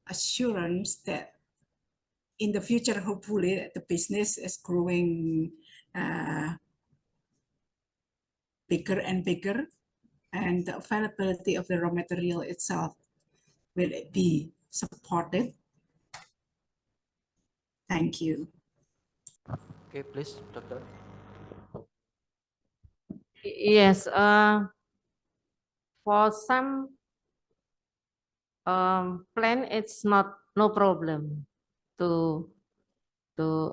assurance that in the future, hopefully, the business is growing bigger and bigger, and the availability of the raw material itself, will it be supported? Thank you. Okay, please, Doctor. Yes. For some plant, it's no problem to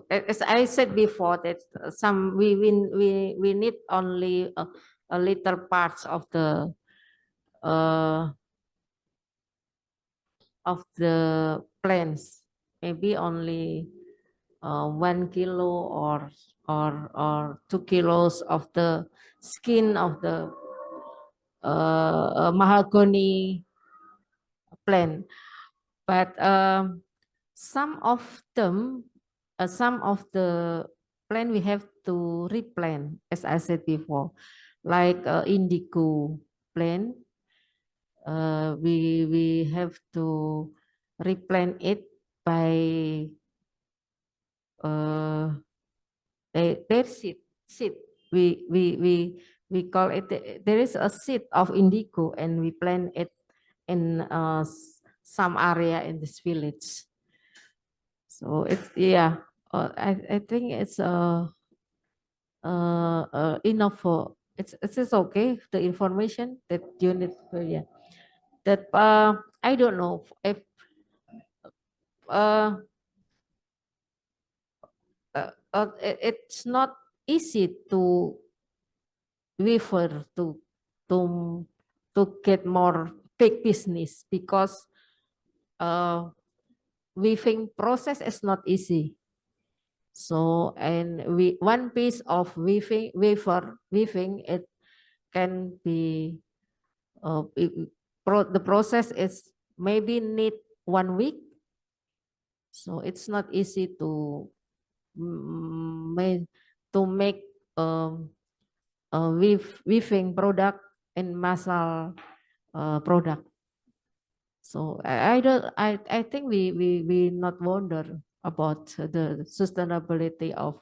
as I said before that some we need only a little parts of the plants, maybe only 1 kilo or 2 kilos of the skin of the mahogany plant. But some of them, some of the plant we have to replant, as I said before, like indigo plant. We have to replant it by their seed. We call it, there is a seed of indigo and we plant it in some area in this village. So it's, yeah, I think it's enough for, it's okay, the information that you need, yeah. That I don't know if it's not easy to weaver to get more big business, because weaving process is not easy. So, and one piece of weaving it can be the process is maybe need 1 week. So it's not easy to make weaving product and muscle product. So I think we not wonder about the sustainability of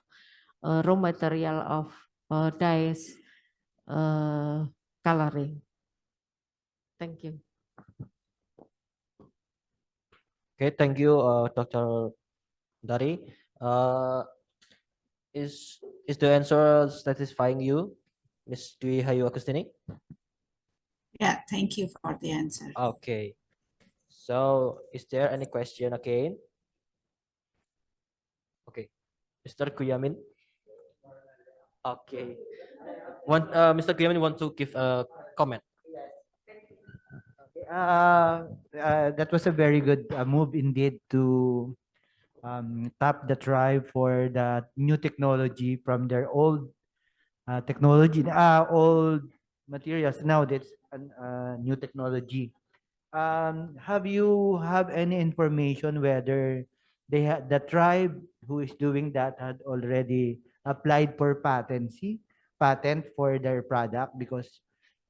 raw material of dyes coloring. Thank you. Okay, thank you, Dr. Dari. Is the answer satisfying you, Ms. Dwi Hayu Agustini? Yeah, thank you for the answer. Okay. So, is there any question again? Okay, Mr. Guyamin. Okay. Mr. Guyamin want to give a comment. That was a very good move indeed to tap the tribe for the new technology from their old technology, old materials. Now that's new technology. Have you have any information whether they had the tribe who is doing that had already applied for patent for their product? Because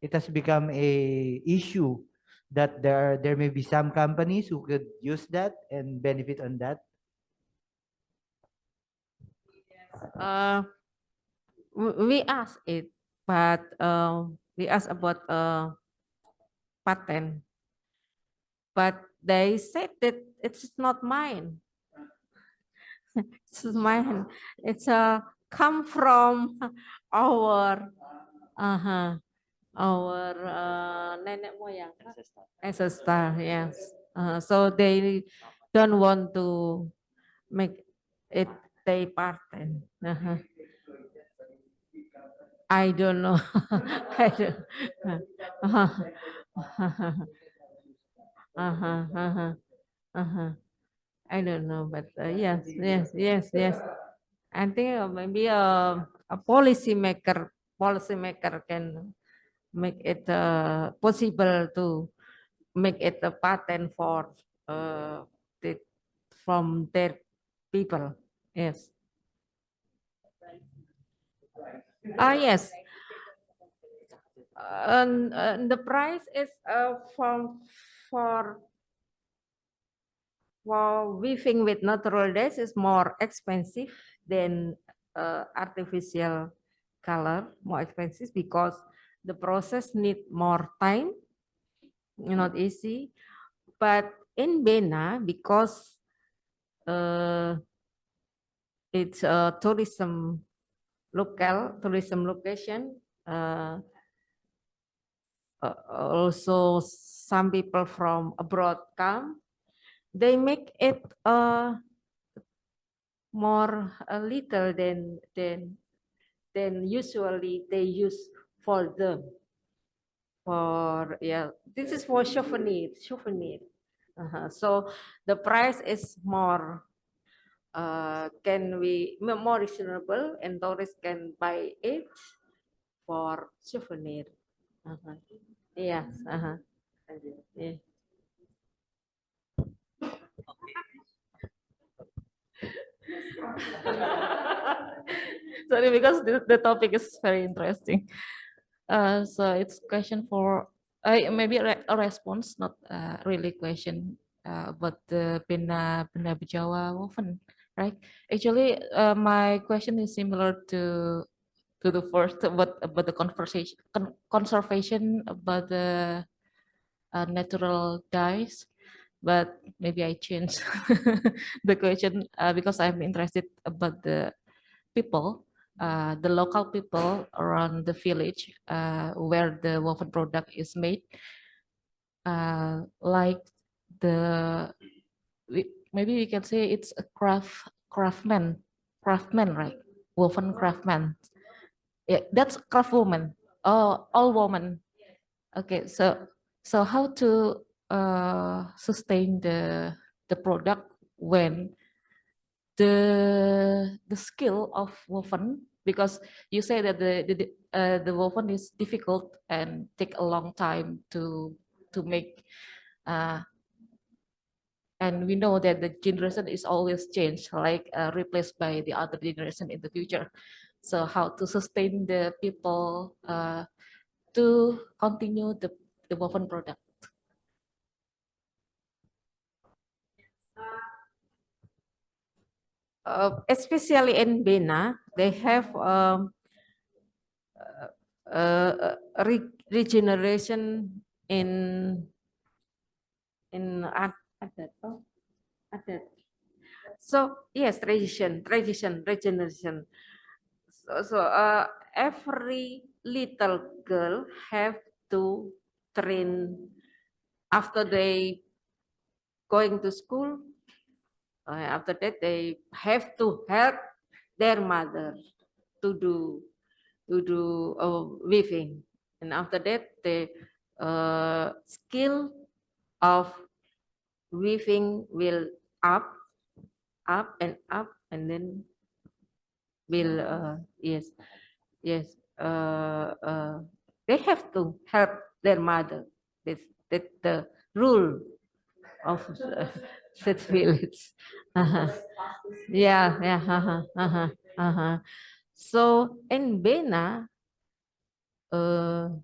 it has become a issue that there may be some companies who could use that and benefit on that. We asked it, but we asked about patent, but they said that it's not mine. It's mine. It's come from our nenek moyang, ancestor. Yes. So they don't want to make it their patent. I don't know. I don't. I don't know, but yes. I think maybe a policymaker can make it possible to make it a patent for from their people. Yes. Yes. And the price is for weaving with natural dyes is more expensive than artificial color, more expensive because the process need more time, not easy. But in Bena, because it's a tourism location, also some people from abroad come, they make it more a little than usually they use for them. For this is for souvenir. So the price is more can be more reasonable, and tourists can buy it for souvenir. Yes. Yeah. Sorry, because the topic is very interesting. So it's question for maybe a response, not really question. about the Bina Jawa woven, right? Actually, my question is similar to the first about the conservation about the natural dyes, but maybe I change the question because I'm interested about the people, the local people around the village where the woven product is made, like the maybe we can say it's a craftsman, right? Woven craftsman. Yeah, that's craft woman. Oh, all woman. Okay, so how to sustain the product when the skill of woven, because you say that the woven is difficult and take a long time to make, and we know that the generation is always changed, like replaced by the other generation in the future. So how to sustain the people to continue the woven product? Especially in Bena, they have regeneration in adat. Oh, adat. So yes, tradition, regeneration. So every little girl have to train after they going to school. After that, they have to help their mother to do weaving, and after that, the skill of weaving will up and then will yes they have to help their mother. That's the rule of that village. Yeah, yeah. So in Bena, the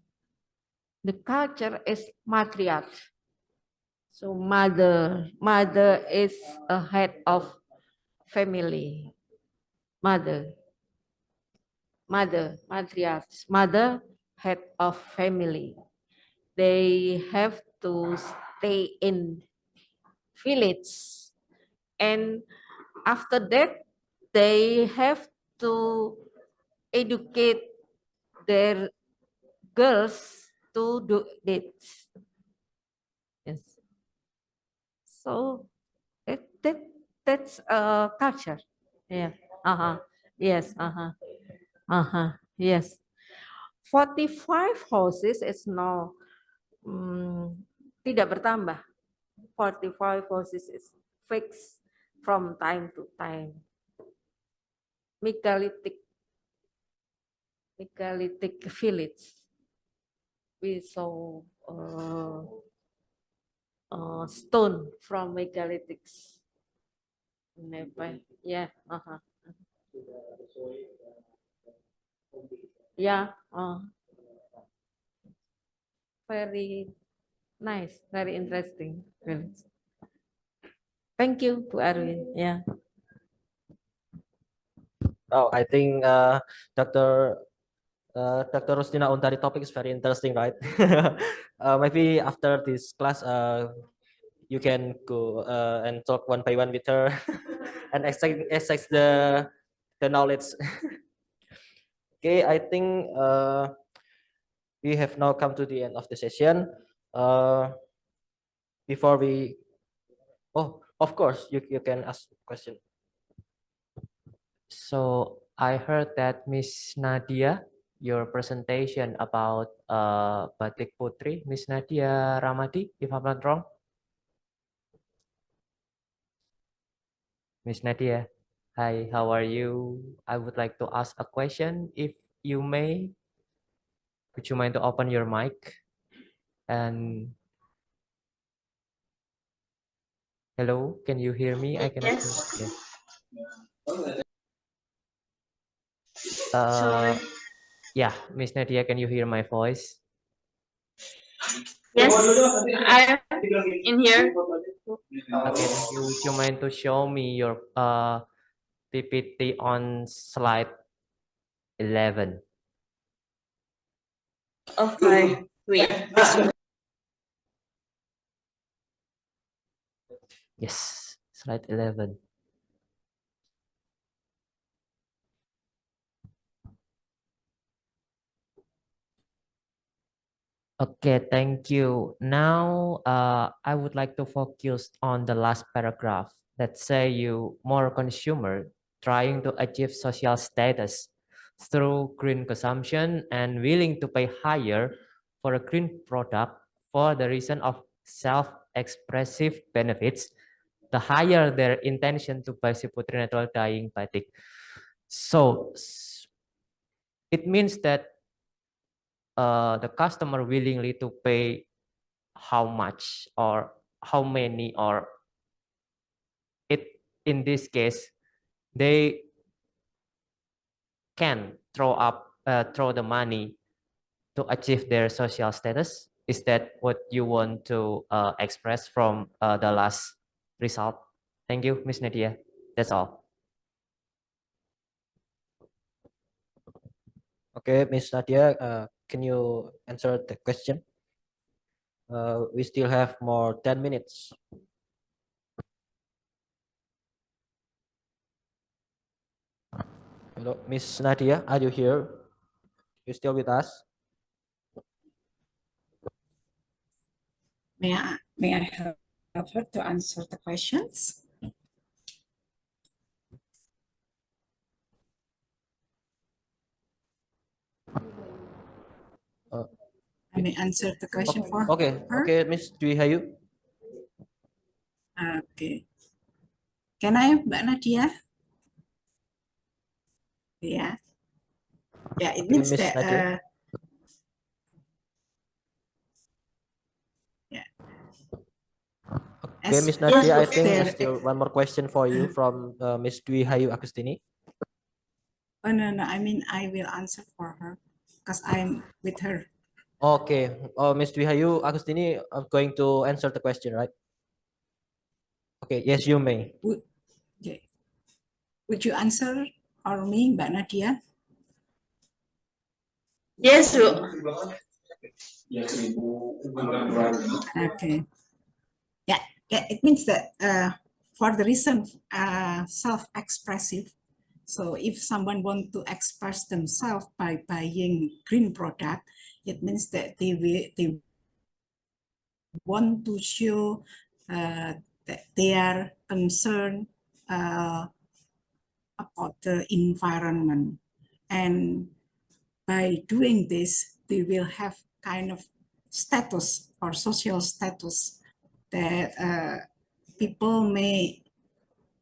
culture is matriarch. So mother is a head of family. Mother, matriarch, mother, head of family. They have to stay in village, and after that they have to educate their girls to do this. Yes. So that's a culture. Yeah. Yes. Yes. 45 houses is no tidak bertambah. 45 houses is fixed from time to time. Megalithic village. We saw stone from megalithics. Never. Yeah. Yeah. Very nice. Very interesting. Thank you to Arwin. Yeah. Oh, I think Dr. Rustina Untari topic is very interesting, right? Maybe after this class, you can go and talk one by one with her and extract the knowledge. Okay, I think we have now come to the end of the session. Before we, of course, you can ask question. So I heard that Miss Nadia, your presentation about Batik Putri, Miss Nadia Ramadi, if I'm not wrong. Miss Nadia, hi, how are you? I would like to ask a question, if you may. Would you mind to open your mic? And hello, can you hear me? I cannot hear. Sorry. Yeah, Miss Nadia, can you hear my voice? Yes, I'm in here. Okay, thank you. Would you mind to show me your PPT on slide 11? Okay, wait. Yes, slide 11. Okay, thank you. Now, I would like to focus on the last paragraph. Let's say you more consumer trying to achieve social status through green consumption and willing to pay higher for a green product for the reason of self-expressive benefits, the higher their intention to buy Putri natural dyeing batik. So it means that the customer willingly to pay how much or how many, or it in this case they can throw the money to achieve their social status. Is that what you want to express from the last result? Thank you, Miss Nadia. That's all. Okay, Miss Nadia, can you answer the question? We still have more 10 minutes. Hello, Miss Nadia, are you here? You still with us? May I help her to answer the questions? I may answer the question for Okay, her. okay, Miss Dwi Hayu. Okay. Can I, Mbak Nadia? Yeah. Yeah, it Okay, means Miss that Nadia. yeah. Okay, Miss Nadia, I think there's still one more question for you from Miss Dwi Hayu Agustini. Oh, no, I mean, I will answer for her because I'm with her. Okay, Miss Dwi Hayu Agustini, I'm going to answer the question, right? Okay, yes, you may. Okay. Would you answer or me, Mbak Nadia? Yes, Bu. Okay. Yeah, it means that for the reason self-expressive. So if someone want to express themselves by buying green product, it means that they want to show that they are concerned about the environment. And by doing this, they will have kind of status or social status that people may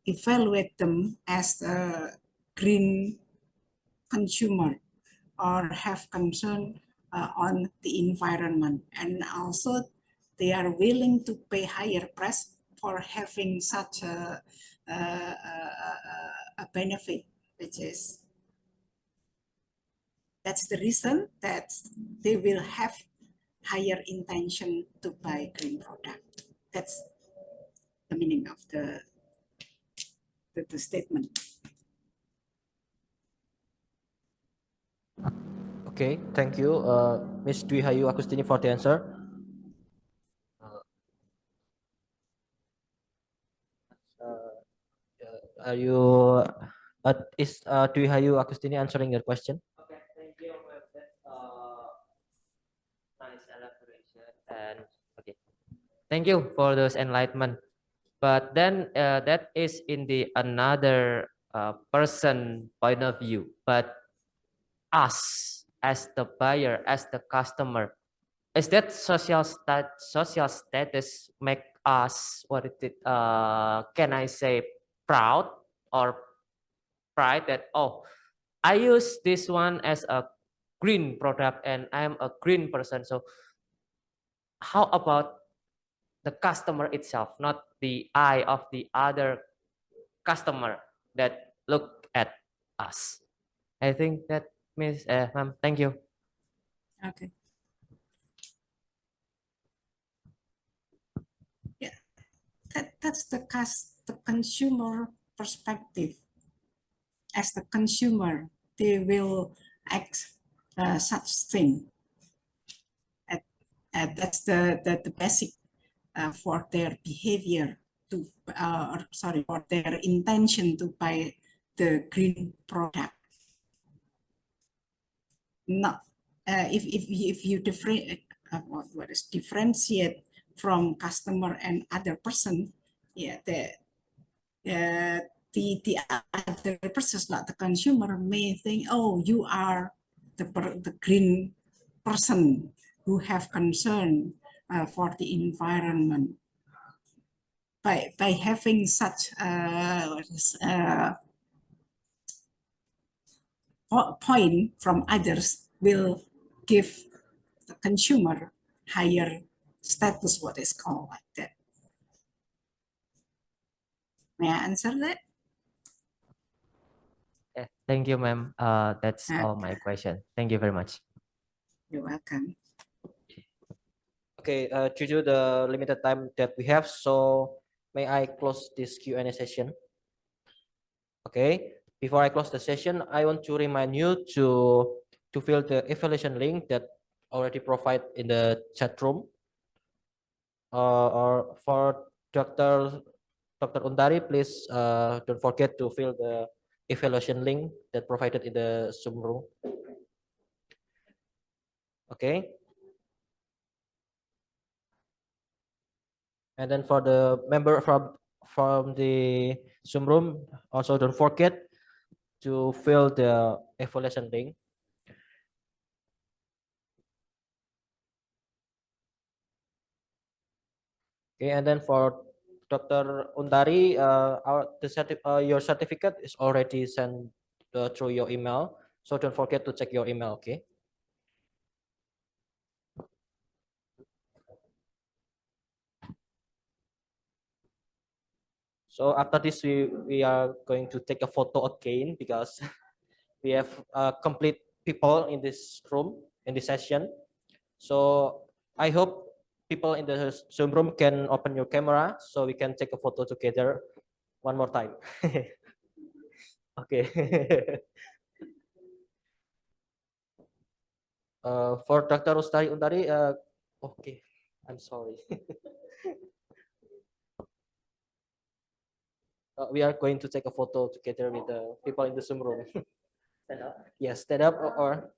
evaluate them as a green consumer or have concern on the environment. And also they are willing to pay higher price for having such a benefit, which is that's the reason that they will have higher intention to buy green product. That's the meaning of the statement. Okay, thank you, Miss Dwi Hayu Agustini, for the answer. Are you is Dwi Hayu Agustini answering your question? Okay, thank you for that nice elaboration, and okay, thank you for those enlightenment. But then that is in the another person point of view. But us as the buyer, as the customer, is that social status make us, what is it? Can I say proud or pride that, oh, I use this one as a green product and I'm a green person. So how about the customer itself, not the eye of the other customer that look at us? I think that means, ma'am, thank you. Okay. Yeah, that's the consumer perspective. As the consumer, they will act such thing. That's the basic for their behavior to, or sorry, for their intention to buy the green product. Not if you differentiate from customer and other person, yeah, the other person, not the consumer, may think, oh, you are the green person who have concern for the environment. By having such point from others will give the consumer higher status, what is called like that. May I answer that? Yeah, thank you, ma'am. That's all my question. Thank you very much. You're welcome. Okay, due to the limited time that we have, so may I close this Q&A session? Okay, before I close the session, I want to remind you to fill the evaluation link that already provided in the chat room. Or for Dr. Untari, please don't forget to fill the evaluation link that provided in the Zoom room. Okay. And then for the member from the Zoom room, also don't forget to fill the evaluation link. Okay, and then for Dr. Untari, your certificate is already sent through your email, so don't forget to check your email. Okay. So after this, we are going to take a photo again because we have complete people in this room, in this session. So I hope people in the Zoom room can open your camera so we can take a photo together one more time. Okay. For Dr. Untari, okay, I'm sorry. We are going to take a photo together with the people in the Zoom room. Stand up. Yes, stand up or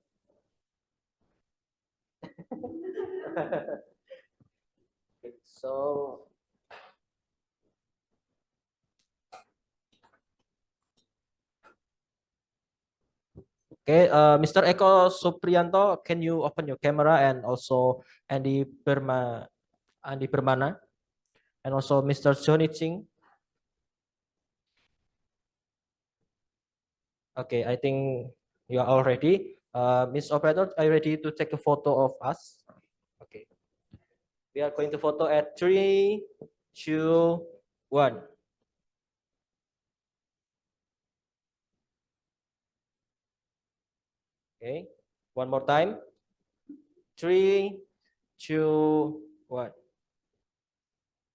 okay, so okay, Mr. Eko Supriyanto, can you open your camera, and also Andi Permana, and also Mr. Johnny Ching. Okay, I think you are all ready. Miss Operator, are you ready to take a photo of us? Okay. We are going to photo at 3, 2, 1. Okay, one more time. 3, 2, 1.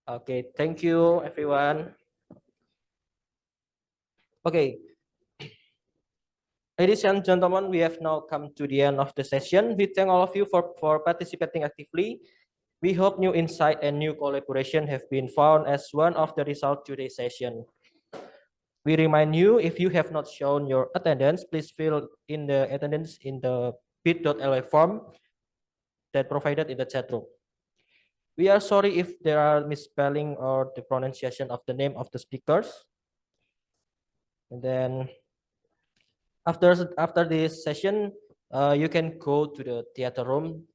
Okay, thank you, everyone. Okay. Ladies and gentlemen, we have now come to the end of the session. We thank all of you for participating actively. We hope new insight and new collaboration have been found as one of the results of today's session. We remind you, if you have not shown your attendance, please fill in the attendance in the bit.ly form that provided in the chat room. We are sorry if there are misspelling or the pronunciation of the name of the speakers. And then after this session, you can go to the theater room,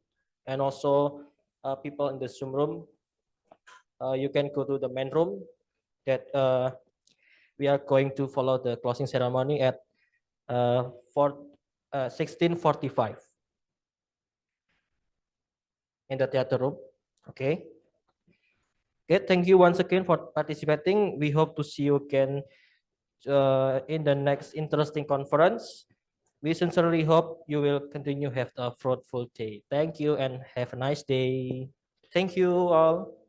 and also people in the Zoom room, you can go to the main room that we are going to follow the closing ceremony at 16:45 in the theater room. Okay. Okay, thank you once again for participating. We hope to see you again in the next interesting conference. We sincerely hope you will continue have a fruitful day. Thank you and have a nice day. Thank you all.